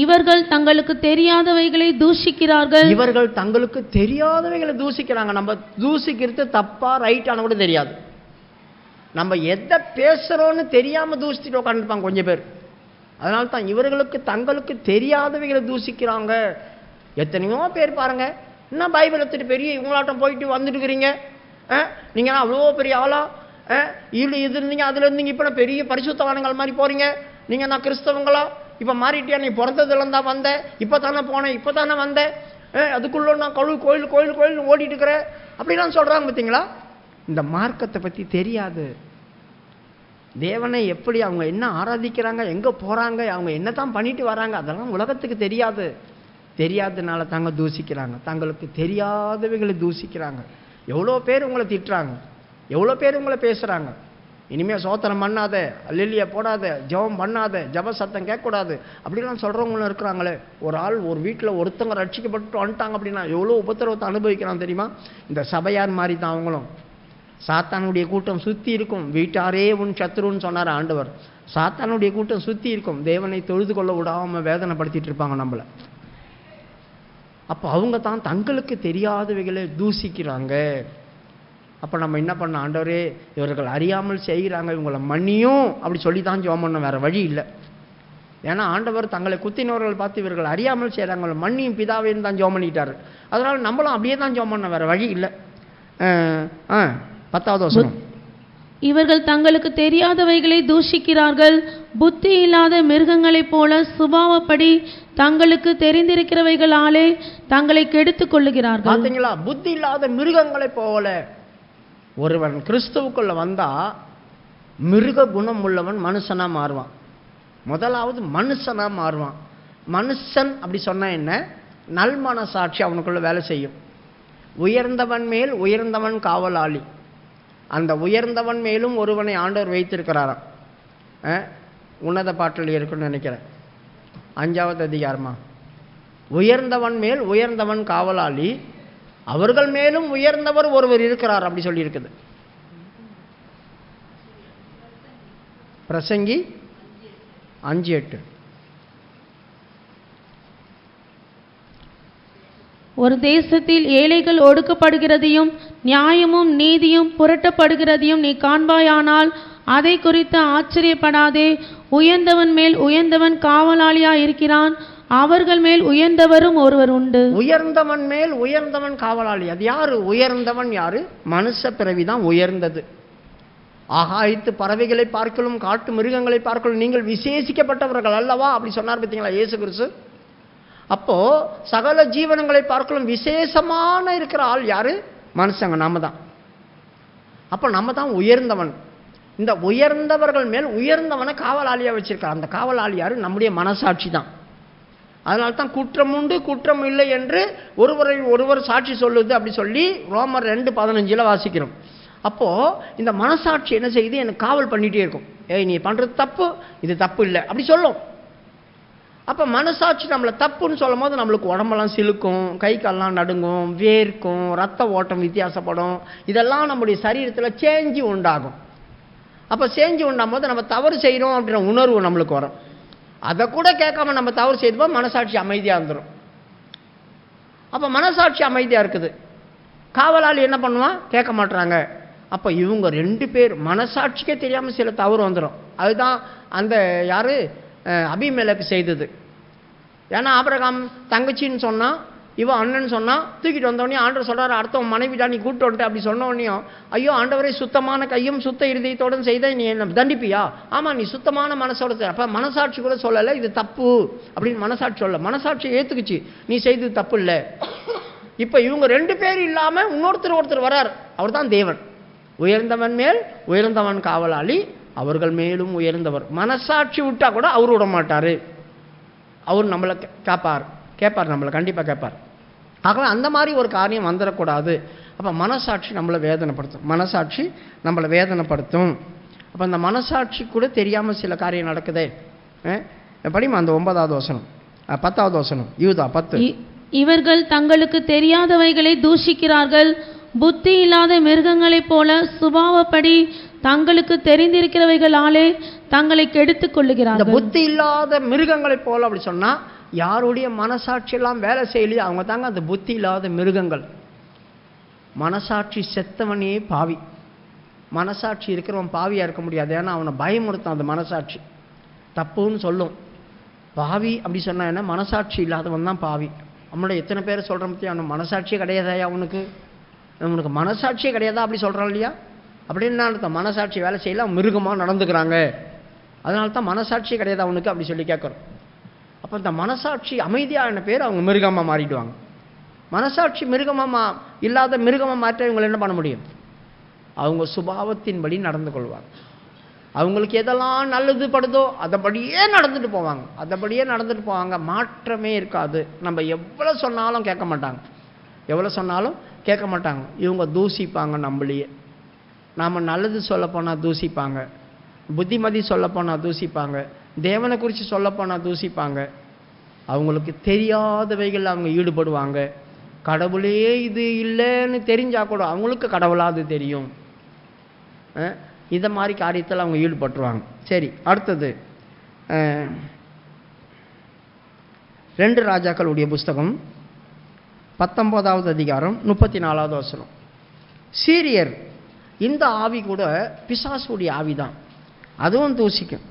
இவர்கள் தங்களுக்கு தெரியாதவைகளை தூஷிக்கிறார்கள். இவர்கள் தங்களுக்கு தெரியாதவைகளை தூஷிக்கிறாங்க. நம்ம தூஷிக்கிறது தப்பா ரைட்டான கூட தெரியாது. நம்ம எதை பேசுகிறோன்னு தெரியாமல் தூசிச்சுட்டு உட்காந்துருப்பாங்க கொஞ்சம் பேர். அதனால தான் இவர்களுக்கு தங்களுக்கு தெரியாதவைகளை தூசிக்கிறாங்க. எத்தனையோ பேர் பாருங்க, என்ன பைபிள் எடுத்துட்டு பெரிய இவங்களாட்டம் போயிட்டு வந்துட்டுக்கிறீங்க. நீங்கள் அவ்வளோ பெரிய ஆளா, இப்படி இது இருந்தீங்க அதில் இருந்தீங்க, இப்போ பெரிய பரிசுத்தவான்கள் மாதிரி போகிறீங்க. நீங்கள் நான் கிறிஸ்தவங்களா இப்போ மாறிட்டியா? நீ பிறந்ததுலேருந்து தான் வந்தேன், இப்போ தானே போனேன், இப்போ தானே வந்தேன், அதுக்குள்ளே நான் கோயில் கோயில் கோயில் ஓடிட்டு இருக்கிறேன் அப்படிலாம் சொல்கிறாங்க. பார்த்தீங்களா? இந்த மார்க்கத்தை பற்றி தெரியாது. தேவனை எப்படி அவங்க என்ன ஆராதிக்கிறாங்க, எங்கே போகிறாங்க, அவங்க என்ன தான் பண்ணிட்டு வராங்க, அதெல்லாம் உலகத்துக்கு தெரியாது. தெரியாததுனால தாங்க தூசிக்கிறாங்க. தங்களுக்கு தெரியாதவைகளை தூசிக்கிறாங்க. எவ்வளோ பேர் உங்களை திட்டுறாங்க, எவ்வளோ பேர் உங்களை பேசுகிறாங்க. இனிமேல் சோத்திரம் பண்ணாத, அல்லேலூயா போடாத, ஜெபம் பண்ணாத, ஜப சத்தம் கேட்கக்கூடாது அப்படிலாம் சொல்கிறவங்களும் இருக்கிறாங்களே. ஒரு ஆள் ஒரு வீட்டில் ஒருத்தங்க ரட்சிக்கப்பட்டு வந்துட்டாங்க அப்படின்னா எவ்வளோ உபத்திரவத்தை அனுபவிக்கிறான் தெரியுமா? இந்த சபையார் மாதிரி தான் அவங்களும். சாத்தானுடைய கூட்டம் சுற்றி இருக்கும். வீட்டாரே உன் சத்துருன்னு சொன்னார் ஆண்டவர். சாத்தானுடைய கூட்டம் சுற்றி இருக்கும். தேவனை தொழுது கொள்ள விடாமல் வேதனைப்படுத்திட்டு இருப்பாங்க நம்மளை. அப்போ அவங்க தான் தங்களுக்கு தெரியாதவைகளை தூசிக்கிறாங்க. அப்போ நம்ம என்ன பண்ண? ஆண்டவரே, இவர்கள் அறியாமல் செய்கிறாங்க, இவங்களை மன்னியும் அப்படி சொல்லி தான் ஜெபம் பண்ண, வேறு வழி இல்லை. ஏன்னா ஆண்டவர் தங்களை குத்தினவர்கள் பார்த்து இவர்கள் அறியாமல் செய்கிறாங்க, மன்னியும் பிதாவேன்னு தான் ஜெபம் பண்ணிட்டார். அதனால் நம்மளும் அப்படியே தான் ஜெபம் பண்ண, வேறு வழி இல்லை. 10வது வசனம். இவர்கள் தங்களுக்கு தெரியாதவைகளை தூஷிக்கிறார்கள். புத்தி இல்லாத மிருகங்களைப் போல சுபாவப்படி தங்களுக்கு தெரிந்திருக்கிறவைகளாலே தங்களை கெடுத்துக் கொள்ளுகிறார்கள். பார்த்தீங்களா? புத்தி இல்லாத மிருகங்களைப் போல. ஒருவன் கிறிஸ்துவுக்குள்ள வந்தா மிருக குணம் உள்ளவன் மனுஷனா மாறுவான். முதலாவது மனுஷனா மாறுவான். மனுஷன் அப்படி சொன்னா என்ன? நல்மனசாட்சி அவனுக்குள்ள வேலை செய்யும். உயர்ந்தவன் மேல் உயர்ந்தவன் காவலாளி. அந்த உயர்ந்தவன் மேலும் ஒருவனை ஆண்டவர் வைத்திருக்கிறாராம். உன்னத பாட்டில் இருக்குன்னு நினைக்கிறேன், 5வது அதிகாரமா. உயர்ந்தவன் மேல் உயர்ந்தவன் காவலாளி, அவர்கள் மேலும் உயர்ந்தவர் ஒருவர் இருக்கிறார் அப்படி சொல்லி இருக்குது. பிரசங்கி 5:8. ஒரு தேசத்தில் ஏழைகள் ஒடுக்கப்படுகிறதையும் நியாயமும் நீதியும் புரட்டப்படுகிறதையும் நீ காண்பாயானால் அதை குறித்து ஆச்சரியப்படாதே. உயர்ந்தவன் மேல் உயர்ந்தவன் காவலாளியா இருக்கிறான், அவர்கள் மேல் உயர்ந்தவரும் ஒருவர் உண்டு. உயர்ந்தவன் மேல் உயர்ந்தவன் காவலாளி. அது யாரு? உயர்ந்தவன் யாரு? மனுஷ பிறவிதான் உயர்ந்தது. ஆகாயத்து பறவைகளை பார்க்கலும் காட்டு மிருகங்களை பார்க்கலும் நீங்கள் விசேஷிக்கப்பட்டவர்கள் அல்லவா அப்படி சொன்னார். பார்த்தீங்களா இயேசு கிறிஸ்து? அப்போ சகல ஜீவனங்களை பார்க்கலும் விசேஷமான இருக்கிற ஆள் யாரு? மனுஷங்க, நாம தான். அப்போ நம்ம தான் உயர்ந்தவன். இந்த உயர்ந்தவர்கள் மேல் உயர்ந்தவனை காவலாளியா வச்சிருக்கார். அந்த காவலாளி யாரு? நம்முடைய மனசாட்சி தான். அதனால தான் குற்றம் உண்டு குற்றம் இல்லை என்று ஒருவரை ஒருவர் சாட்சி சொல்லுது அப்படி சொல்லி ரோமர் 2:15 வாசிக்கிறோம். அப்போது இந்த மனசாட்சி என்ன செய்யுது, எனக்கு காவல் பண்ணிகிட்டே இருக்கும். ஏய் நீ பண்ணுறது தப்பு, இது தப்பு இல்லை அப்படி சொல்லும். அப்போ மனசாட்சி நம்மளை தப்புன்னு சொல்லும் போது நம்மளுக்கு உடம்பெல்லாம் சிலுக்கும், கை கால்லாம் நடுங்கும், வேர்க்கும், ரத்த ஓட்டம் வித்தியாசப்படும். இதெல்லாம் நம்முடைய சரீரத்தில் சேஞ்சு உண்டாகும். அப்போ சேஞ்சு உண்டாகும் போது நம்ம தவறு செய்கிறோம் அப்படின்ற உணர்வு நம்மளுக்கு வரும். அதை கூட கேட்காம நம்ம தவறு செய்தப்போ மனசாட்சி அமைதியாக இருந்துடும். அப்போ மனசாட்சி அமைதியாக இருக்குது. காவலாளி என்ன பண்ணுவான், கேட்க மாட்டுறாங்க. அப்போ இவங்க 2 பேர் மனசாட்சிக்கே தெரியாமல் சில தவறு வந்துடும். அதுதான் அந்த யார் அபிமெலேக்கு செய்தது. ஏன்னா ஆபிரகாம் தங்கச்சின்னு சொன்னால், இவன் அண்ணன் சொன்னால், தூக்கிட்டு வந்தோடனே ஆண்டவர் சொல்கிறார், அடுத்தவன் மனைவிடா நீ கூப்பிட்டு வந்துட்டு அப்படி சொன்னோடனையும், ஐயோ ஆண்டவரே சுத்தமான கையும் சுத்த இருதயத்தோடு செய்த நீ என்ன தண்டிப்பியா? ஆமாம் நீ சுத்தமான மனசோட. அப்போ மனசாட்சி கூட சொல்லலை இது தப்பு அப்படின்னு மனசாட்சி சொல்ல, மனசாட்சி ஏற்றுக்குச்சு நீ செய்தது தப்பு இல்லை. இப்போ இவங்க 2 பேர் இல்லாமல் ஒருத்தர் வரார், அவர் தான் தேவன். உயர்ந்தவன் மேல் உயர்ந்தவன் காவலாளி, அவர்கள் மேலும் உயர்ந்தவர். மனசாட்சி விட்டா கூட அவர் விட மாட்டார். அவர் நம்மளை கேட்பார், நம்மளை கண்டிப்பாக கேட்பார். ஆகவே அந்த மாதிரி ஒரு காரியம் வந்துடக்கூடாது. அப்போ மனசாட்சி நம்மளை வேதனைப்படுத்தும். அப்போ அந்த மனசாட்சி கூட தெரியாமல் சில காரியம் நடக்குதே. படிமா அந்த 9வது வசனம் 10வது வசனம் யூதா 10. இவர்கள் தங்களுக்கு தெரியாதவைகளை தூஷிக்கிறார்கள், புத்தி இல்லாத மிருகங்களைப் போல சுபாவப்படி தங்களுக்கு தெரிந்திருக்கிறவைகளாலே தங்களை கெடுத்துக் கொள்ளுகிறார்கள். புத்தி இல்லாத மிருகங்களைப் போல அப்படி சொன்னா யாருடைய மனசாட்சி எல்லாம் வேலை செய்யலையோ அவங்க தாங்க அந்த புத்தி இல்லாத மிருகங்கள். மனசாட்சி செத்தவனே பாவி. மனசாட்சி இருக்கிறவன் பாவியாக இருக்க முடியாது. ஏன்னா அவனை பயமுறுத்தான் அந்த மனசாட்சி, தப்புன்னு சொல்லும். பாவி அப்படி சொன்னா என்ன, மனசாட்சி இல்லாதவன் தான் பாவி. நம்மளோட எத்தனை பேர் சொல்கிற பற்றி அவனுக்கு மனசாட்சியே கிடையாதாயா, அவனுக்கு மனசாட்சியே கிடையாதா அப்படி சொல்கிறான் இல்லையா? அப்படின்னு அர்த்தம். மனசாட்சி வேலை செய்யல, மிருகமாக நடந்துக்கிறாங்க, அதனால தான் மனசாட்சியே கிடையாது அவனுக்கு அப்படி சொல்லி கேட்குறோம். அப்போ இந்த மனசாட்சி அமைதியான பேர் அவங்க மிருகமாக மாறிடுவாங்க. மனசாட்சி இல்லாத மிருகமாக மாற்ற இவங்களை என்ன பண்ண முடியும்? அவங்க சுபாவத்தின்படி நடந்து கொள்வாங்க. அவங்களுக்கு எதெல்லாம் நல்லது படுதோ அதைப்படியே நடந்துட்டு போவாங்க. மாற்றமே இருக்காது. நம்ம எவ்வளோ சொன்னாலும் கேட்க மாட்டாங்க. இவங்க தூசிப்பாங்க நம்மளையே. நாம் நல்லது சொல்லப்போனால் தூசிப்பாங்க, புத்திமதி சொல்லப்போனால் தூசிப்பாங்க, தேவனை குறித்து சொல்லப்போனால் தூசிப்பாங்க. அவங்களுக்கு தெரியாதவைகள் அவங்க ஈடுபடுவாங்க. கடவுளே இது இல்லைன்னு தெரிஞ்சால் கூட அவங்களுக்கு கடவுளாது தெரியும். இதை மாதிரி காரியத்தில் அவங்க ஈடுபட்டுருவாங்க. சரி, அடுத்தது 2 ராஜாக்களுடைய புஸ்தகம் 19வது அதிகாரம் 34வது வசனம். சீரியர், இந்த ஆவி கூட பிசாசுடைய ஆவிதான், அதுவும் தூசிக்கும்.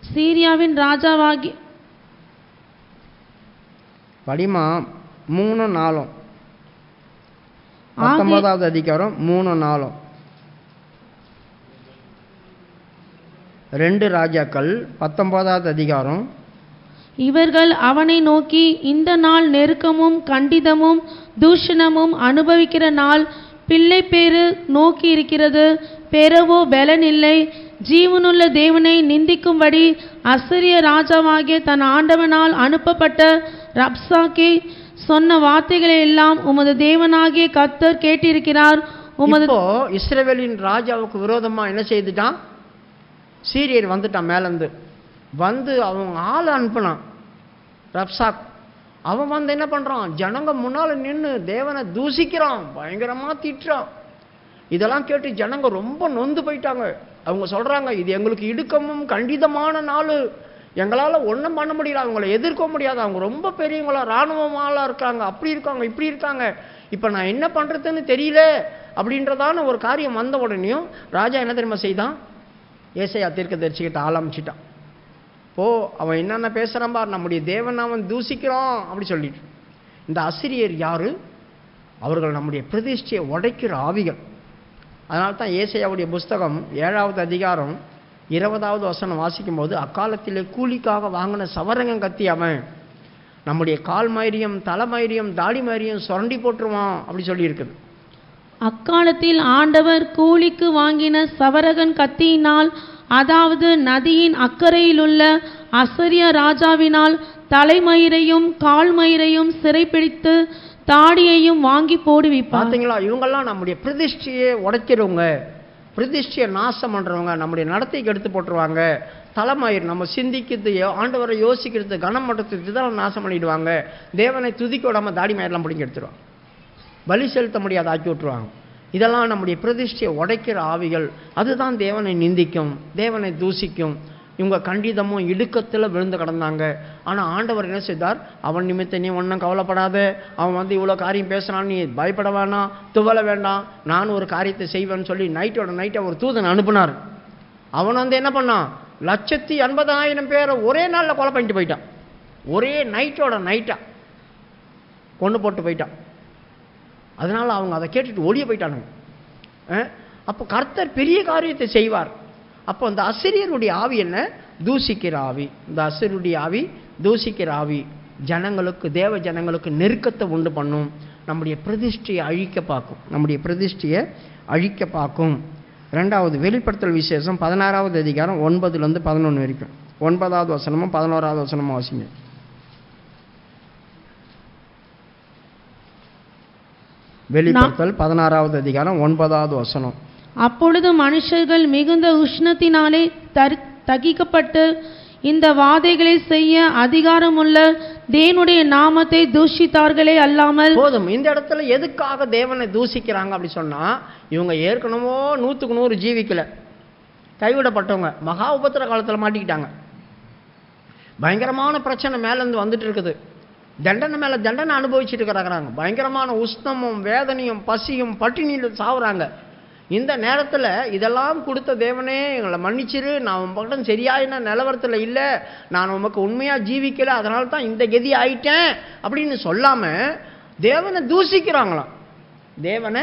சீரியாவின் ராஜாவாகி படிமா 3:4 19வது அதிகாரம் 3:4. 2 ராஜாக்கள் 19வது அதிகாரம். இவர்கள் அவனை நோக்கி, இந்த நாள் நெருக்கமும் கண்டிதமும் தூஷணமும் அனுபவிக்கிற நாள், பிள்ளை பேரு நோக்கி இருக்கிறது, பெறவோ பலன் இல்லை. ஜீவனுள்ள தேவனை நிந்திக்கும்படி அசிரிய ராஜாவாகிய தன் ஆண்டவனால் அனுப்பப்பட்ட ரப்சாக்கே சொன்ன வார்த்தைகளை எல்லாம் உமது தேவனாகிய கர்த்தர் கேட்டிருக்கிறார். இப்போ இஸ்ரவேலின் ராஜாவுக்கு விரோதமா என்ன செய்துட்டான்? சீரியர் வந்துட்டான். மேலேருந்து வந்து அவன் ஆள் அனுப்பினான், ரப்சாக். அவன் வந்து என்ன பண்றான்? ஜனங்க முன்னால நின்று தேவனை தூசிக்கிறான், பயங்கரமா திட்டுறான். இதெல்லாம் கேட்டு ஜனங்க ரொம்ப நொந்து போயிட்டாங்க. அவங்க சொல்றாங்க, இது எங்களுக்கு இடுக்கமும் கண்டிதமான நாள், எங்களால் ஒன்றும் பண்ண முடியல, அவங்கள எதிர்க்க முடியாது, அவங்க ரொம்ப பெரியவங்களா இராணுவமாலாம் இருக்காங்க, அப்படி இருக்காங்க இப்படி இருக்காங்க, இப்போ நான் என்ன பண்ணுறதுன்னு தெரியல அப்படின்றதான ஒரு காரியம் வந்த உடனேயும் ராஜா என்ன தெரியுமா செய்தான்? ஏசாயா தீர்க்கதரிசிக்கிட்ட ஆரம்பிச்சிட்டான். அவன் என்னென்ன பேசுகிறான் பார், நம்முடைய தேவன் அவன் தூசிக்கிறான் அப்படி சொல்லிட்டு. இந்த அசிரியர் யாரு? அவர்கள் நம்முடைய பிரதிஷ்டையை உடைக்கிற ஆவிகள். அதனால தான் ஏசாயாவுடைய புஸ்தகம் 7வது அதிகாரம் 20வது வசனம் வாசிக்கும் போது, அக்காலத்திலே கூலிக்காக வாங்கின சவரங்கம் கத்தி அவன் நம்முடைய கால் மயிரியம் தலை மயிரியம் தாடி மயிரியம் சுரண்டி போட்டுருவான் அப்படி சொல்லி இருக்குது. அக்காலத்தில் ஆண்டவர் கூலிக்கு வாங்கின சவரகன் கத்தியினால், அதாவது நதியின் அக்கறையிலுள்ள அசரிய ராஜாவினால் தலைமயிரையும் கால்மயிரையும் சிறைப்பிடித்து தாடியையும் வாங்கி போடுவிப்பார். பார்த்தீங்களா, இவங்கெல்லாம் நம்முடைய பிரதிஷ்டையை உடைக்கிறவங்க, பிரதிஷ்டையை நாசம் பண்ணுறவங்க, நம்முடைய நடத்தைக்கு எடுத்து போட்டுருவாங்க. தலைமயிர் நம்ம சிந்திக்கிறது, ஆண்டவரை யோசிக்கிறது, கனம் பண்ணுறது, இதெல்லாம் நாசம் பண்ணிடுவாங்க. தேவனை துதிக்க விடாமல் தாடி மயிரெல்லாம் பிடிங்கி எடுத்துருவாங்க, பலி செலுத்த முடியாத ஆக்கி விட்டுருவாங்க. இதெல்லாம் நம்முடைய பிரதிஷ்டையை உடைக்கிற ஆவிகள். அதுதான் தேவனை நிந்திக்கும், தேவனை தூசிக்கும். இவங்க கண்டிதமும் இடுக்கத்தில் விழுந்து கிடந்தாங்க. ஆனால் ஆண்டவர் என்ன செய்தார்? அவன் நிமித்த நீ ஒன்றும் கவலைப்படாத, அவன் இவ்வளோ காரியம் பேசுகிறான், நீ பயப்பட வேணாம், துவல வேண்டாம், நான் ஒரு காரியத்தை செய்வேன்னு சொல்லி நைட்டோட நைட்டை ஒரு தூதன் அனுப்புனார். அவன் என்ன பண்ணான்? 180,000 பேரை ஒரே நாளில் கொலை பண்ணிட்டு போயிட்டான். ஒரே நைட்டோட நைட்டா கொண்டு போட்டு போயிட்டான். அதனால் அவங்க அதை கேட்டுட்டு ஓடிய போயிட்டானுங்க. அப்போ கர்த்தர் பெரிய காரியத்தை செய்வார். அப்போ இந்த அசிரியருடைய ஆவி என்ன? தூசிக்கிற ஆவி. இந்த அசிரியருடைய ஆவி தூசிக்கிற ஆவி ஜனங்களுக்கு, தேவ ஜனங்களுக்கு நெருக்கத்தை உண்டு பண்ணும். நம்முடைய பிரதிஷ்டையை அழிக்க பார்க்கும், நம்முடைய பிரதிஷ்டையை அழிக்க பார்க்கும். ரெண்டாவது வெளிப்படுத்தல் விசேஷம் 16வது அதிகாரம் 9 - 11 வரைக்கும். 9வது வசனமும் 11வது வசனமும் வாசிங்க. வெளிப்படுத்தல் 16வது அதிகாரம் 9வது வசனம். அப்பொழுது மனுஷர்கள் மிகுந்த உஷ்ணத்தினாலே தகிக்கப்பட்டு இந்த வாதைகளை செய்ய அதிகாரமுள்ள தேவனுடைய நாமத்தை தூஷித்தார்களே அல்லாமல். போதும். இந்த இடத்துல எதுக்காக தேவனை தூசிக்கிறாங்க அப்படி சொன்னா, இவங்க ஏற்கனவே 100க்கு 100 ஜீவிக்கல, கைவிடப்பட்டவங்க, மகா உபத்திர காலத்தில் மாட்டிக்கிட்டாங்க. பயங்கரமான பிரச்சனை மேலேருந்து வந்துட்டு இருக்குது. தண்டனை மேலே தண்டனை அனுபவிச்சுட்டு இருக்கிறாங்க. பயங்கரமான உஷ்ணமும் வேதனையும் பசியும் பட்டினியில் சாவுறாங்க. இந்த நேரத்தில் இதெல்லாம் கொடுத்த தேவனே எங்களை மன்னிச்சிரு, நான் உன் பக்கம் சரியான நிலவரத்தில் இல்லை, நான் உமக்கு உண்மையாக ஜீவிக்கலை, அதனால தான் இந்த கதி ஆயிட்டேன் அப்படின்னு சொல்லாமல் தேவனை தூசிக்கிறாங்களாம். தேவனை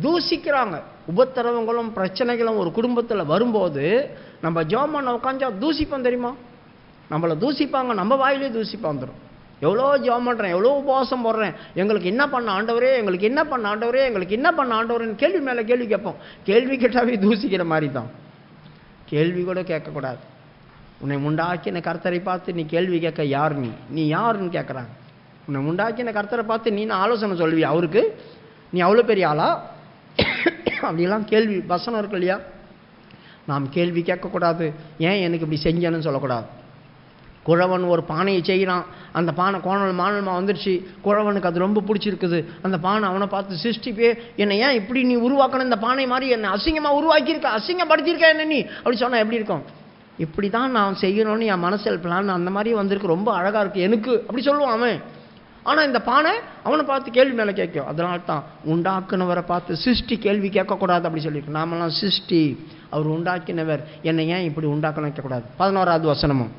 தூசிக்கிறாங்க. உபத்திரவங்களும் பிரச்சனைகளும் ஒரு குடும்பத்தில் வரும்போது நம்ம ஜெபம் பண்ண உட்காந்தா தூசிப்போம் தெரியுமா? நம்மளை தூசிப்பாங்க, நம்ம வாயிலே தூசிப்பா வந்துடும். எவ்வளோ ஜெபம் பண்ணுறேன், எவ்வளோ உபவாசம் போடுறேன், எங்களுக்கு என்ன பண்ண ஆண்டவரே, எங்களுக்கு என்ன பண்ண ஆண்டவரே, எங்களுக்கு என்ன பண்ண ஆண்டவரேன்னு கேள்வி மேலே கேள்வி கேட்போம். கேள்வி கேட்டாவே தூசிக்கிற மாதிரி தான். கேள்வி கூட கேட்கக்கூடாது. உன்னை உண்டாக்கின கர்த்தரை பார்த்து நீ கேள்வி கேட்க யார்? நீ யாருன்னு கேட்குறாங்க. உன்னை உண்டாக்கின கர்த்தரை பார்த்து நீ ஆலோசனை சொல்லுவியா அவருக்கு? நீ அவ்வளோ பெரிய ஆளா? அப்படிலாம் கேள்வி வசனம் இருக்கு இல்லையா? நாம் கேள்வி கேட்கக்கூடாது. ஏன் எனக்கு இப்படி செஞ்சேன்னு சொல்லக்கூடாது. குழவன் ஒரு பானையை செய்கிறான், அந்த பானை கோணல் மானலமாக வந்துடுச்சு, குழவனுக்கு அது ரொம்ப பிடிச்சிருக்குது. அந்த பானை அவனை பார்த்து சிருஷ்டிப்பே, என்னை ஏன் இப்படி நீ உருவாக்கணும், இந்த பானை மாதிரி என்னை அசிங்கமாக உருவாக்கியிருக்க, அசிங்கப்படுத்தியிருக்க என்ன நீ அப்படி சொன்னால் எப்படி இருக்கும்? இப்படி தான் நான் செய்யணும்னு என் மனசில் பிளான் அந்த மாதிரி வந்திருக்கு, ரொம்ப அழகாக இருக்குது எனக்கு அப்படி சொல்லுவான் அவன். ஆனால் இந்த பானை அவனை பார்த்து கேள்வி மேலே கேட்கும். அதனால தான் உண்டாக்குனவரை பார்த்து சிருஷ்டி கேள்வி கேட்கக்கூடாது அப்படி சொல்லியிருக்கு. நாமெல்லாம் சிருஷ்டி, அவர் உண்டாக்கினவர், என்னை ஏன் இப்படி உண்டாக்கணும் வைக்கக்கூடாது. 11வது வசனமும்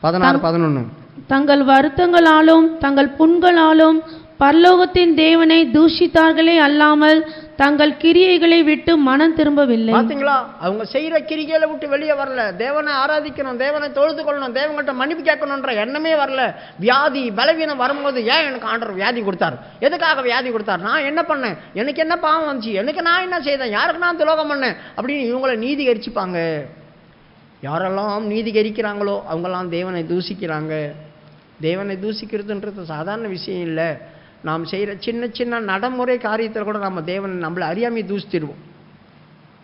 16, 11. தங்கள் வருத்தங்களாலும் தங்கள் புண்களாலும் பரலோகத்தின் தேவனை தூஷித்தார்களே அல்லாமல் தங்கள் கிரியைகளை விட்டு மனம் திரும்பவில்லை. பார்த்தீங்களா, அவங்க செய்கிற கிரிகைகளை விட்டு வெளியே வரல. தேவனை ஆராதிக்கணும், தேவனை தொழுது கொள்ளணும், தேவன்கிட்ட மன்னிப்பு கேட்கணுன்ற எண்ணமே வரல. வியாதி பலவீனம் வரும்போது ஏன் எனக்கு ஆண்டவர் வியாதி கொடுத்தார், எதுக்காக வியாதி கொடுத்தார், நான் என்ன பண்ணேன், எனக்கு என்ன பாவம் வந்துச்சு, எனக்கு நான் என்ன செய்தேன், யாருக்கு நான் துரோகம் பண்ணேன் அப்படின்னு இவங்களை நீதிகரிச்சுப்பாங்க. யாரெல்லாம் நீதிகரிக்கிறாங்களோ அவங்கெல்லாம் தேவனை தூசிக்கிறாங்க. தேவனை தூசிக்கிறதுன்றது சாதாரண விஷயம் இல்லை. நாம் செய்கிற சின்ன சின்ன நடைமுறை காரியத்தில் கூட நம்ம தேவனை நம்மளை அறியாமல் தூசித்திடுவோம்.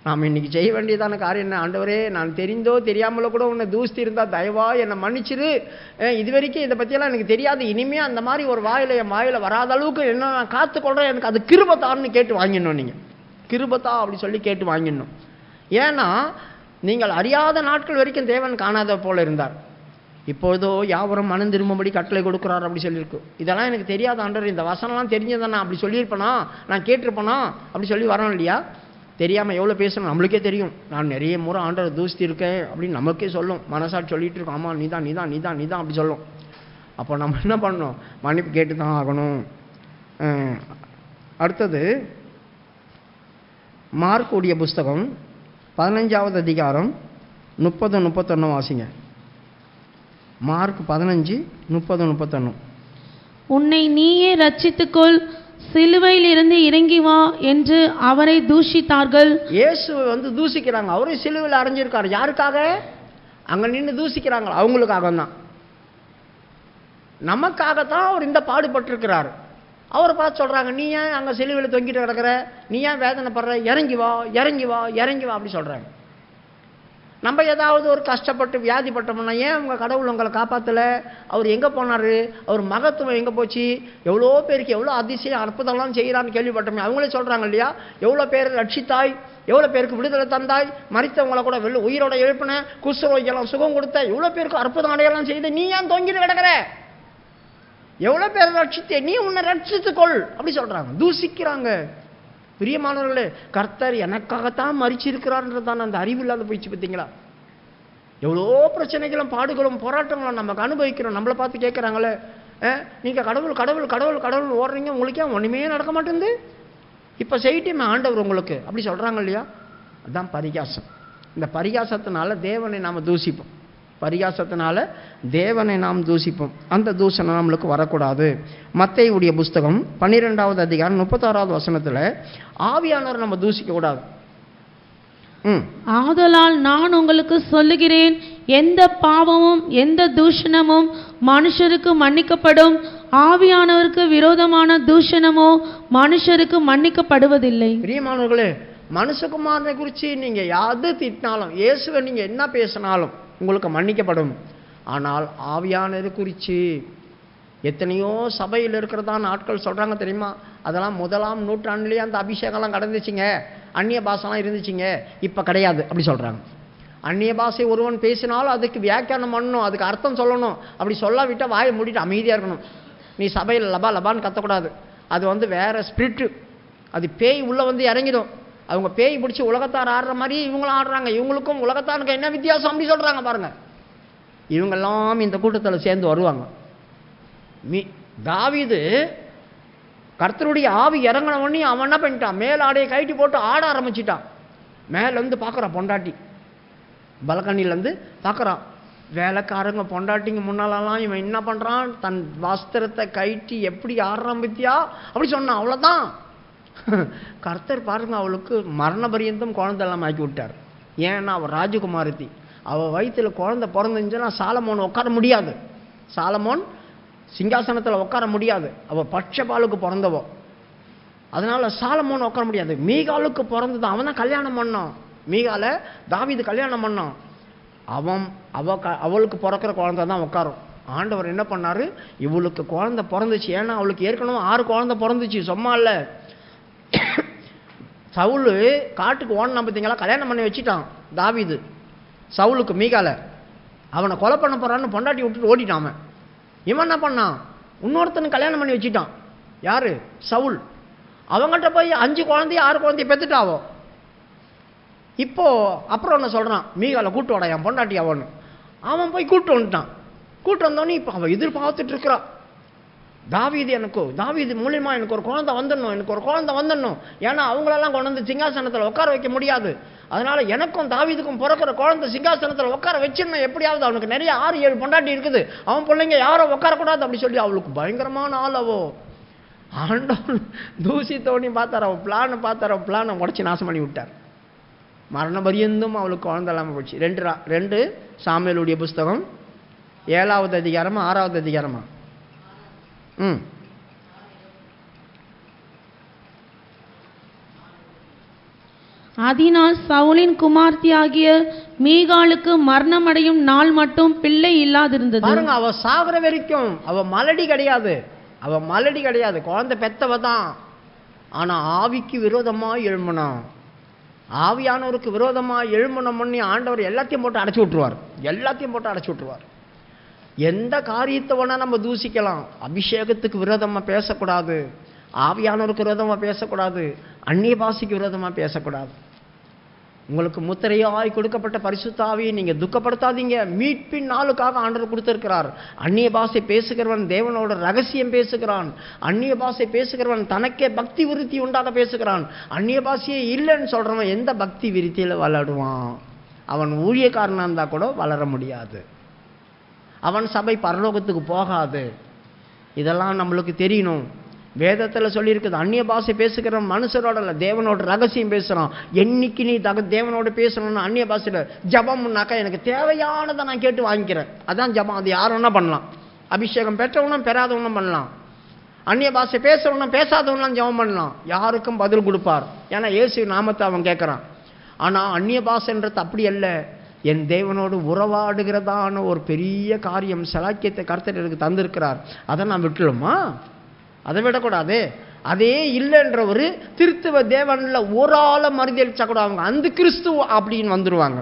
நாம் இன்றைக்கி செய்ய வேண்டியதான காரியம் என்ன? ஆண்டவரே, நான் தெரிந்தோ தெரியாமலோ கூட உன்னை தூசி இருந்தால் தயவா என்னை மன்னிச்சிரு, இது வரைக்கும் இதை பற்றியெல்லாம் எனக்கு தெரியாது, இனிமேல் அந்த மாதிரி ஒரு வாயில் என் வாயில் வராத அளவுக்கு என்ன நான் காத்துக்கொள்கிறேன், எனக்கு அது கிருபத்தான்னு கேட்டு வாங்கிடணும். நீங்கள் கிருபத்தா அப்படி சொல்லி கேட்டு வாங்கிடணும். ஏன்னா நீங்கள் அறியாத நாட்கள் வரைக்கும் தேவன் காணாத போல இருந்தார். இப்போதோ யாவரும் மனம் திரும்பும்படி கட்டளை கொடுக்குறார் அப்படி சொல்லியிருக்கு. இதெல்லாம் எனக்கு தெரியாத ஆண்டவர், இந்த வசனம்லாம் தெரிஞ்சதானா அப்படி சொல்லியிருப்பேனா, நான் கேட்டிருப்பேனா அப்படி சொல்லி வரணும் இல்லையா? தெரியாமல் எவ்வளோ பேசணும் நம்மளுக்கே தெரியும். நான் நிறைய முறை ஆண்டவர் தூசித்து இருக்கேன் அப்படின்னு நமக்கே சொல்லும். மனசாட்சி சொல்லிட்டு இருக்கோம், ஆமாம் நீதான் நீதான் நீதான் நீதான் அப்படி சொல்லும். அப்போ நம்ம என்ன பண்ணணும்? மன்னிப்பு கேட்டு தான் ஆகணும். அடுத்தது மார்க்குடைய புஸ்தகம் 15வது அதிகாரம் 30, 31 வாசிங்க. மார்க் 15, 30, 31. உன்னை நீயே ரட்சித்துக்கொள், சிலுவையிலிருந்து இறங்கி வா என்று அவரை தூஷித்தார்கள். இயேசு தூசிக்கிறாங்க. அவரும் சிலுவையில் அறைஞ்சிருக்காரு. யாருக்காக? அங்கே நின்று தூசிக்கிறாங்க, அவங்களுக்காக தான், நமக்காகத்தான் அவர் இந்த பாடுபட்டிருக்கிறார். அவரை பார்த்து சொல்கிறாங்க, நீ ஏன் அங்கே சிலுவையில் தொங்கிட்டு கிடக்கிற, நீ ஏன் வேதனைப்படுற, இறங்கி வா இறங்கி வா இறங்கி வா அப்படி சொல்கிறாங்க. நம்ம ஏதாவது ஒரு கஷ்டப்பட்டு வியாதிப்பட்டோம்னா ஏன் உங்கள் கடவுள் உங்களை காப்பாற்றலை, அவர் எங்கே போனார், அவர் மகத்துவம் எங்கே போச்சு, எவ்வளோ பேருக்கு எவ்வளோ அதிசயம் அற்புதம்லாம் செய்கிறான்னு கேள்விப்பட்டோமே. அவங்களே சொல்கிறாங்க இல்லையா, எவ்வளோ பேர் ரட்சித்தாய், எவ்வளோ பேருக்கு விடுதலை தந்தாய், மரித்தவங்களை கூட உயிரோட எழுப்பின, குஷ்டரோகியெல்லாம் சுகம் கொடுத்த, எவ்வளோ பேருக்கு அற்புதம் அடையெல்லாம் செய்து, நீ ஏன் தொங்கிட்டு கிடக்கிற, எவ்வளோ பேர் ரட்சித்தே, நீ உன்னை ரட்சித்துக்கொள் அப்படி சொல்கிறாங்க, தூசிக்கிறாங்க. பிரியமானவர்களே, கர்த்தர் எனக்காகத்தான் மரிச்சிருக்கிறார்ன்றதான அந்த அறிவு இல்லாத போயிடுச்சு. பார்த்தீங்களா, எவ்வளோ பிரச்சனைகளும் பாடுகளும் போராட்டங்களும் நமக்கு அனுபவிக்கிறோம். நம்மளை பார்த்து கேட்குறாங்களே, நீங்கள் கடவுள் கடவுள் கடவுள் கடவுள் ஓடுறீங்க, உங்களுக்கே ஒன்றுமே நடக்க மாட்டேங்குது, இப்போ செய்யிட்டே ஆண்டவர் உங்களுக்கு அப்படி சொல்கிறாங்க இல்லையா. அதுதான் பரிகாசம். இந்த பரிகாசத்தினால தேவனை நாம் தூசிப்போம், பரிகாசத்தினால தேவனை நாம் தூசிப்போம். அந்த தூஷணம் நம்மளுக்கு வரக்கூடாது. மத்தேயுடைய புஸ்தகம் 12வது அதிகாரம் 36வது வசனத்தில் ஆவியானவர் நம்ம தூசிக்க கூடாது. ஆதலால் நான் உங்களுக்கு சொல்லுகிறேன், எந்த பாவமும் எந்த தூஷணமும் மனுஷருக்கு மன்னிக்கப்படும், ஆவியானவருக்கு விரோதமான தூஷணமோ மனுஷருக்கு மன்னிக்கப்படுவதில்லை. பிரியமானவர்களே, மனுஷகுமாரனை குறித்து நீங்கள் யாது திட்டினாலும், இயேசுவை நீங்கள் என்ன பேசினாலும் உங்களுக்கு மன்னிக்கப்படும். ஆனால் ஆவியானவர் குறித்து எத்தனையோ சபையில் இருக்கிறதான ஆட்கள் சொல்கிறாங்க தெரியுமா, அதெல்லாம் 1ஆம் நூற்றாண்டுலேயே அந்த அபிஷேகம்லாம் கடந்துச்சுங்க, அந்நிய பாஷைலாம் இருந்துச்சுங்க, இப்போ கிடையாது அப்படி சொல்கிறாங்க. அந்நிய பாஷை ஒருவன் பேசினாலும் அதுக்கு வியாக்கியானம் பண்ணணும், அதுக்கு அர்த்தம் சொல்லணும். அப்படி சொல்லாவிட்டால் வாயை மூடிட்டு அமைதியாக இருக்கணும். நீ சபையில் லபா லபான்னு கத்தக்கூடாது. அது வேறு ஸ்பிரிட்டு, அது பேய் உள்ளே இறங்கிடும். அவங்க பேய் பிடிச்சி உலகத்தார் ஆடுற மாதிரி இவங்களும் ஆடுறாங்க, இவங்களுக்கும் உலகத்தாருக்கு என்ன வித்தியாசம் அப்படி சொல்கிறாங்க பாருங்கள். இவங்கெல்லாம் இந்த கூட்டத்தில் சேர்ந்து வருவாங்க. தாவீது கர்த்தருடைய ஆவி இறங்கின உடனே அவன் என்ன பண்ணிட்டான், மேலாடையை கழட்டி போட்டு ஆட ஆரம்பிச்சிட்டான். மேலேருந்து பார்க்குறான் பொண்டாட்டி, பலகனிலேருந்து பார்க்குறான். வேலைக்காரங்க பொண்டாட்டிங்க முன்னாலெல்லாம் இவன் என்ன பண்ணுறான், தன் வஸ்திரத்தை கழட்டி எப்படி ஆரம்பித்தியா அப்படி சொன்னான். அவ்வளோதான். கர்த்தர் பாருங்க, அவளுக்கு மரண பரியந்தம் குழந்தைலாம் ஆக்கி விட்டார். ஏன்னா அவள் ராஜகுமாரத்தி, அவள் வயிற்றில் குழந்தை பிறந்துச்சுன்னா சாலமோன் உட்கார முடியாது, சாலமோன் சிங்காசனத்தில் உட்கார முடியாது. அவள் பட்சபாலுக்கு பிறந்தவோ, அதனால் சாலமோன் உட்கார முடியாது. மீகாலுக்கு பிறந்தது, அவன் தான் கல்யாணம் பண்ணான். மீகால தாவீது கல்யாணம் பண்ணான். அவளுக்கு பிறக்கிற குழந்தை தான் உட்காரும். ஆண்டவர் என்ன பண்ணார், இவளுக்கு குழந்தை பிறந்துச்சு. ஏன்னா அவளுக்கு ஏற்கனவே 6 குழந்தை பிறந்துச்சு, சும்மா இல்லை. சவுல் காட்டுக்கு ஓடனா பார்த்தீங்களா, கல்யாணம் பண்ணி வச்சுட்டான் தாவீது சவுலுக்கு மீகால. அவனை கொலை பண்ண போறான்னு பொண்டாட்டி விட்டுட்டு ஓடிட்டான். இவன் என்ன பண்ணான், இன்னொருத்தனுக்கு கல்யாணம் பண்ணி வச்சுட்டான். யாரு, சவுல். அவங்ககிட்ட போய் 5 குழந்தைய 6 குழந்தைய பெற்றுட்டாவோ. இப்போ அப்புறம் என்ன சொல்கிறான், மீகால கூட்டு வாடா என் பொண்டாட்டி அவனு. அவன் போய் கூட்டு வந்துட்டான். கூட்டு வந்தோடனே இப்போ அவன் எதிர்பார்த்துட்டு இருக்கிறான், தாவீது மூலியமா எனக்கு ஒரு குழந்தை வந்துடணும், எனக்கு ஒரு குழந்தை வந்துடணும். ஏன்னா அவங்களெல்லாம் கொண்டு வந்து சிங்காசனத்தில் உட்கார வைக்க முடியாது. அதனால எனக்கும் தாவீதுக்கும் பிறக்கிற குழந்தை சிங்காசனத்தில் உட்கார வச்சிடணும் எப்படியாவது. அவனுக்கு நிறைய 6-7 பொண்டாட்டி இருக்குது, அவன் பிள்ளைங்க யாரும் உட்காரக்கூடாது அப்படி சொல்லி அவளுக்கு பயங்கரமான ஆளவோ. ஆண்டவன் தூசி தோணி பார்த்தார், அவள் பிளானை பார்த்தார், அவள் பிளானை உடச்சி நாசம் பண்ணி விட்டார். மரண பரியந்தும் அவளுக்கு குழந்தை இல்லாமல் போச்சு. 2 சாமுவேலுடைய புஸ்தகம் 7வது அதிகாரமா 6வது அதிகாரமா? அதனால் சவுலின் குமார்த்தியாகிய மீகாலுக்கு மரணமடையும் நாள் மட்டும் பிள்ளை இல்லாதிருந்தது. பாருங்க, அவ சாகுற வரைக்கும் அவ மலடி கிடையாது, குழந்தை பெத்தவ தான். ஆனா ஆவிக்கு விரோதமா எழும்பணும், ஆவியானவருக்கு விரோதமா எழும்பணும் பண்ணி ஆண்டவர் எல்லாத்தையும் போட்டு அடைச்சி விட்டுருவார். எந்த காரியத்தை வேணா நம்ம தூசிக்கலாம், அபிஷேகத்துக்கு விரோதமாக பேசக்கூடாது, ஆவியானவருக்கு விரோதமாக பேசக்கூடாது, அந்நிய பாஷைக்கு விரோதமாக பேசக்கூடாது. உங்களுக்கு முத்திரையாய் கொடுக்கப்பட்ட பரிசுத்த ஆவியை நீங்கள் துக்கப்படுத்தாதீங்க. மீட்பின் நாளுக்காக ஆண்டவர் கொடுத்திருக்கிறார். அந்நிய பாஷை பேசுகிறவன் தேவனோட ரகசியம் பேசுகிறான். அந்நிய பாஷை பேசுகிறவன் தனக்கே பக்தி விருத்தி உண்டாக பேசுகிறான். அந்நிய பாஷையே இல்லைன்னு சொல்கிறவன் எந்த பக்தி விருத்தியில் வளருவான்? அவன் ஊழியக்காரனாக இருந்தால் கூட வளர முடியாது, அவன் சபை பரலோகத்துக்கு போகாது. இதெல்லாம் நம்மளுக்கு தெரியணும். வேதத்தில் சொல்லியிருக்குது, அந்நிய பாஷை பேசுகிற மனுஷரோட இல்லை, தேவனோட ரகசியம் பேசுகிறான். என்னைக்கு நீ தேவனோட பேசணும்னு அந்நிய பாஷையில் ஜபம்னாக்கா எனக்கு தேவையானதை நான் கேட்டு வாங்கிக்கிறேன், அதான் ஜபம். அது யார் வேணா பண்ணலாம், அபிஷேகம் பெற்றவனும் பெறாதவனும் பண்ணலாம். அந்நிய பாஷை பேசுறவனா பேசாதவனாம் ஜெபம் பண்ணலாம், யாருக்கும் பதில் கொடுப்பார். ஏன்னா இயேசு நாமத்தை அவன் கேட்குறான். ஆனால் அந்நிய பாஷைன்றது அப்படி அல்ல. என் தேவனோடு உறவாடுகிறதான ஒரு பெரிய காரியம், சலாக்கியத்தை கர்த்தர் எனக்கு தந்திருக்கிறார். அதை நான் விட்டுருமா? அதை விடக்கூடாது. அதே இல்லைன்ற ஒரு திருத்துவ தேவன்ல ஒரு ஆளை மறுதளிச்சா கூட அவங்க அந்த கிறிஸ்துவ அப்படின்னு வந்துடுவாங்க.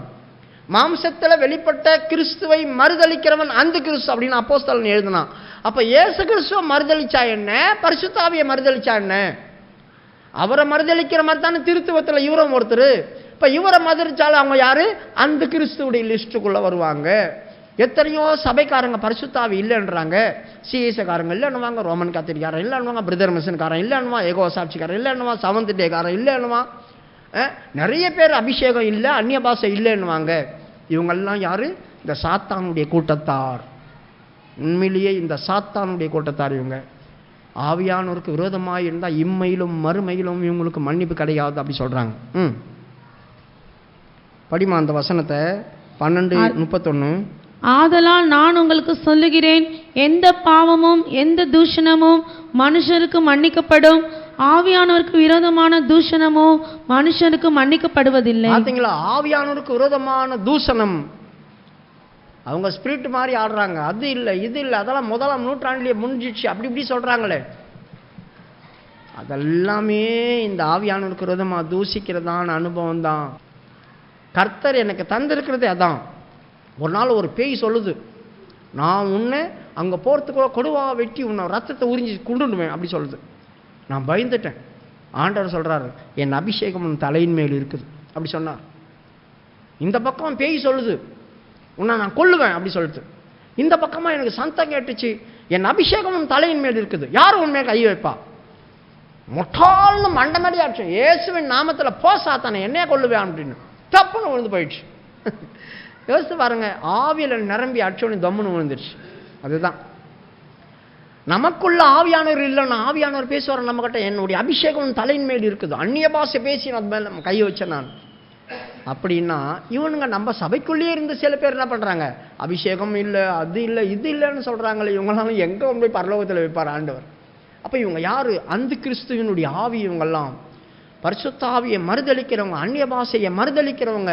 மாம்சத்தில் வெளிப்பட்ட கிறிஸ்துவை மறுதளிக்கிறவன் அந்த கிறிஸ்து அப்படின்னு அப்போஸ்தலன் எழுதினான். அப்ப இயேசு கிறிஸ்துவ மறுதளிச்சா என்ன, பரிசுத்த ஆவியை மறுதளிச்சா என்ன? அவரை மறுதளிக்கிற மாதிரி தானே திருத்துவத்தில் இவரும் ஒருத்தர். இப்ப இவரை மறுதளிச்சாலும் அவங்க யாரு? அந்த கிறிஸ்துவுடைய லிஸ்டுக்குள்ள வருவாங்க. எத்தனையோ சபைக்காரங்க பரிசுத்தாவி இல்லைன்றாங்க, சிஎஸ்காரங்க இல்லைன்னுவாங்க, ரோமன் கத்திரிக்காரன் இல்லைன்னுவாங்க, பிரதர் மிஷன்காரன் இல்லைன்னுவா, ஏகோ சாட்சிக்காரன் இல்லைன்னுவா, செவன்த் டேக்காரன் இல்லைன்னுவா, நிறைய பேர் அபிஷேகம் இல்லை, அந்நிய பாஷை இல்லைன்னுவாங்க. இவங்கெல்லாம் யாரு? இந்த சாத்தானுடைய கூட்டத்தார். உண்மையிலேயே இந்த சாத்தானுடைய கூட்டத்தார் இவங்க. ஆவியானோருக்கு விரோதமாக இருந்தால் இம்மையிலும் மறுமையிலும் இவங்களுக்கு மன்னிப்பு கிடையாது அப்படி சொல்றாங்க. படிமா அந்த வசனத்தை 12:31. ஆதலால் நான் உங்களுக்கு சொல்லுகிறேன், எந்த பாவமும் எந்த தூஷணமும் மனுஷருக்கு மன்னிக்கப்படும், ஆவியானவருக்கு விரோதமான தூஷணமோ மனுஷருக்கு மன்னிக்கப்படுவதில்லை. பார்த்தீங்களா? ஆவியானவருக்கு விரோதமான தூஷணம். அவங்க ஸ்பிரிட் மாதிரி ஆடுறாங்க, அது இல்லை இது இல்லை, அதெல்லாம் 1ஆம் நூற்றாண்டிலேயே முடிஞ்சிச்சு அப்படி இப்படி சொல்றாங்களே. அதெல்லாமே இந்த ஆவியானவருக்கு விரோதமாக தூஷிக்கிறதான அனுபவம் தான். கர்த்தர் எனக்கு தந்திருக்கிறதே அதான். ஒரு நாள் ஒரு பேய் சொல்லுது, நான் உன்னை அங்கே போகிறதுக்குள்ள கொடுவா வெட்டி உன்னை ரத்தத்தை உறிஞ்சி கொண்டுடுவேன் அப்படி சொல்லுது. நான் பயந்துட்டேன். ஆண்டவர் சொல்கிறாரு, என் அபிஷேகம் உன் தலையின் மேல் இருக்குது அப்படி சொன்னார். இந்த பக்கம் பேய் சொல்லுது, உன்னை நான் கொல்லுவேன் அப்படி சொல்லுது. இந்த பக்கமாக எனக்கு சந்தம் கேட்டுச்சு, என் அபிஷேகம் உன் தலையின் மேல் இருக்குது, யாரும் உண்மையை கை வைப்பா? முட்டாள்னு மண்டமடி ஆச்சு. இயேசுவின் நாமத்தில் போ சாத்தானே, என்னைய கொல்லுவேன் அப்படின்னு தப்புன்னு விழுந்து போயிடுச்சு. யோசித்து பாருங்க, ஆவியில் நிரம்பி அடிச்சோன்னு தம்முன்னு விழுந்துருச்சு. அதுதான் நமக்குள்ள ஆவியானவர் இல்லைன்னா ஆவியானவர் பேசுவார் நம்ம கிட்ட, என்னுடைய அபிஷேகம் தலையின் மேல் இருக்குது, அந்நிய பாஷை பேசி அது மேலே கை வச்சேன் நான் அப்படின்னா. இவனுங்க நம்ம சபைக்குள்ளேயே இருந்து சில பேர் என்ன பண்றாங்க, அபிஷேகம் இல்லை அது இல்லை இது இல்லைன்னு சொல்றாங்களே, இவங்களாம் எங்க போய் பரலோகத்தில் வைப்பார் ஆண்டவர்? அப்ப இவங்க யாரு? அந்த கிறிஸ்துவனுடைய ஆவி. இவங்கெல்லாம் பரிசுத்த ஆவியை மறுதளிக்கிறவங்க, அந்நிய பாஷையை மறுதளிக்கிறவங்க.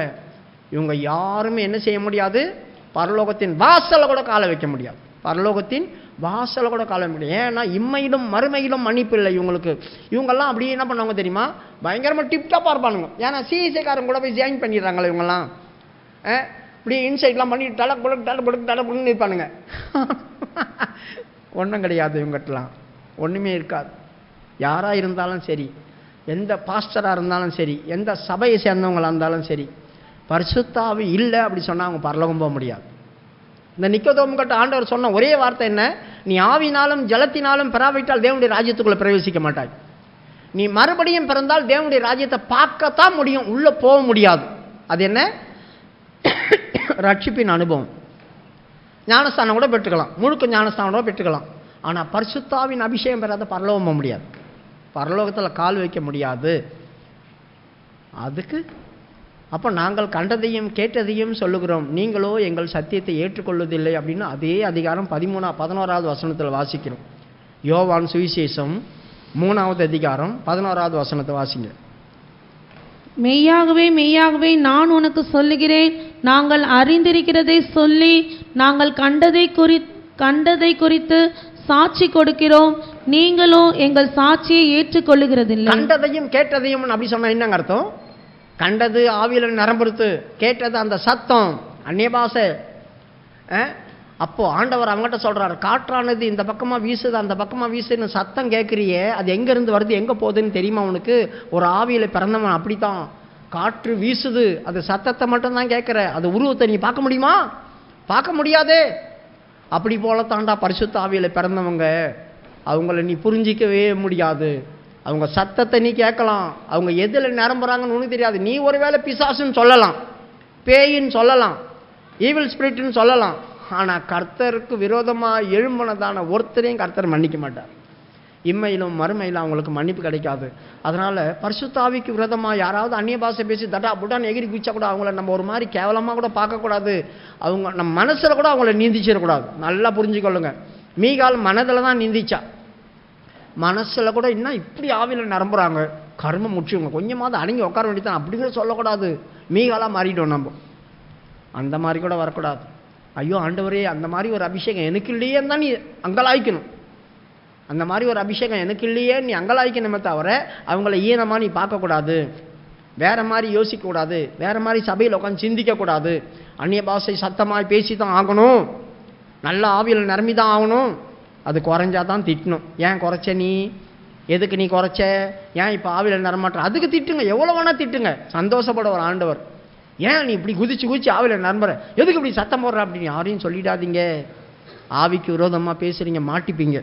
இவங்க யாருமே என்ன செய்ய முடியாது? பரலோகத்தின் வாசலை கூட கால வைக்க முடியாது. பரலோகத்தின் வாசலை கூட கால வைக்க முடியாது. ஏன்னா இம்மையிலும் மறுமையிலும் மன்னிப்பு இல்லை இவங்களுக்கு. இவங்கெல்லாம் அப்படியே என்ன பண்ணுவாங்க தெரியுமா? பயங்கரமா டிப்டாப்பா இருப்பானுங்க. ஏன்னா சிஎஸ்ஐக்காரங்க கூட போய் ஜாயின் பண்ணிடுறாங்களே இவங்கெல்லாம். இப்படி இன்சைட்லாம் பண்ணி டலப்புடுன்னு இருப்பானுங்க. ஒன்றும் கிடையாது இவங்ககிட்டலாம், ஒன்றுமே இருக்காது. யாராக இருந்தாலும் சரி, எந்த பாஸ்டராக இருந்தாலும் சரி, எந்த சபையை சேர்ந்தவங்களாக இருந்தாலும் சரி, பரிசுத்த ஆவி இல்லை அப்படி சொன்னால் அவங்க பரலோகம் போக முடியாது. இந்த நிக்கோதேமுக்கிட்ட ஆண்டவர் சொன்ன ஒரே வார்த்தை என்ன? நீ ஆவினாலும் ஜலத்தினாலும் பெறாவிட்டால் தேவனுடைய ராஜ்யத்துக்குள்ளே பிரவேசிக்க மாட்டாய். நீ மறுபடியும் பிறந்தால் தேவனுடைய ராஜ்யத்தை பார்க்கத்தான் முடியும், உள்ளே போக முடியாது. அது என்ன? ரட்சிப்பின் அனுபவம். ஞானஸ்தானம் கூட பெற்றுக்கலாம், முழுக்க ஞானஸ்தானம் கூட பெற்றுக்கலாம். ஆனால் பரிசுத்தாவின் அபிஷேகம் பெறாத பரலோகம் போக முடியாது, பரலோகத்தில் கால் வைக்க முடியாது. அதுக்கு அப்போ நாங்கள் கண்டதையும் கேட்டதையும் சொல்லுகிறோம், நீங்களோ எங்கள் சத்தியத்தை ஏற்றுக்கொள்வதில்லை அப்படின்னு அதே அதிகாரம் 11வது வசனத்தில் வாசிக்கிறோம். யோவான் சுவிசேஷம் 3வது அதிகாரம் 11வது வசனத்தை வாசிங்க. மெய்யாகவே மெய்யாகவே நான் உனக்கு சொல்லுகிறேன், நாங்கள் அறிந்திருக்கிறதை சொல்லி நாங்கள் கண்டதை குறித்து சாட்சி கொடுக்கிறோம், நீங்களோ எங்கள் சாட்சியை ஏற்றுக்கொள்ளுகிறதில்லை. கண்டதையும் கேட்டதையும் அப்படி சொன்னா என்னங்க அர்த்தம்? கண்டது ஆவியில் நரம்புறுத்து, கேட்டது அந்த சத்தம் அந்நிய பாஷை. அப்போ ஆண்டவர் அவங்ககிட்ட சொல்றாரு, காற்றானது இந்த பக்கமா வீசுது அந்த பக்கமா வீசுன்னு சத்தம் கேட்குறியே, அது எங்க இருந்து வருது எங்க போகுதுன்னு தெரியுமா உனக்கு? ஒரு ஆவியில பிறந்தவன் அப்படித்தான். காற்று வீசுது, அது சத்தத்தை மட்டும்தான் கேட்குற, அது உருவத்தை நீ பார்க்க முடியுமா? பார்க்க முடியாதே. அப்படி போல தாண்டா பரிசுத்த ஆவியில பிறந்தவங்க, அவங்கள நீ புரிஞ்சிக்கவே முடியாது. அவங்க சத்தத்தை நீ கேட்கலாம், அவங்க எதில் நிரம்புறாங்கன்னு உனக்கு தெரியாது. நீ ஒருவேளை பிசாசுன்னு சொல்லலாம், பேயின்னு சொல்லலாம், ஈவில் ஸ்பிரிட்னு சொல்லலாம். ஆனால் கர்த்தருக்கு விரோதமாக எழும்பினதான ஒருத்தரையும் கர்த்தர் மன்னிக்க மாட்டார். இம்மையிலும் மறுமையிலும் அவங்களுக்கு மன்னிப்பு கிடைக்காது. அதனால் பரிசுத்த ஆவிக்கு விரோதமாக யாராவது அந்நிய பாஷை பேசி தட்டா புட்டான்னு எகிரி குதிச்சா கூட அவங்கள நம்ம ஒரு மாதிரி கேவலமாக கூட பார்க்கக்கூடாது. அவங்க நம்ம மனசில் கூட அவங்கள நீந்திச்சிடக்கூடாது. நல்லா புரிஞ்சுக்கொள்ளுங்க. மீகால் மனதில் தான் நீந்திச்சா. மனசில் கூட இன்னும் இப்படி ஆவியில் நிரம்புறாங்க, கர்மம் முற்றிவங்க, கொஞ்சமாவது அடங்கி உட்கார வேண்டியதான் அப்படிங்கிற சொல்லக்கூடாது. மீகாலாம் மாறிட்டோம் நம்ம. அந்த மாதிரி கூட வரக்கூடாது. ஐயோ ஆண்டவரே, அந்த மாதிரி ஒரு அபிஷேகம் எனக்கு இல்லையே தான் நீ அங்கலாய்க்கணும். அந்த மாதிரி ஒரு அபிஷேகம் எனக்கு இல்லையே நீ அங்கலாய்க்கணுமே தவிர அவங்கள ஈனமாக நீ பார்க்கக்கூடாது, வேறு மாதிரி யோசிக்கக்கூடாது, வேறு மாதிரி சபையில் உட்காந்து சிந்திக்கக்கூடாது. அந்நிய பாஷை சத்தமாக பேசி தான் ஆகணும், நல்ல ஆவியில் நிரம்பி தான் ஆகணும். அது குறைஞ்சா தான் திட்டணும். ஏன் குறைச்ச நீ, எதுக்கு நீ குறைச்ச, ஏன் இப்போ ஆவியில் நிரமாட்ட, அதுக்கு திட்டுங்க, எவ்வளோ வேணால் திட்டுங்க, சந்தோஷப்பட ஒரு ஆண்டவர். ஏன் நீ இப்படி குதிச்சு ஆவியில் நிரம்புற, எதுக்கு இப்படி சத்தம் போடுற அப்படின்னு யாரையும் சொல்லிடாதீங்க. ஆவிக்கு விரோதமாக பேசுகிறீங்க, மாட்டிப்பீங்க.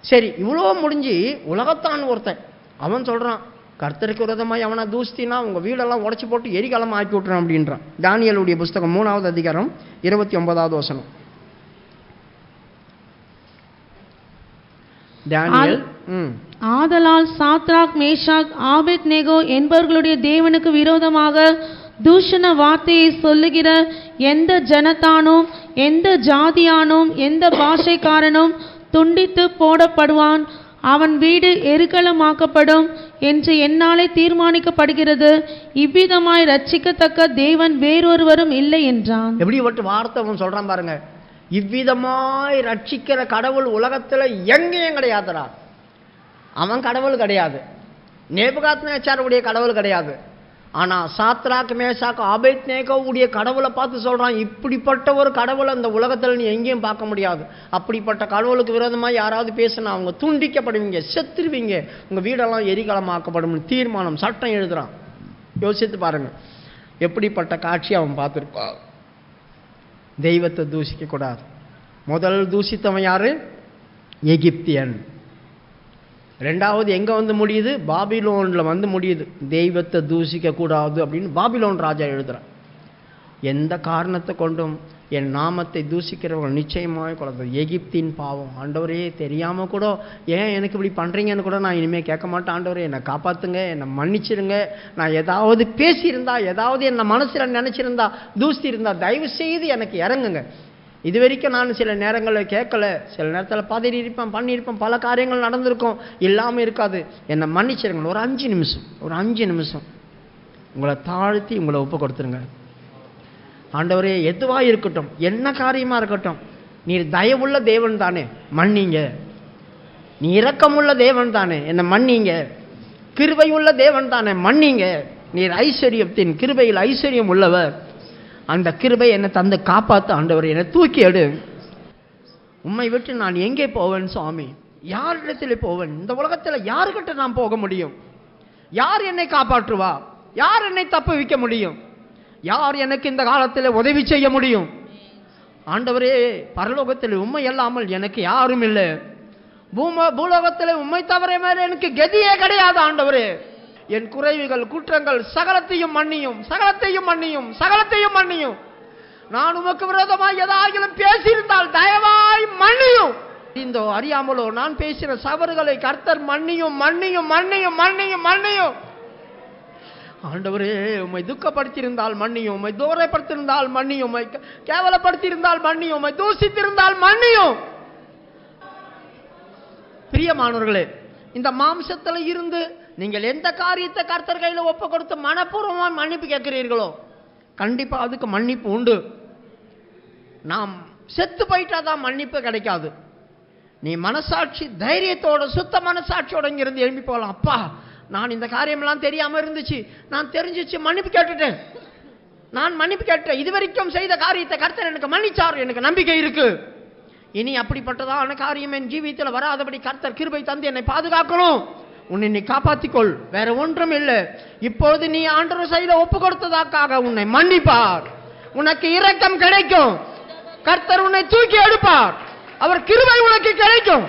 சரி, இவ்வளோ முடிஞ்சு உலகத்தான் ஒருத்தன் அவன் சொல்கிறான், கர்த்தருக்கு விரோதமாக அவனை தூஸ்தினா உங்கள் வீடெல்லாம் உடச்சி போட்டு எரிகாலமாக ஆக்கி விட்டுறான் அப்படின்றான். தானியேலுடைய புஸ்தகம் 3வது அதிகாரம் 29வது வசனம். தானியேல். ஆதலால் சாத்ராக், மேஷாக், ஆபேத்நேகோ என்பவர்களுடைய தேவனுக்கு விரோதமாக தூஷண வார்த்தையை சொல்லுகிற எந்த ஜனத்தானும் எந்த ஜாதியானும் எந்த பாஷைக்காரனும் துண்டித்து போடப்படுவான், அவன் வீடு எருக்களமாக்கப்படும் என்று என்னாலே தீர்மானிக்கப்படுகிறது. இவ்விதமாய் ரட்சிக்கத்தக்க தேவன் வேறொருவரும் இல்லை என்றான். எப்படி ஒரு வார்த்தை அவன் சொல்றான் பாருங்க. இவ்விதமாய் ரட்சிக்கிற கடவுள் உலகத்துல எங்கேயும் கிடையாதுடா. அவன் கடவுள் கிடையாது, நேபுகாத்நேச்சாருடைய கடவுள் கிடையாது. ஆனா சாத்ராக், மேஷாக், ஆபேத்நேகோவுடைய கடவுளை பார்த்து சொல்றான், இப்படிப்பட்ட ஒரு கடவுளை அந்த உலகத்தில் நீ எங்கேயும் பார்க்க முடியாது. அப்படிப்பட்ட கடவுளுக்கு விரோதமாக யாராவது பேசினா அவங்க துண்டிக்கப்படுவீங்க, செத்துருவீங்க, உங்க வீடெல்லாம் எரிகாலமாக்கப்படும் தீர்மானம், சட்டம் எழுதுறான். யோசித்து பாருங்க, எப்படிப்பட்ட காட்சி அவன் பார்த்துருப்பான். தெய்வத்தை தூஷிக்க கூடாது. முதல் தூஷித்தவன் யாரு? எகிப்தியன். ரெண்டாவது எங்கே வந்து முடியுது? பாபிலோனில் வந்து முடியுது. தெய்வத்தை தூஷிக்க கூடாது அப்படின்னு பாபிலோன் ராஜா எழுதுகிறான். எந்த காரணத்தை கொண்டும் என் நாமத்தை தூஷிக்கிறவங்க நிச்சயமாக கூடாது. எகிப்தின் பாவம். ஆண்டவரே, தெரியாமல் கூட ஏன் எனக்கு இப்படி பண்ணுறீங்கன்னு கூட நான் இனிமேல் கேட்க மாட்டேன். ஆண்டவரே, என்னை காப்பாற்றுங்க, என்னை மன்னிச்சிருங்க. நான் ஏதாவது பேசியிருந்தா, ஏதாவது என்னை மனசில் நினச்சிருந்தா, தூசி இருந்தால் தயவு செய்து எனக்கு இறங்குங்க. இது வரைக்கும் நான் சில நேரங்களில் கேட்கல, சில நேரத்தில் பதறி இருப்பேன், பண்ணியிருப்பேன், பல காரியங்கள் நடந்திருக்கும், இல்லாமல் இருக்காது. என்னை மன்னிச்சிருங்க. ஒரு 5 நிமிஷம் உங்களை தாழ்த்தி உங்களை ஒப்பு கொடுத்துருங்க. ஆண்டவரே, எதுவாக இருக்கட்டும், என்ன காரியமாக இருக்கட்டும், நீர் தயவுள்ள தேவன் தானே, மன்னிங்க. நீ இரக்கமுள்ள தேவன் தானே, என்னை மன்னிங்க. கிருபையுள்ள தேவன் தானே, மன்னிங்க. நீர் ஐஸ்வர்யத்தின் கிருபையில் ஐஸ்வர்யம் உள்ளவர். அந்த கிருபை என்னை தந்து காப்பாற்ற ஆண்டவர், என்னை தூக்கி எடு. உம்மை விட்டு நான் எங்கே போவேன் சுவாமி? யாரிடத்தில் போவேன்? இந்த உலகத்தில் யாருக்கிட்ட நான் போக முடியும்? யார் என்னை காப்பாற்றுவா? யார் என்னை தப்பு வைக்க முடியும்? யார் எனக்கு இந்த காலத்தில் உதவி செய்ய முடியும்? ஆண்டவரே, பரலோகத்தில் உம்மை இல்லாமல் எனக்கு யாரும் இல்லை. பூலோகத்தில் உம்மை தவிர மேலே எனக்கு கதியே கிடையாது. ஆண்டவரே, என் குறைவுகள், குற்றங்கள் சகலத்தையும் மன்னியும், சகலத்தையும் மன்னியும், சகலத்தையும் மன்னியும். நான் உமக்கு விரோதமாய் ஏதாகிலும் பேசியிருந்தால் தயவாய் மன்னியும். இந்த அறியாமலோ நான் பேசின சவறுகளை கர்த்தர் மன்னியும், மன்னியும், மன்னியும், மன்னியும், மன்னியும். ஆண்டவரே, உம்மை துக்கப்படுத்தியிருந்தால் மன்னியும், உம்மை தூரப்படுத்தியிருந்தால் மன்னியும், உம்மை கேவலப்படுத்தியிருந்தால் மன்னியும், உம்மை தூசித்திருந்தால் மன்னியும். பிரியமானவர்களே, இந்த மாம்சத்தில் இருந்து நீங்கள் எந்த காரியத்தை கர்த்தர் கையில் ஒப்பு கொடுத்து மனப்பூர்வமாக மன்னிப்பு கேட்கிறீர்களோ கண்டிப்பாக அதுக்கு மன்னிப்பு உண்டு. நாம் செத்து போயிட்டாதான் மன்னிப்பு கிடைக்காது. நீ மனசாட்சி தைரியத்தோட, சுத்த மனசாட்சியோட இங்கிருந்து எழுப்பி போகலாம். அப்பா, நான் இந்த காரியமெல்லாம் தெரியாமல் இருந்துச்சு, நான் தெரிஞ்சிச்சு, மன்னிப்பு கேட்டுட்டேன், நான் மன்னிப்பு கேட்டேன். இதுவரைக்கும் செய்த காரியத்தை கர்த்தர் எனக்கு மன்னிச்சார், எனக்கு நம்பிக்கை இருக்கு. இனி அப்படிப்பட்டதான காரியம் என் ஜீவியத்தில் வராதபடி கர்த்தர் கிருபை தந்து என்னை பாதுகாக்கணும். உன்னை நீ காப்பாற்றிக்கொள், வேற ஒன்றும் இல்லை. இப்பொழுது நீ ஆண்டவர் சையில ஒப்பு கொடுத்ததற்காக உன்னை மன்னிப்பார், உனக்கு இரக்கம் கிடைக்கும். கர்த்தர் உன்னை தூக்கி எடுப்பார், அவர் கிருபை உனக்கு கிடைக்கும்.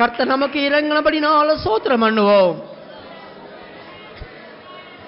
கர்த்தர் நமக்கு இறங்கினபடினால ஸ்தோத்திரம் பண்ணுவோம்.